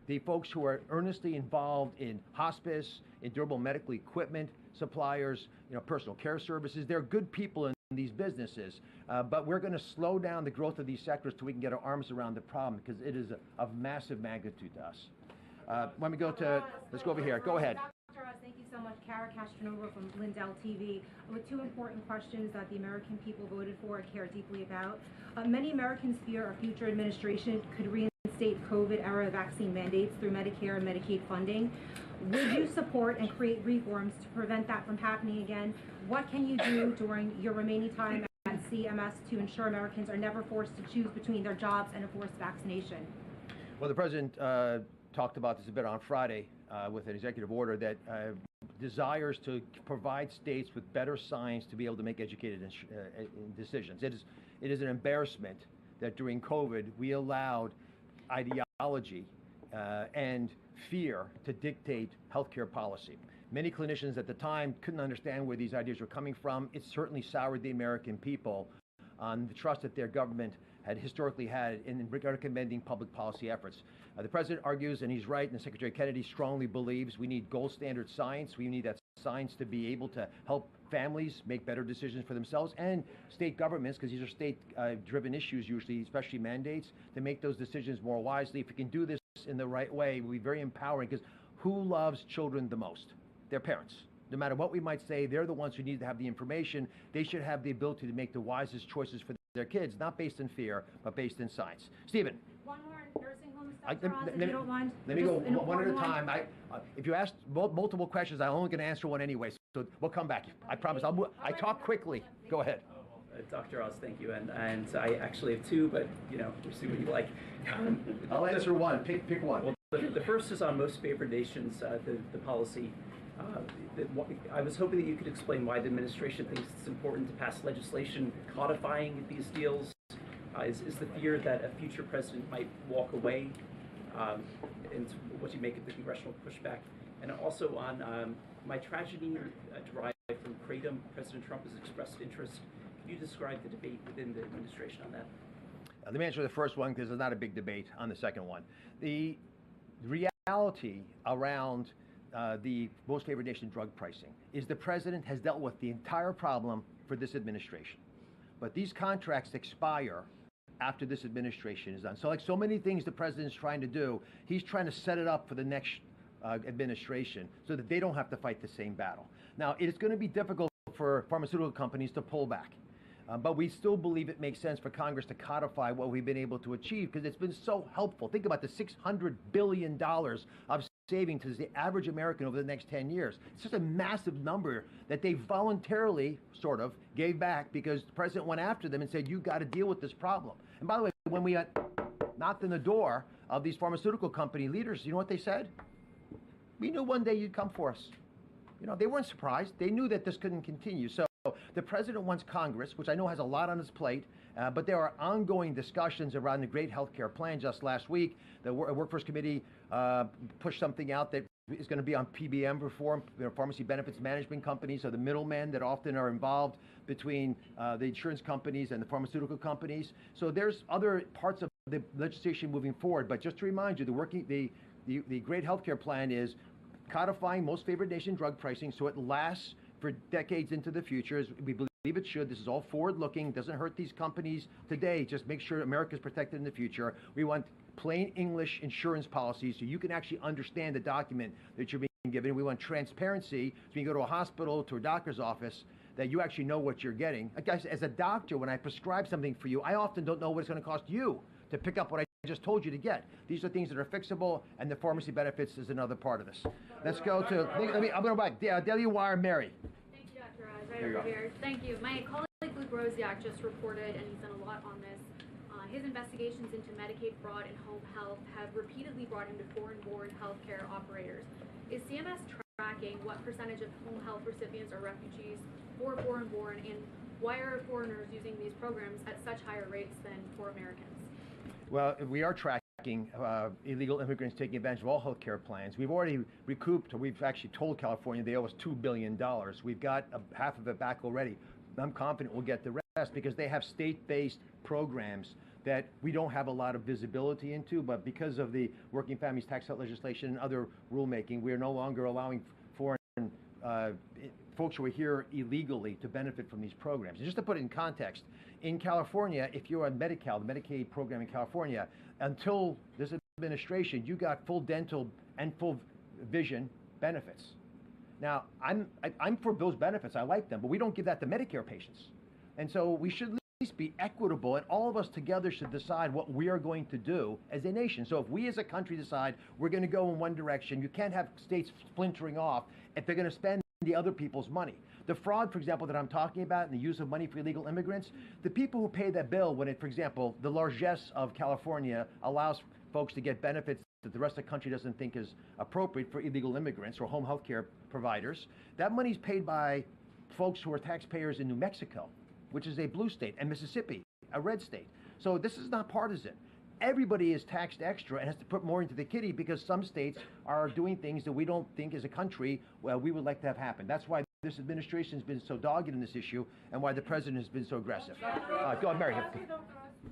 the folks who are earnestly involved in hospice, in durable medical equipment suppliers, personal care services. They're good people in these businesses, but we're going to slow down the growth of these sectors till we can get our arms around the problem, because it is of massive magnitude to us. Let me go to, let's go over here. Go ahead. Dr. Oz, thank you so much. Kara Castronova from Lindell TV with 2 important questions that the American people voted for and care deeply about. Many Americans fear a future administration could reinstate COVID-era vaccine mandates through Medicare and Medicaid funding. Would you support and create reforms to prevent that from happening again? What can you do during your remaining time at CMS to ensure Americans are never forced to choose between their jobs and a forced vaccination? Well, the president talked about this a bit on Friday with an executive order that desires to provide states with better science to be able to make educated decisions. It is an embarrassment that during COVID we allowed ideology and fear to dictate healthcare policy. Many clinicians at the time couldn't understand where these ideas were coming from. It certainly soured the American people on the trust that their government had historically had in regard to recommending public policy efforts. The president argues, and he's right, and Secretary Kennedy strongly believes we need gold standard science. We need that science to be able to help families make better decisions for themselves and state governments, because these are state-driven issues usually, especially mandates, to make those decisions more wisely. If we can do this in the right way, it will be very empowering, because who loves children the most? Their parents. No matter what we might say, they're the ones who need to have the information. They should have the ability to make the wisest choices for their kids, not based in fear, but based in science. Stephen. One more nursing home stuff, Roz, if you don't mind. Let me go Just an one at a important time. If you ask multiple questions, I'm only going to answer one anyway, so we'll come back. I promise. I talk quickly. Go ahead. Dr. Oz, thank you. And I actually have two, but we'll see what you like. I'll answer one. Pick one. Well, the first is on most favored nations, the policy. I was hoping that you could explain why the administration thinks it's important to pass legislation codifying these deals. Is the fear that a future president might walk away, and what you make of the congressional pushback? And also on my tragedy derived from Kratom, President Trump has expressed interest. Can you describe the debate within the administration on that? Let me answer the first one, because there's not a big debate on the second one. The reality around the most favored nation drug pricing is the president has dealt with the entire problem for this administration. But these contracts expire after this administration is done. So like so many things the president's trying to do, he's trying to set it up for the next administration so that they don't have to fight the same battle. Now, it's going to be difficult for pharmaceutical companies to pull back. But we still believe it makes sense for Congress to codify what we've been able to achieve, because it's been so helpful. Think about the $600 billion of saving to the average American over the next 10 years. It's just a massive number that they voluntarily sort of gave back because the president went after them and said, you got to deal with this problem. And by the way, when we knocked on the door of these pharmaceutical company leaders, you know what they said? We knew one day you'd come for us. They weren't surprised. They knew that this couldn't continue. So the president wants Congress, which I know has a lot on its plate, but there are ongoing discussions around the great health care plan. Just last week, the Workforce Committee pushed something out that is going to be on PBM reform, pharmacy benefits management companies, so the middlemen that often are involved between the insurance companies and the pharmaceutical companies. So there's other parts of the legislation moving forward. But just to remind you, the great health care plan is codifying most favored nation drug pricing so it lasts for decades into the future, as we believe it should. This is all forward-looking, doesn't hurt these companies today, just make sure America's protected in the future. We want plain English insurance policies so you can actually understand the document that you're being given. We want transparency, so when you go to a hospital, to a doctor's office, that you actually know what you're getting. Guys, as a doctor, when I prescribe something for you, I often don't know what it's going to cost you to pick up what I just told you to get. These are things that are fixable, and the pharmacy benefits is another part of this. Let's go to, I'm going back, Daily Wire, Mary. Thank you, Dr. Oz. Right There you over go. here. Thank you. My colleague Luke Rosiak just reported, and he's done a lot on this. His investigations into Medicaid fraud and home health have repeatedly brought him to foreign-born healthcare operators. Is CMS tracking what percentage of home health recipients are refugees or foreign-born, and why are foreigners using these programs at such higher rates than for Americans? Well, we are tracking illegal immigrants taking advantage of all health care plans. We've already recouped, or we've actually told California they owe us $2 billion. We've got half of it back already. I'm confident we'll get the rest because they have state-based programs that we don't have a lot of visibility into, but because of the Working Families Tax Cut legislation and other rulemaking, we are no longer allowing foreign folks who are here illegally to benefit from these programs. And just to put it in context, in California, if you're on Medi-Cal, the Medicaid program in California, until this administration, you got full dental and full vision benefits. Now, I'm for those benefits. I like them, but we don't give that to Medicare patients. And so we should at least be equitable, and all of us together should decide what we are going to do as a nation. So if we as a country decide we're going to go in one direction, you can't have states splintering off if they're going to spend the other people's money. The fraud, for example, that I'm talking about and the use of money for illegal immigrants, the people who pay that bill when it, for example, the largesse of California allows folks to get benefits that the rest of the country doesn't think is appropriate for illegal immigrants or home health care providers, that money's paid by folks who are taxpayers in New Mexico, which is a blue state, and Mississippi, a red state. So this is not partisan. Everybody is taxed extra and has to put more into the kitty because some states are doing things that we don't think as a country, well, we would like to have happen. That's why this administration has been so dogged in this issue and why the president has been so aggressive. Go on, Mary.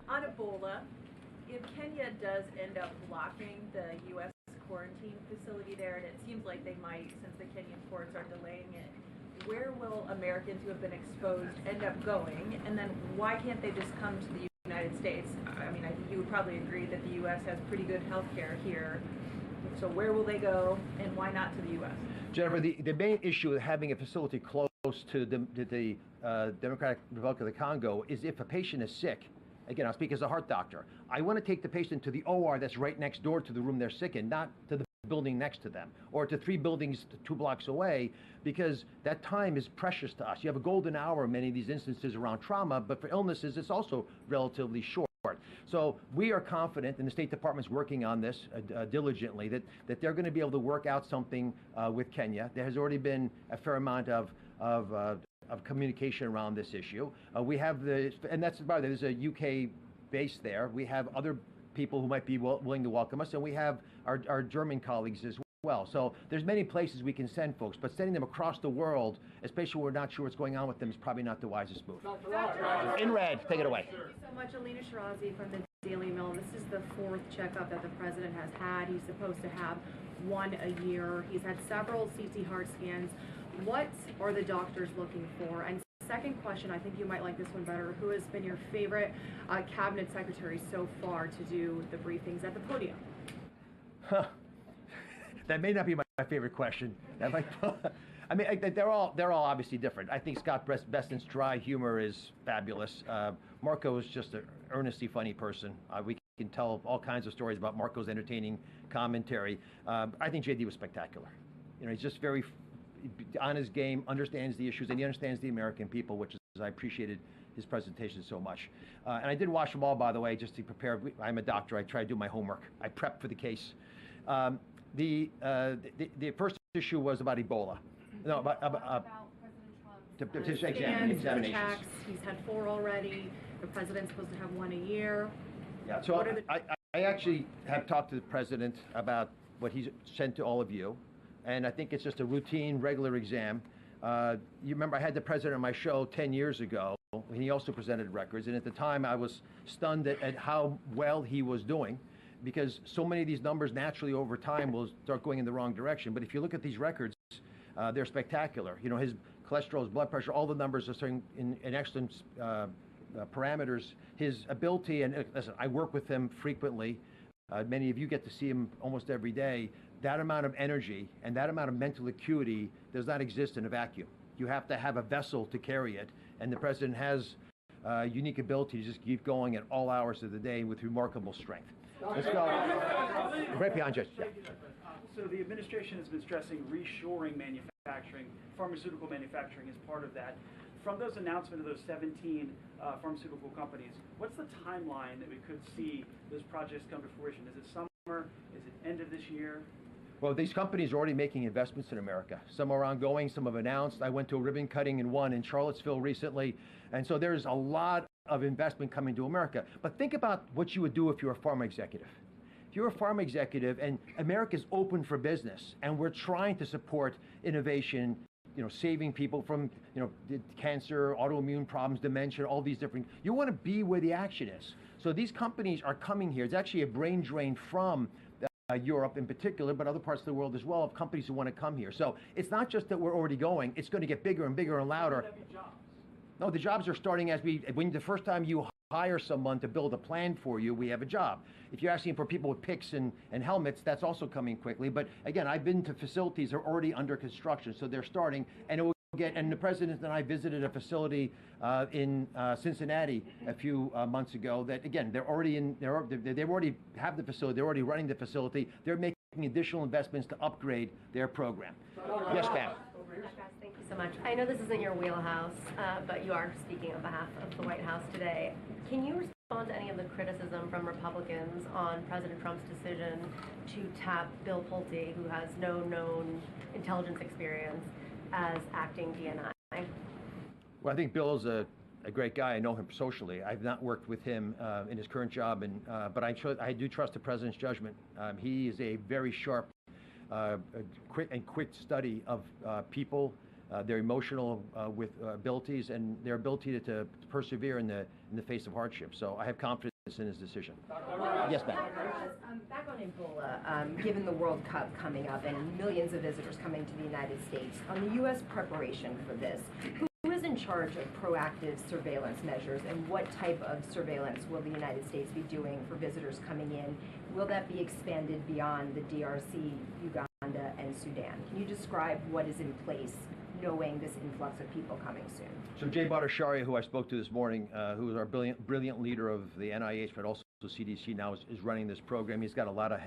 On Ebola, if Kenya does end up blocking the U.S. quarantine facility there, and it seems like they might, since the Kenyan courts are delaying it, where will Americans who have been exposed end up going? And then why can't they just come to the United States? I mean, I think you would probably agree that the U.S. has pretty good health care here. So where will they go, and why not to the U.S.? Jennifer, the main issue with having a facility close to the Democratic Republic of the Congo is if a patient is sick. Again, I'll speak as a heart doctor. I want to take the patient to the OR that's right next door to the room they're sick in, not to the building next to them, or to 3 buildings 2 blocks away, because that time is precious to us. You have a golden hour in many of these instances around trauma, but for illnesses, it's also relatively short. So we are confident, and the State Department's working on this diligently, that they're going to be able to work out something with Kenya. There has already been a fair amount of communication around this issue. We have and that's about it. There's a UK base there. We have other people who might be willing to welcome us, and we have our German colleagues as well. So there's many places we can send folks, but sending them across the world, especially when we're not sure what's going on with them, is probably not the wisest move. In red, take it away. Thank you so much, Alina Shirazi from the Daily Mail. This is the 4th checkup that the president has had. He's supposed to have 1 a year. He's had several CT heart scans. What are the doctors looking for? And second question, I think you might like this one better. Who has been your favorite cabinet secretary so far to do the briefings at the podium? That may not be my favorite question. I mean, they're all obviously different. I think Scott Bessent's dry humor is fabulous. Marco is just an earnestly funny person. We can tell all kinds of stories about Marco's entertaining commentary. I think JD was spectacular. You know, he's just very on his game, understands the issues, and he understands the American people, which is, I appreciated his presentation so much. And I did watch them all, by the way, just to prepare. I'm a doctor. I try to do my homework. I prep for the case. The first issue was about Ebola. No, about examinations. He's had 4 already. The president's supposed to have 1 a year. Yeah. So I actually have talked to the president about what he's sent to all of you. And I think it's just a routine, regular exam. You remember I had the president on my show 10 years ago, and he also presented records. And at the time, I was stunned at how well he was doing, because so many of these numbers naturally over time will start going in the wrong direction. But if you look at these records, they're spectacular. You know, his cholesterol, his blood pressure, all the numbers are starting in excellent parameters. His ability, and listen, I work with him frequently. Many of you get to see him almost every day. That amount of energy and that amount of mental acuity does not exist in a vacuum. You have to have a vessel to carry it, and the president has a unique ability to just keep going at all hours of the day with remarkable strength. Let's go. Right behind you. Yeah. So the administration has been stressing reshoring manufacturing, pharmaceutical manufacturing is part of that. From those announcements of those 17 pharmaceutical companies, what's the timeline that we could see those projects come to fruition? Is it summer? Is it end of this year? Well, these companies are already making investments in America. Some are ongoing, some have announced. I went to a ribbon cutting in one in Charlottesville recently. And so there's a lot of investment coming to America. But think about what you would do if you're a pharma executive. If you're a pharma executive and America's open for business and we're trying to support innovation, you know, saving people from, you know, cancer, autoimmune problems, dementia, all these different, you want to be where the action is. So these companies are coming here. It's actually a brain drain from Europe in particular, but other parts of the world as well, of companies who want to come here. So it's not just that we're already going, it's going to get bigger and bigger and louder. No, the jobs are starting when the first time you hire someone to build a plan for you, we have a job. If you're asking for people with picks and helmets, that's also coming quickly. But again, I've been to facilities that are already under construction, so they're starting, and it will and the president and I visited a facility in Cincinnati a few months ago that, again, they already have the facility, they're already running the facility, they're making additional investments to upgrade their program. Yes, ma'am. Thank you so much. I know this isn't your wheelhouse, but you are speaking on behalf of the White House today. Can you respond to any of the criticism from Republicans on President Trump's decision to tap Bill Pulte, who has no known intelligence experience, as acting DNI? Well, I think Bill is a great guy. I know him socially. I've not worked with him in his current job, but I do trust the president's judgment. He is a very sharp, quick study of people, their emotional abilities and their ability to persevere in the face of hardship. So I have confidence in his decision. Yes, ma'am. Back on Ebola, given the World Cup coming up and millions of visitors coming to the United States, on the U.S. preparation for this, who is in charge of proactive surveillance measures, and what type of surveillance will the United States be doing for visitors coming in? Will that be expanded beyond the DRC, Uganda, and Sudan? Can you describe what is in place, knowing this influx of people coming soon? So Jay Bhattacharya, who I spoke to this morning, who is our brilliant leader of the NIH, but also CDC now, is running this program. He's got a lot of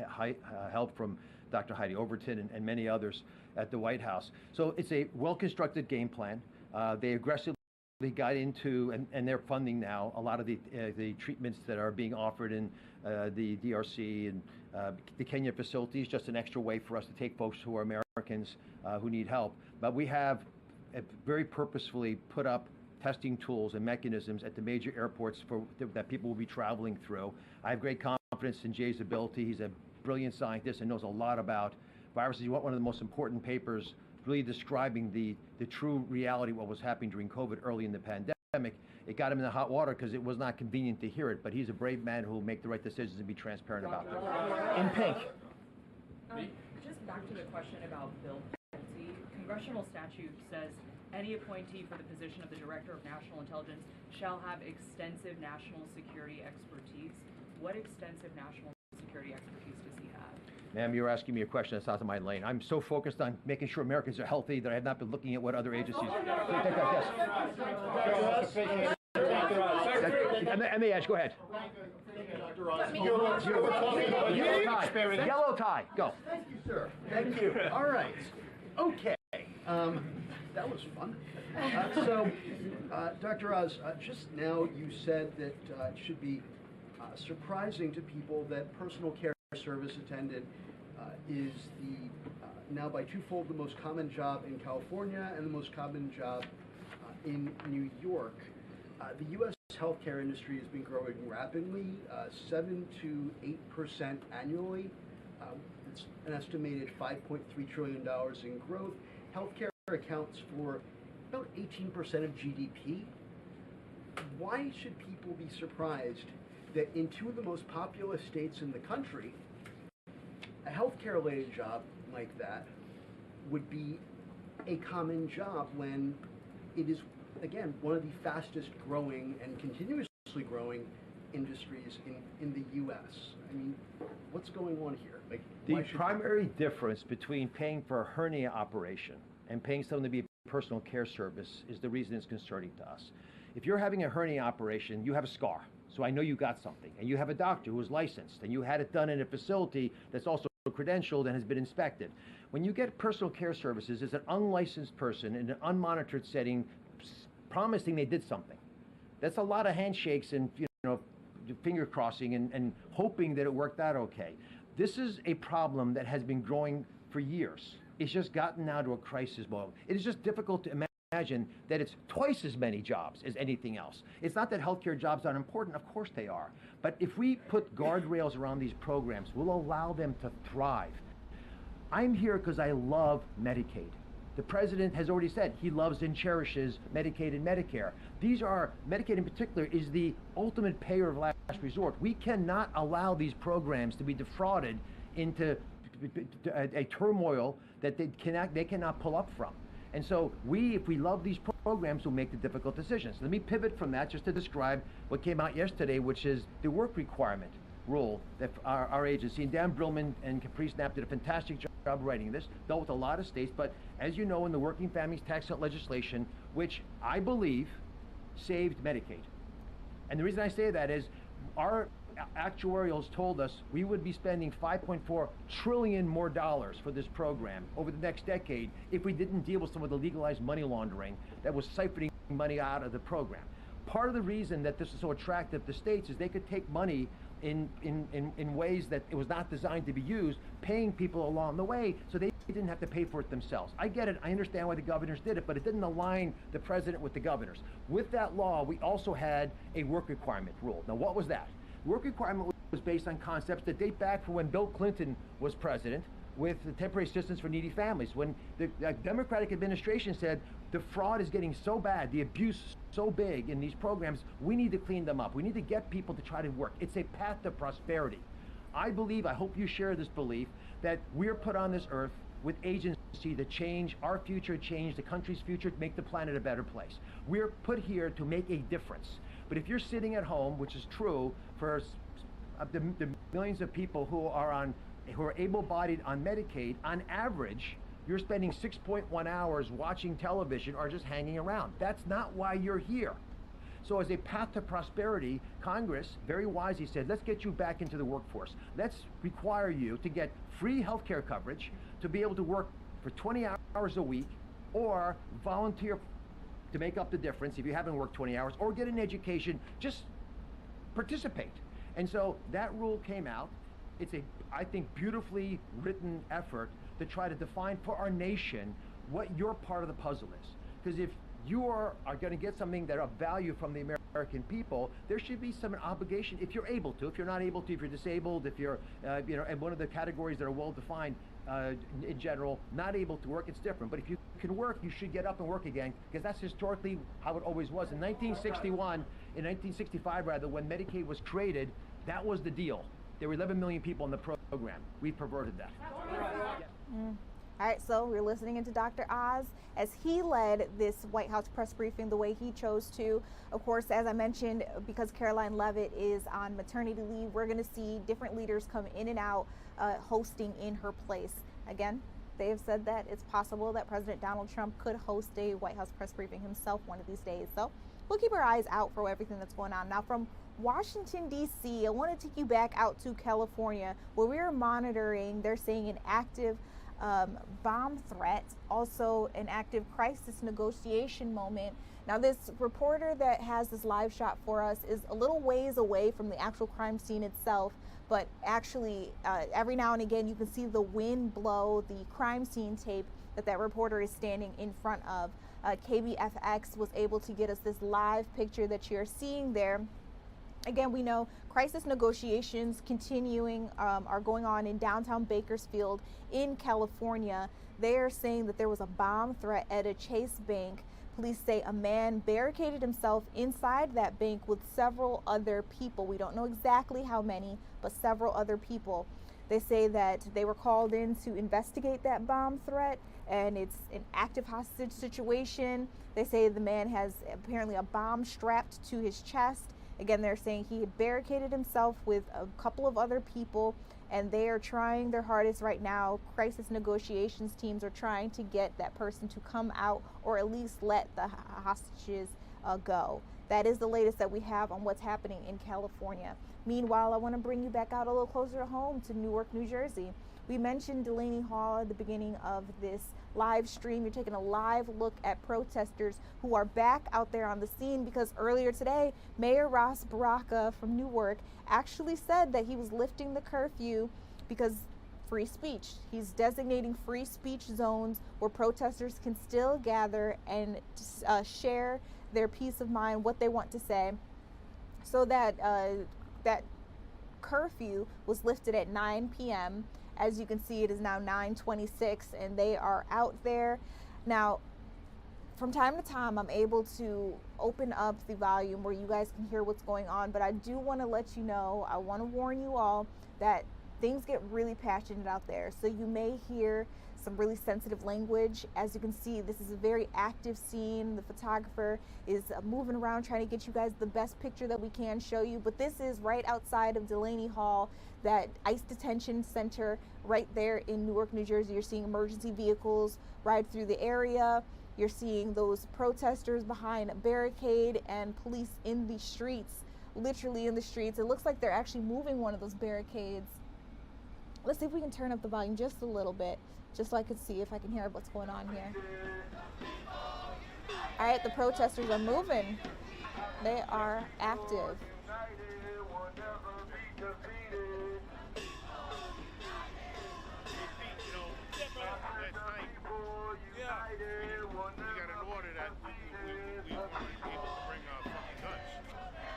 help from Dr. Heidi Overton and many others at the White House. So it's a well-constructed game plan. They aggressively got into, and they're funding now, a lot of the treatments that are being offered in the DRC and the Kenya facilities, just an extra way for us to take folks who are Americans who need help. But we have very purposefully put up testing tools and mechanisms at the major airports that people will be traveling through. I have great confidence in Jay's ability. He's a brilliant scientist and knows a lot about viruses. He wrote one of the most important papers really describing the true reality of what was happening during COVID early in the pandemic. It got him in the hot water because it was not convenient to hear it, but he's a brave man who will make the right decisions and be transparent about them. In pink. Just back to the question about bill penalty. Congressional statute says any appointee for the position of the Director of National Intelligence shall have extensive national security expertise. What extensive national security expertise does he have? Ma'am, you're asking me a question that's out of my lane. I'm so focused on making sure Americans are healthy that I have not been looking at what other agencies. MAH, go ahead. Yellow tie, go. Thank you, sir. Thank you. All right. Okay. That was fun. Dr. Oz, just now you said that it should be surprising to people that personal care service attendant is now by twofold the most common job in California and the most common job in New York. The U.S. healthcare industry has been growing rapidly, 7 to 8% annually. It's an estimated $5.3 trillion in growth. Healthcare accounts for about 18% of GDP. Why should people be surprised that in two of the most populous states in the country, a healthcare-related job like that would be a common job when it is, again, one of the fastest growing and continuously growing industries in the U.S.? I mean, what's going on here? Like, The primary difference between paying for a hernia operation and paying someone to be a personal care service is the reason it's concerning to us. If you're having a hernia operation, you have a scar. So I know you got something, and you have a doctor who is licensed, and you had it done in a facility that's also credentialed and has been inspected. When you get personal care services, it's an unlicensed person in an unmonitored setting promising they did something. That's a lot of handshakes and finger crossing and hoping that it worked out okay. This is a problem that has been growing for years. It's just gotten now to a crisis mode. It is just difficult to imagine that it's twice as many jobs as anything else. It's not that healthcare jobs aren't important, of course they are. But if we put guardrails around these programs, we'll allow them to thrive. I'm here because I love Medicaid. The president has already said he loves and cherishes Medicaid and Medicare. Medicaid in particular is the ultimate payer of last resort. We cannot allow these programs to be defrauded into a turmoil that they cannot pull up from. And so if we love these programs, will make the difficult decisions. Let me pivot from that just to describe what came out yesterday, which is the work requirement rule that our agency, and Dan Brillman and Capri Snap did a fantastic job writing this, dealt with a lot of states, but as you know, in the Working Families Tax Cut legislation, which I believe saved Medicaid. And the reason I say that is our actuarials told us we would be spending $5.4 trillion more dollars for this program over the next decade if we didn't deal with some of the legalized money laundering that was siphoning money out of the program. Part of the reason that this is so attractive to states is they could take money in ways that it was not designed to be used, paying people along the way so they didn't have to pay for it themselves. I get it, I understand why the governors did it, but it didn't align the president with the governors. With that law, we also had a work requirement rule. Now what was that? Work requirement was based on concepts that date back from when Bill Clinton was president, with the temporary assistance for needy families. When the Democratic administration said the fraud is getting so bad, the abuse so big in these programs, we need to clean them up. We need to get people to try to work. It's a path to prosperity. I believe, I hope you share this belief, that we're put on this earth with agency to change our future, change the country's future, to make the planet a better place. We're put here to make a difference. But if you're sitting at home, which is true for the millions of people who are able-bodied on Medicaid, on average, you're spending 6.1 hours watching television or just hanging around. That's not why you're here. So as a path to prosperity, Congress very wisely said, let's get you back into the workforce. Let's require you to get free health care coverage, to be able to work for 20 hours a week, or volunteer to make up the difference if you haven't worked 20 hours, or get an education, just participate. And so that rule came out. It's a, I think, beautifully written effort to try to define for our nation what your part of the puzzle is. Because if you are going to get something that of value from the American people, there should be some obligation, if you're able to. If you're not able to, if you're disabled, if you're, and one of the categories that are well defined in general, not able to work, it's different. But if you can work, you should get up and work again, because that's historically how it always was. In 1965 rather, when Medicaid was created, that was the deal. There were 11 million people in the program. We perverted that. All right, so we're listening into Dr. Oz as he led this White House press briefing the way he chose to. Of course, as I mentioned, because Caroline Leavitt is on maternity leave, we're going to see different leaders come in and out hosting in her place. Again, they have said that it's possible that President Donald Trump could host a White House press briefing himself one of these days. So we'll keep our eyes out for everything that's going on. Now, from Washington, D.C., I want to take you back out to California, where we are monitoring, they're saying, an active bomb threat, also an active crisis negotiation moment. Now, this reporter that has this live shot for us is a little ways away from the actual crime scene itself, but actually every now and again you can see the wind blow the crime scene tape that reporter is standing in front of. KBFX was able to get us this live picture that you're seeing there. Again, we know crisis negotiations continuing are going on in downtown Bakersfield in California. They are saying that there was a bomb threat at a Chase Bank. Police say a man barricaded himself inside that bank with several other people. We don't know exactly how many, but several other people. They say that they were called in to investigate that bomb threat, and it's an active hostage situation. They say the man has apparently a bomb strapped to his chest. Again, they're saying he had barricaded himself with a couple of other people, and they are trying their hardest right now. Crisis negotiations teams are trying to get that person to come out, or at least let the hostages go. That is the latest that we have on what's happening in California. Meanwhile, I want to bring you back out a little closer to home to Newark, New Jersey. We mentioned Delaney Hall at the beginning of this live stream. You're taking a live look at protesters who are back out there on the scene, because earlier today, Mayor Ras Baraka from Newark actually said that he was lifting the curfew because free speech. He's designating free speech zones where protesters can still gather and share their peace of mind, what they want to say. So that that curfew was lifted at 9 p.m. As you can see, it is now 9:26, and they are out there. Now, from time to time, I'm able to open up the volume where you guys can hear what's going on, but I do want to let you know, I want to warn you all that things get really passionate out there. So you may hear some really sensitive language. As you can see, this is a very active scene. The photographer is moving around trying to get you guys the best picture that we can show you. But this is right outside of Delaney Hall, that ICE detention center right there in Newark, New Jersey. You're seeing emergency vehicles ride through the area. You're seeing those protesters behind a barricade and police in the streets, literally in the streets. It looks like they're actually moving one of those barricades. Let's see if we can turn up the volume just a little bit, just so I can see if I can hear what's going on here. All right, the protesters are moving. They are active.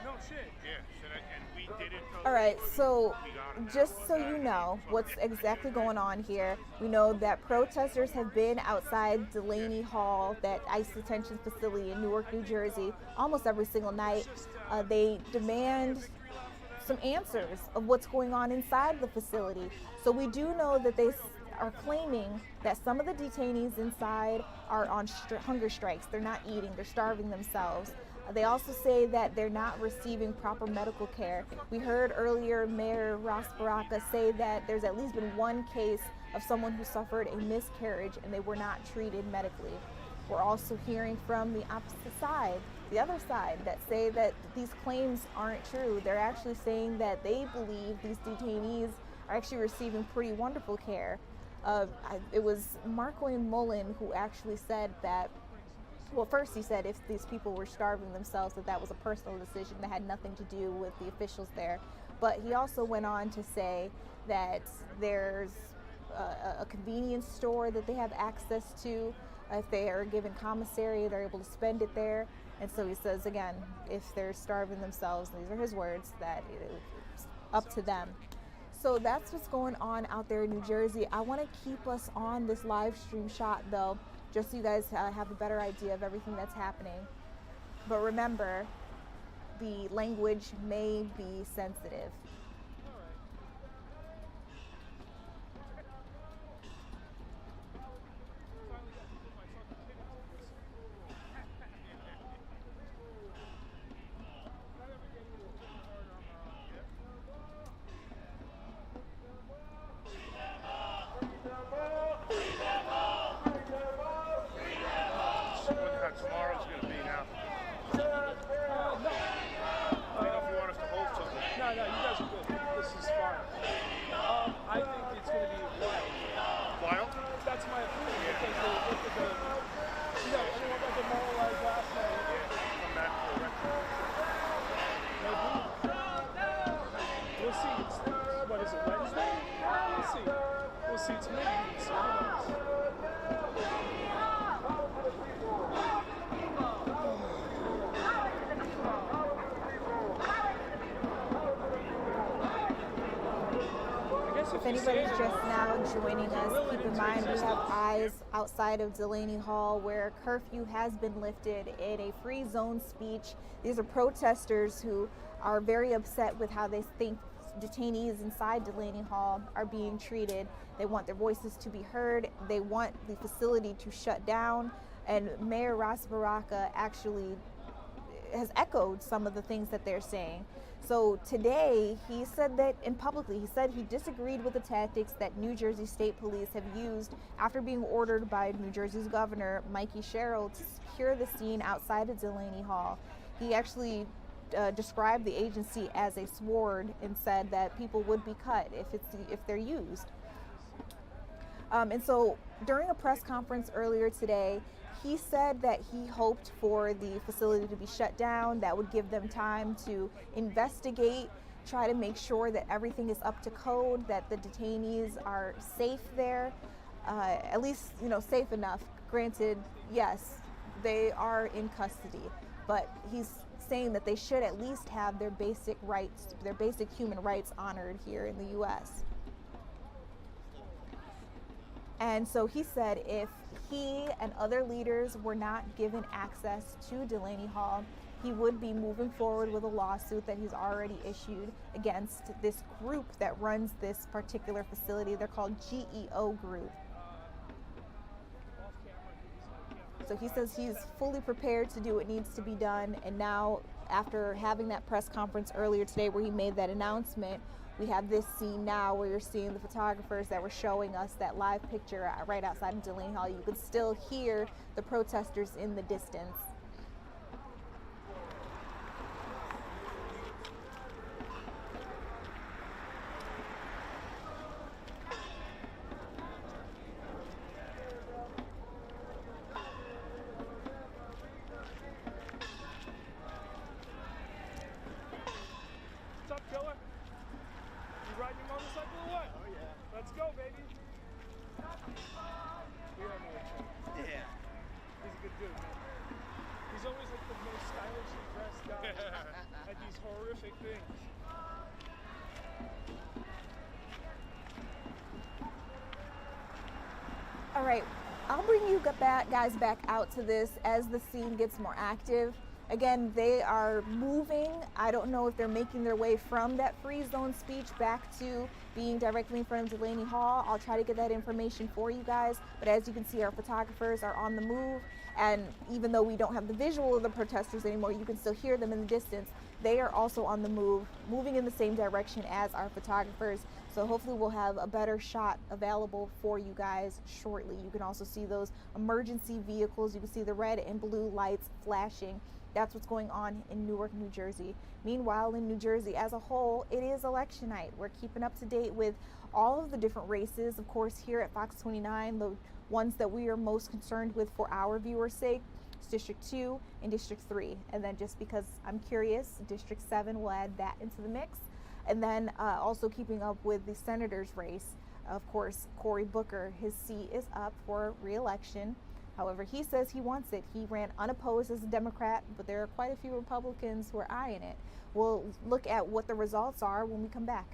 No shit. Yeah, and we did it All right, so just so you know what's exactly going on here, we know that protesters have been outside Delaney Hall, that ICE detention facility in Newark, New Jersey, almost every single night. They demand some answers of what's going on inside the facility. So we do know that they are claiming that some of the detainees inside are on hunger strikes. They're not eating, they're starving themselves. They also say that they're not receiving proper medical care. We heard earlier Mayor Ras Baraka say that there's at least been one case of someone who suffered a miscarriage and they were not treated medically. We're also hearing from the opposite side, the other side, that say that these claims aren't true. They're actually saying that they believe these detainees are actually receiving pretty wonderful care. It was Markwayne Mullen who actually said that, well, first he said if these people were starving themselves, that was a personal decision that had nothing to do with the officials there. But he also went on to say that there's a convenience store that they have access to. If they are given commissary, they're able to spend it there. And so he says, again, if they're starving themselves, these are his words, that it's up to them. So that's what's going on out there in New Jersey. I want to keep us on this live stream shot, though, just so you guys have a better idea of everything that's happening. But remember, the language may be sensitive. Tomorrow's gonna be now. I don't know if you want us to hold something. No, you guys are good. This is fine. I think it's going to be wild. Wild? That's my opinion. Because they look at the, everyone got demoralized last night. Come back for a record. Maybe. We'll see. What is it, Wednesday? We'll see. We'll see. It's midweek, so who knows? If anybody's just now joining us, keep in mind we have eyes outside of Delaney Hall where curfew has been lifted in a free zone speech. These are protesters who are very upset with how they think detainees inside Delaney Hall are being treated. They want their voices to be heard. They want the facility to shut down. And Mayor Ras Baraka actually has echoed some of the things that they're saying. So today, he said that, and publicly, he said he disagreed with the tactics that New Jersey State Police have used after being ordered by New Jersey's governor, Mikey Sherrill, to secure the scene outside of Delaney Hall. He actually described the agency as a sword and said that people would be cut if they're used. And so during a press conference earlier today, he said that he hoped for the facility to be shut down. That would give them time to investigate, try to make sure that everything is up to code, that the detainees are safe there, at least, safe enough. Granted, yes, they are in custody, but he's saying that they should at least have their basic rights, their basic human rights honored here in the U.S. And so he said if he and other leaders were not given access to Delaney Hall, he would be moving forward with a lawsuit that he's already issued against this group that runs this particular facility. They're called GEO Group. So he says he's fully prepared to do what needs to be done. And now, after having that press conference earlier today where he made that announcement, we have this scene now where you're seeing the photographers that were showing us that live picture right outside of Delaney Hall. You can still hear the protesters in the distance. What's up, killer? You riding your motorcycle or what? Oh, yeah. Let's go, baby. We have no chance. Yeah. He's a good dude, man. He's always like the most stylishly dressed guy at these horrific things. All right, I'll bring you guys back out to this as the scene gets more active. Again, they are moving. I don't know if they're making their way from that free zone speech back to being directly in front of Delaney Hall. I'll try to get that information for you guys. But as you can see, our photographers are on the move. And even though we don't have the visual of the protesters anymore, you can still hear them in the distance. They are also on the move, moving in the same direction as our photographers. So hopefully we'll have a better shot available for you guys shortly. You can also see those emergency vehicles. You can see the red and blue lights flashing. That's what's going on in Newark, New Jersey. Meanwhile, in New Jersey as a whole, it is election night. We're keeping up to date with all of the different races. Of course, here at Fox 29, the ones that we are most concerned with for our viewers' sake, is District 2 and District 3. And then just because I'm curious, District 7 will add that into the mix. And then also keeping up with the senator's race. Of course, Cory Booker, his seat is up for re-election. However, he says he wants it. He ran unopposed as a Democrat, but there are quite a few Republicans who are eyeing it. We'll look at what the results are when we come back.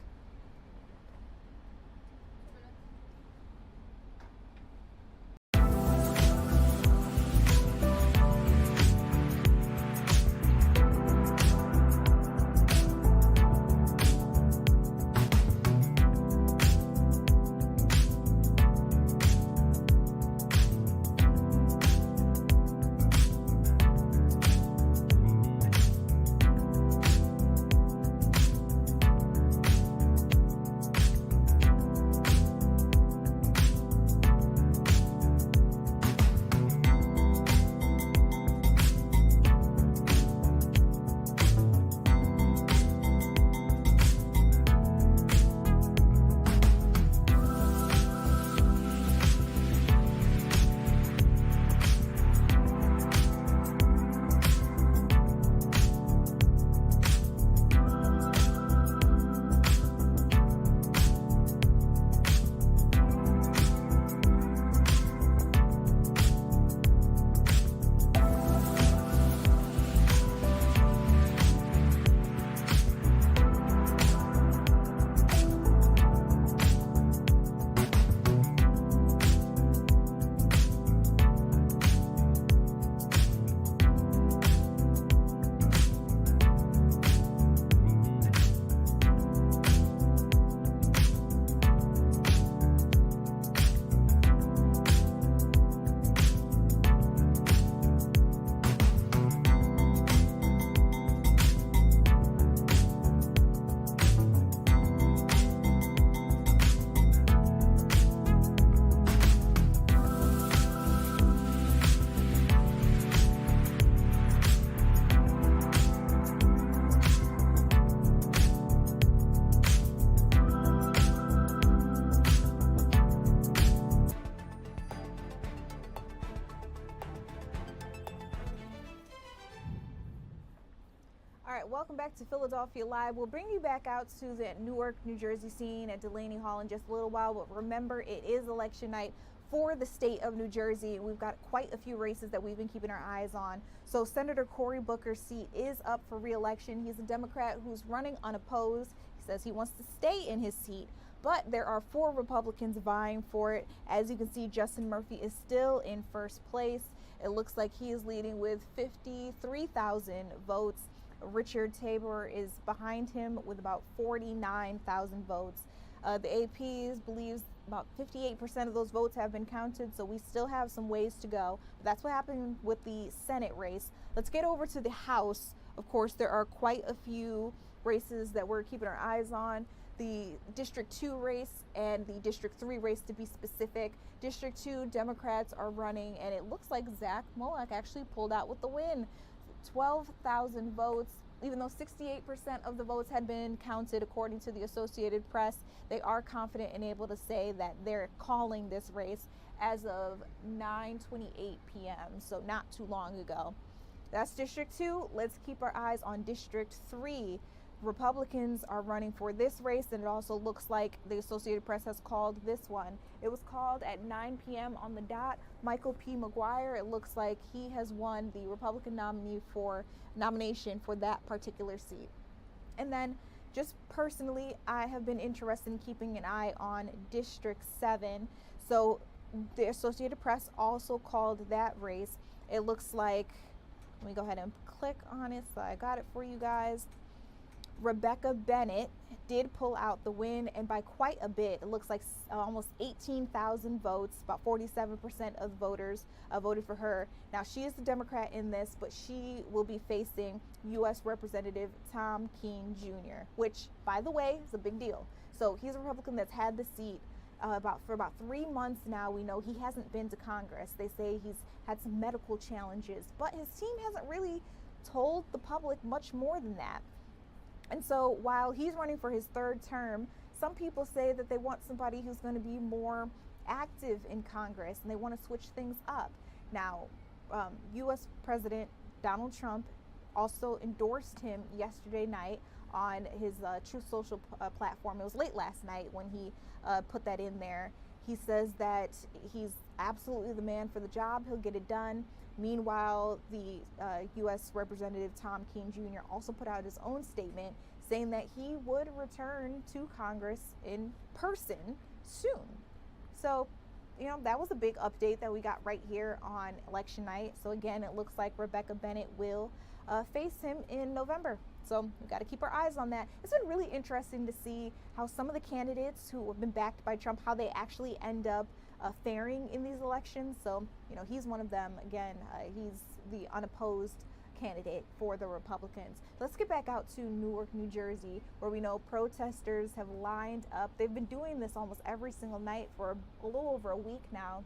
Welcome back to Philadelphia Live. We'll bring you back out to the Newark, New Jersey scene at Delaney Hall in just a little while. But remember, it is election night for the state of New Jersey. We've got quite a few races that we've been keeping our eyes on. So Senator Cory Booker's seat is up for re-election. He's a Democrat who's running unopposed. He says he wants to stay in his seat, but there are 4 Republicans vying for it. As you can see, Justin Murphy is still in first place. It looks like he is leading with 53,000 votes. Richard Tabor is behind him with about 49,000 votes. The AP believes about 58% of those votes have been counted, so we still have some ways to go. But that's what happened with the Senate race. Let's get over to the House. Of course, there are quite a few races that we're keeping our eyes on. The District 2 race and the District 3 race, to be specific. District 2 Democrats are running, and it looks like Zach Molak actually pulled out with the win. 12,000 votes. Even though 68% of the votes had been counted according to the Associated Press, they are confident and able to say that they're calling this race as of 9:28 p.m., so not too long ago. That's District 2. Let's keep our eyes on District 3. Republicans are running for this race, and it also looks like the Associated Press has called this one. It was called at 9 p.m. on the dot. Michael P. McGuire, it looks like he has won the Republican nomination for that particular seat. And then just personally, I have been interested in keeping an eye on District 7. So the Associated Press also called that race. It looks like, let me go ahead and click on it so I got it for you guys. Rebecca Bennett did pull out the win, and by quite a bit. It looks like almost 18,000 votes, about 47% of voters voted for her. Now, she is the Democrat in this, but she will be facing U.S. Representative Tom Kean Jr., which, by the way, is a big deal. So he's a Republican that's had the seat for about 3 months now. We know he hasn't been to Congress. They say he's had some medical challenges, but his team hasn't really told the public much more than that. And so while he's running for his 3rd term, some people say that they want somebody who's going to be more active in Congress, and they want to switch things up. Now, U.S. President Donald Trump also endorsed him yesterday night on his Truth Social platform. It was late last night when he put that in there. He says that he's absolutely the man for the job. He'll get it done. Meanwhile, the U.S. Representative Tom Kean Jr. also put out his own statement saying that he would return to Congress in person soon. So, you know, that was a big update that we got right here on election night. So again, it looks like Rebecca Bennett will face him in November. So we've got to keep our eyes on that. It's been really interesting to see how some of the candidates who have been backed by Trump, how they actually end up faring in these elections. So, you know, he's one of them. Again, he's the unopposed candidate for the Republicans. Let's get back out to Newark, New Jersey, where we know protesters have lined up. They've been doing this almost every single night for a little over a week now.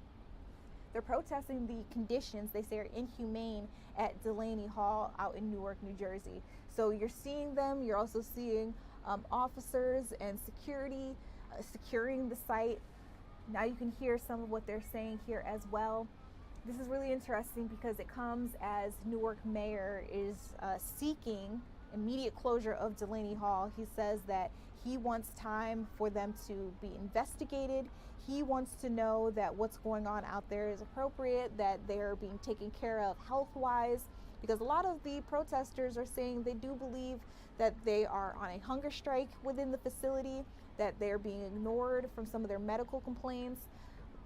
They're protesting the conditions they say are inhumane at Delaney Hall out in Newark, New Jersey. So you're seeing them. You're also seeing officers and security securing the site. Now you can hear some of what they're saying here as well. This is really interesting because it comes as Newark Mayor is seeking immediate closure of Delaney Hall. He says that he wants time for them to be investigated. He wants to know that what's going on out there is appropriate, that they're being taken care of health-wise, because a lot of the protesters are saying they do believe that they are on a hunger strike within the facility, that they're being ignored from some of their medical complaints.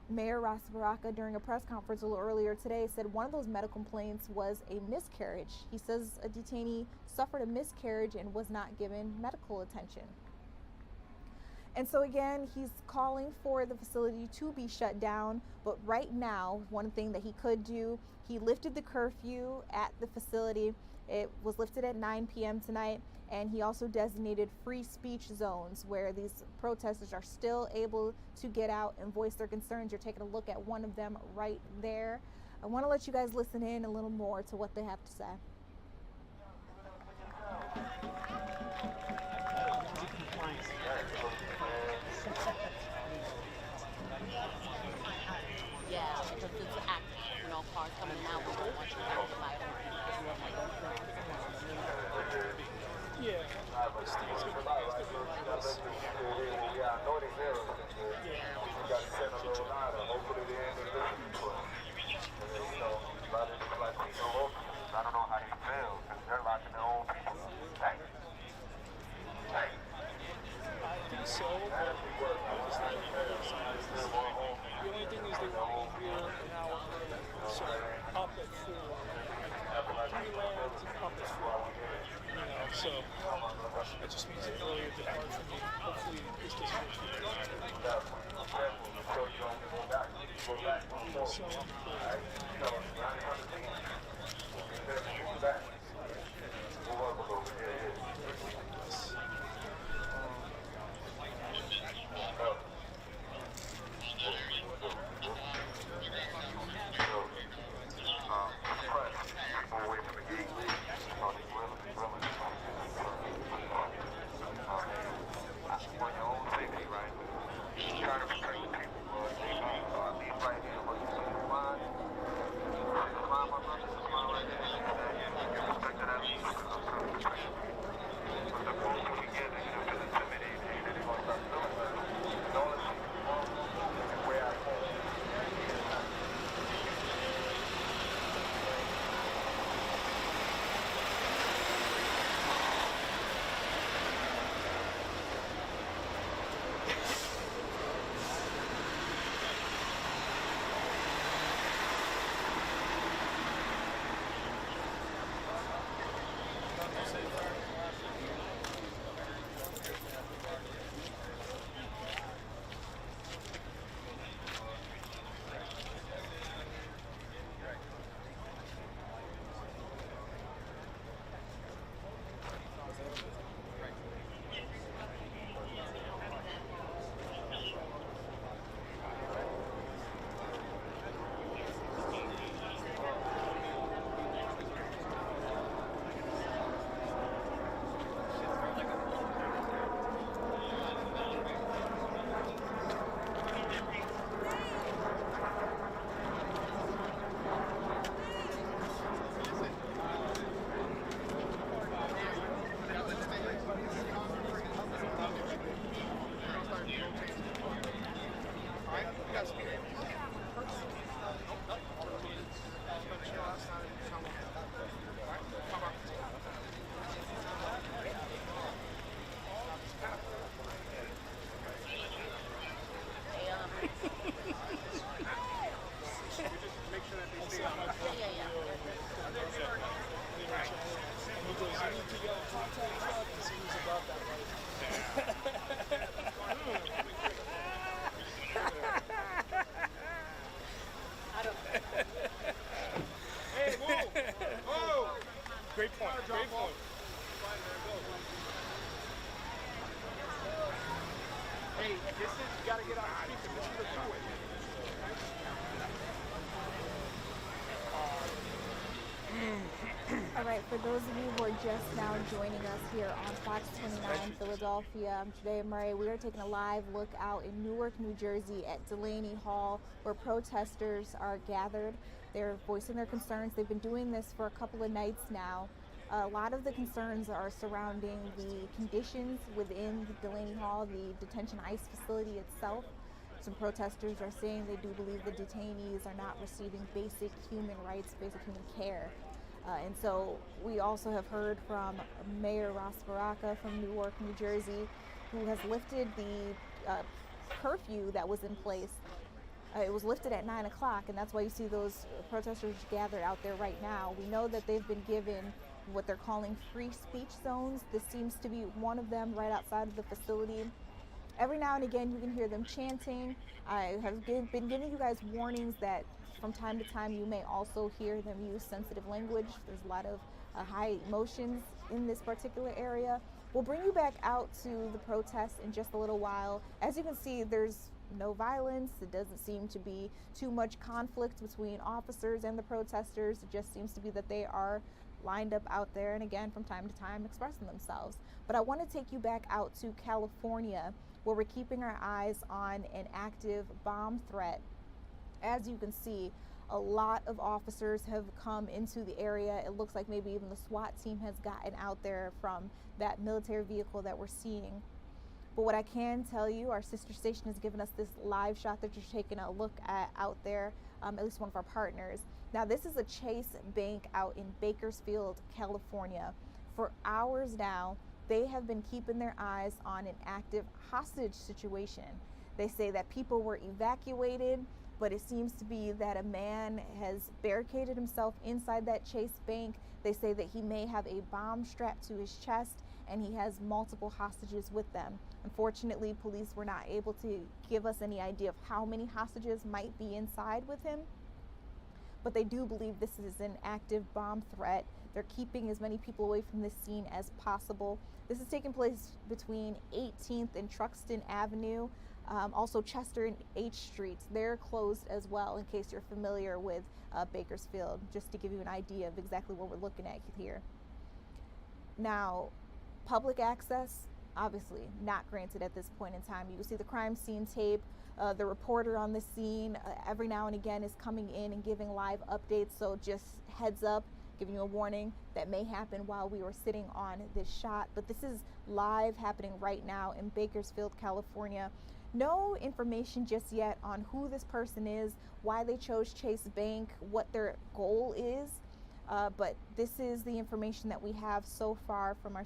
Mayor Ras Baraka, during a press conference a little earlier today, said one of those medical complaints was a miscarriage. He says a detainee suffered a miscarriage and was not given medical attention. And so again, he's calling for the facility to be shut down. But right now, one thing that he could do, he lifted the curfew at the facility. It was lifted at 9 p.m. tonight. And he also designated free speech zones where these protesters are still able to get out and voice their concerns. You're taking a look at one of them right there. I want to let you guys listen in a little more to what they have to say. Yeah, because it's active, you know, cars coming out, we don't want you to have to buy it. Yeah. It's gonna be like this. I don't know how they feel, because they're locking their own people. I think so, but I just think the only thing is they want to hear an hour early. So up at 4. Like 3 lands and up at 4. You know, so it just means an earlier depart for me. Hopefully this doesn't go too far. Hey, whoa! Whoa! Great point. Great point. Hey, this is, you gotta get on the speaker. This is the two-way. All right, for those of you who are just now joining us here on Fox 29 Philadelphia, I'm Judea Murray. We are taking a live look out in Newark, New Jersey at Delaney Hall, where protesters are gathered. They're voicing their concerns. They've been doing this for a couple of nights now. A lot of the concerns are surrounding the conditions within the Delaney Hall, the detention ICE facility itself. Some protesters are saying they do believe the detainees are not receiving basic human rights, basic human care. And so we also have heard from Mayor Ras Baraka from Newark, New Jersey, who has lifted the curfew that was in place. It was lifted at 9 o'clock, and that's why you see those protesters gathered out there right now. We know that they've been given what they're calling free speech zones. This seems to be one of them right outside of the facility. Every now and again, you can hear them chanting. I have been giving you guys warnings that from time to time you may also hear them use sensitive language. There's a lot of high emotions in this particular area. We'll bring you back out to the protest in just a little while. As you can see, there's no violence. It doesn't seem to be too much conflict between officers and the protesters. It just seems to be that they are lined up out there and again from time to time expressing themselves. But I want to take you back out to California, where we're keeping our eyes on an active bomb threat. As you can see, a lot of officers have come into the area. It looks like maybe even the SWAT team has gotten out there from that military vehicle that we're seeing. But what I can tell you, our sister station has given us this live shot that you're taking a look at out there, at least one of our partners. Now, this is a Chase Bank out in Bakersfield, California. For hours now, they have been keeping their eyes on an active hostage situation. They say that people were evacuated, but it seems to be that a man has barricaded himself inside that Chase Bank. They say that he may have a bomb strapped to his chest and he has multiple hostages with them. Unfortunately, police were not able to give us any idea of how many hostages might be inside with him, but they do believe this is an active bomb threat. They're keeping as many people away from this scene as possible. This is taking place between 18th and Truxton Avenue. Also Chester and H Streets, they're closed as well, in case you're familiar with Bakersfield, just to give you an idea of exactly what we're looking at here. Now, public access, obviously not granted at this point in time. You can see the crime scene tape. The reporter on the scene every now and again is coming in and giving live updates, so just heads up, giving you a warning that may happen while we were sitting on this shot. But this is live happening right now in Bakersfield, California. No information just yet on who this person is, why they chose Chase Bank, what their goal is, but this is the information that we have so far from our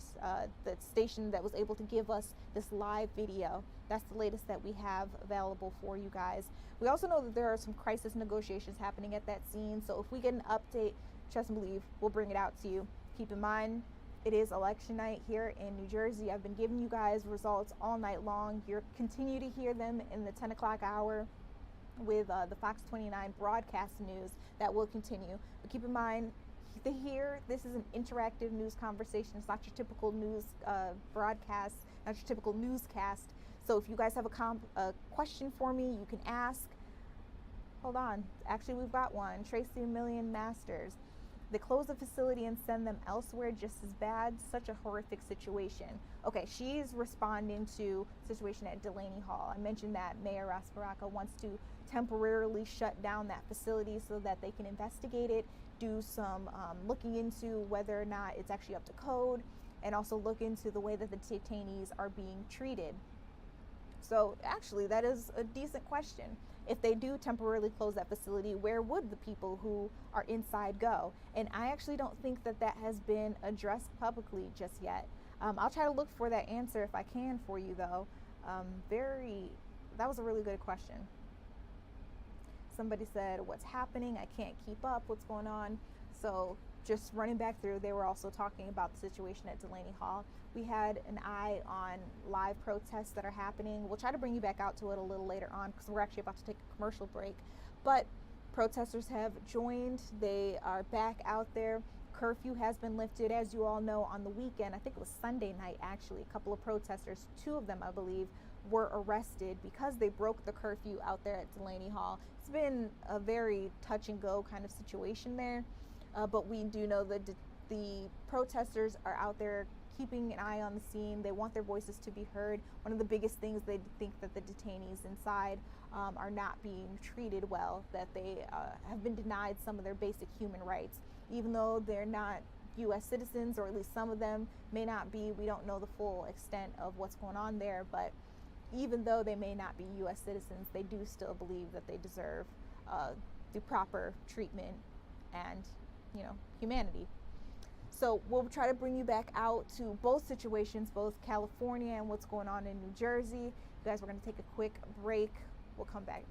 the station that was able to give us this live video. That's the latest that we have available for you guys. We also know that there are some crisis negotiations happening at that scene, so if we get an update, trust and believe, we'll bring it out to you. Keep in mind, it is election night here in New Jersey. I've been giving you guys results all night long. You'll continue to hear them in the 10 o'clock hour with the Fox 29 broadcast news. That will continue. But keep in mind, this is an interactive news conversation. It's not your typical news broadcast, not your typical newscast. So if you guys have a question for me, you can ask. Hold on. Actually, we've got one. Tracy Million Masters. They close the facility and send them elsewhere just as bad. Such a horrific situation. Okay, she's responding to the situation at Delaney Hall. I mentioned that Mayor Ras Baraka wants to temporarily shut down that facility so that they can investigate it, do some looking into whether or not it's actually up to code, and also look into the way that the detainees are being treated. So actually, that is a decent question. If they do temporarily close that facility, where would the people who are inside go? And I actually don't think that that has been addressed publicly just yet. I'll try to look for that answer if I can for you, though. That was a really good question. Somebody said, what's happening? I can't keep up. What's going on? So just running back through, they were also talking about the situation at Delaney Hall. We had an eye on live protests that are happening. We'll try to bring you back out to it a little later on because we're actually about to take a commercial break. But protesters have joined. They are back out there. Curfew has been lifted, as you all know, on the weekend. I think it was Sunday night, actually. A couple of protesters, 2 of them, I believe, were arrested because they broke the curfew out there at Delaney Hall. It's been a very touch and go kind of situation there. But we do know that the protesters are out there keeping an eye on the scene. They want their voices to be heard. One of the biggest things, they think that the detainees inside are not being treated well, that they have been denied some of their basic human rights. Even though they're not U.S. citizens, or at least some of them may not be. We don't know the full extent of what's going on there, but even though they may not be U.S. citizens, they do still believe that they deserve the proper treatment and, you know, humanity. So we'll try to bring you back out to both situations, both California and what's going on in New Jersey. You guys, we're going to take a quick break. We'll come back.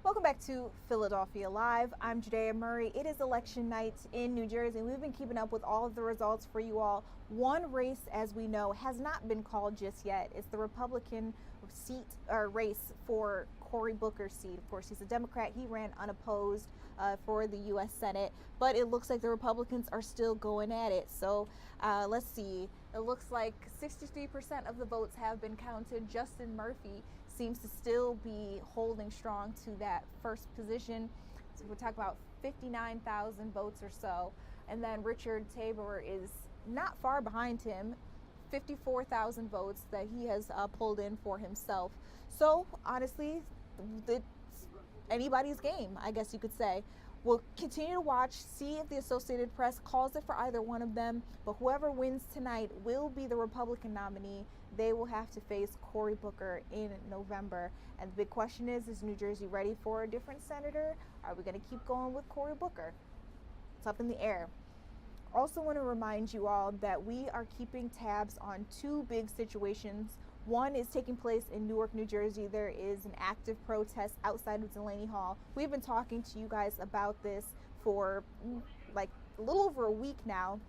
Welcome back to Philadelphia Live. I'm Judea Murray. It is election night in New Jersey, and we've been keeping up with all of the results for you all. One race, as we know, has not been called just yet. It's the Republican seat or race for Cory Booker's seat. Of course, he's a Democrat. He ran unopposed for the U.S. Senate, but it looks like the Republicans are still going at it. So let's see. It looks like 63% of the votes have been counted. Justin Murphy seems to still be holding strong to that first position. So we're talking about 59,000 votes or so. And then Richard Tabor is not far behind him, 54,000 votes that he has pulled in for himself. So honestly, it's anybody's game, I guess you could say. We'll continue to watch, see if the Associated Press calls it for either one of them, but whoever wins tonight will be the Republican nominee. They will have to face Cory Booker in November. And the big question is New Jersey ready for a different senator? Are we going to keep going with Cory Booker? It's up in the air. Also want to remind you all that we are keeping tabs on 2 big situations. One is taking place in Newark, New Jersey. There is an active protest outside of Delaney Hall. We've been talking to you guys about this for like a little over a week now.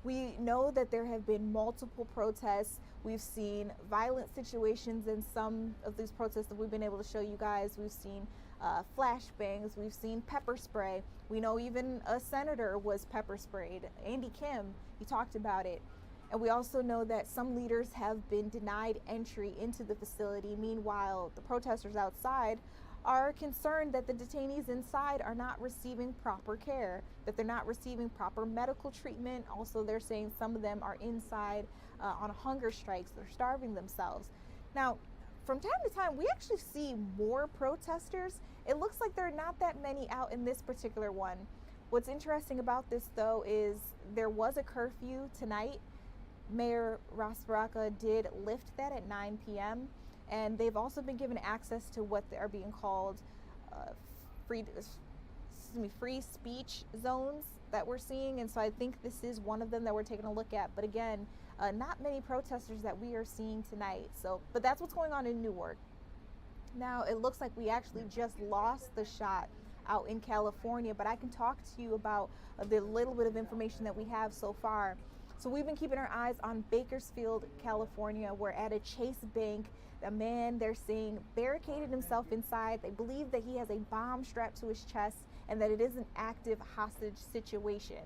We know that there have been multiple protests. We've seen violent situations in some of these protests that we've been able to show you guys. We've seen flashbangs. We've seen pepper spray. We know even a senator was pepper sprayed. Andy Kim, he talked about it. And we also know that some leaders have been denied entry into the facility. Meanwhile, the protesters outside are concerned that the detainees inside are not receiving proper care, that they're not receiving proper medical treatment. Also, they're saying some of them are inside on hunger strikes. They're starving themselves. Now, from time to time, we actually see more protesters. It looks like there are not that many out in this particular one. What's interesting about this, though, is there was a curfew tonight. Mayor Ras Baraka did lift that at 9 p.m. And they've also been given access to what are being called free speech zones that we're seeing. And so I think this is one of them that we're taking a look at. But again, not many protesters that we are seeing tonight. But that's what's going on in Newark. Now, it looks like we actually just lost the shot out in California, but I can talk to you about the little bit of information that we have so far. So we've been keeping our eyes on Bakersfield, California. We're at a Chase Bank. A man, they're saying, barricaded himself inside. They believe that he has a bomb strapped to his chest and that it is an active hostage situation.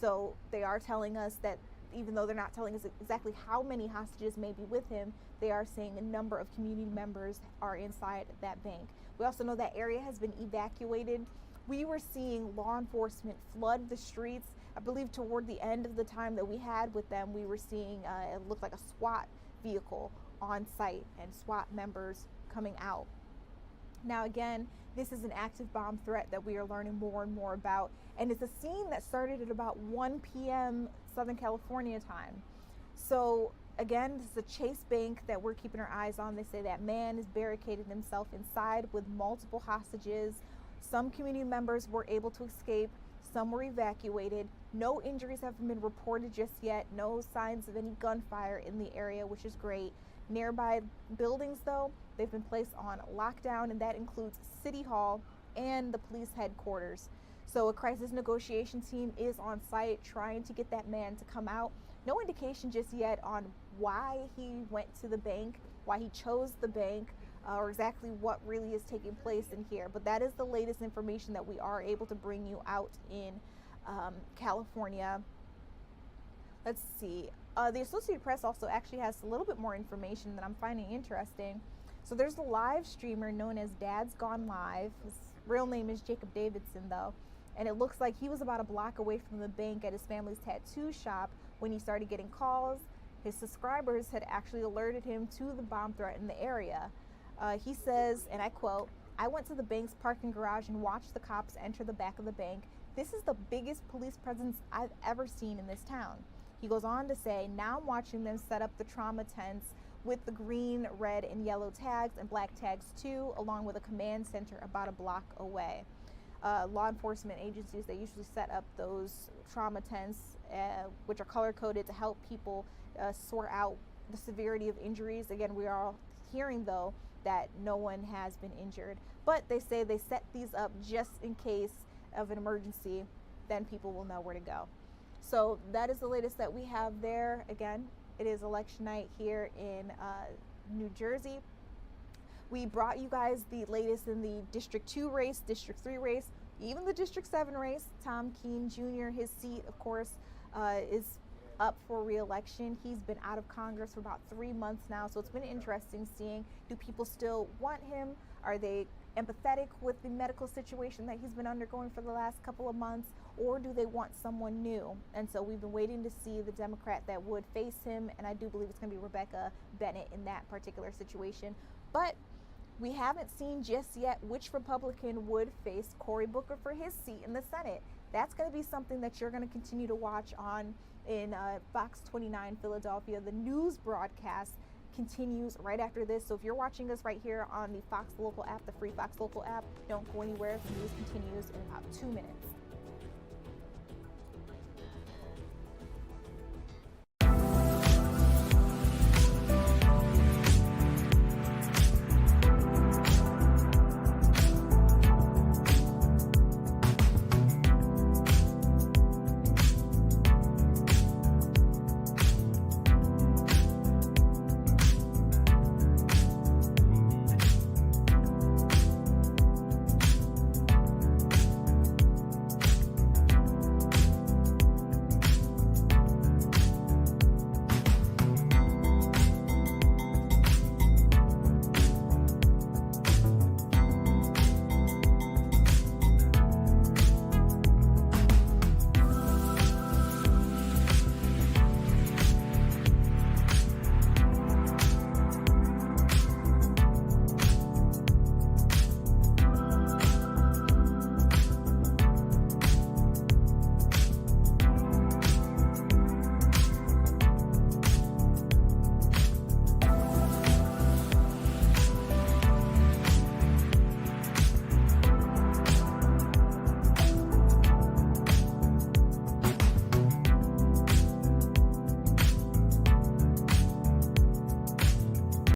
So they are telling us that even though they're not telling us exactly how many hostages may be with him, they are saying a number of community members are inside that bank. We also know that area has been evacuated. We were seeing law enforcement flood the streets. I believe toward the end of the time that we had with them, we were seeing it looked like a SWAT vehicle on site and SWAT members coming out. Now again, this is an active bomb threat that we are learning more and more about, and it's a scene that started at about 1 p.m. Southern California time. So again, this is a Chase Bank that we're keeping our eyes on. They say that man has barricaded himself inside with multiple hostages. Some community members were able to escape. Some were evacuated. No injuries have been reported just yet. No signs of any gunfire in the area, which is great. Nearby buildings, though, they've been placed on lockdown, and that includes City Hall and the police headquarters. So a crisis negotiation team is on site trying to get that man to come out. No indication just yet on why he went to the bank, why he chose the bank, or exactly what really is taking place in here. But that is the latest information that we are able to bring you out in California. Let's see. The Associated Press also actually has a little bit more information that I'm finding interesting. So there's a live streamer known as Dad's Gone Live. His real name is Jacob Davidson, though. And it looks like he was about a block away from the bank at his family's tattoo shop when he started getting calls. His subscribers had actually alerted him to the bomb threat in the area. He says, and I quote, "I went to the bank's parking garage and watched the cops enter the back of the bank. This is the biggest police presence I've ever seen in this town." He goes on to say, "Now I'm watching them set up the trauma tents with the green, red, and yellow tags and black tags too, along with a command center about a block away." Law enforcement agencies, they usually set up those trauma tents, which are color-coded to help people sort out the severity of injuries. Again, we are all hearing, though, that no one has been injured. But they say they set these up just in case of an emergency, then people will know where to go. So that is the latest that we have there. Again, it is election night here in New Jersey. We brought you guys the latest in the District 2 race, District 3 race, even the District 7 race. Tom Keene Jr., his seat, of course, is up for re-election. He's been out of Congress for about 3 months now, so it's been interesting seeing, do people still want him? Are they empathetic with the medical situation that he's been undergoing for the last couple of months, or do they want someone new? And so we've been waiting to see the Democrat that would face him, and I do believe it's going to be Rebecca Bennett in that particular situation. But we haven't seen just yet which Republican would face Cory Booker for his seat in the Senate. That's going to be something that you're going to continue to watch on in Fox 29 Philadelphia. The news broadcast continues right after this. So if you're watching us right here on the Fox Local app, the free Fox Local app, don't go anywhere. The news continues in about 2 minutes.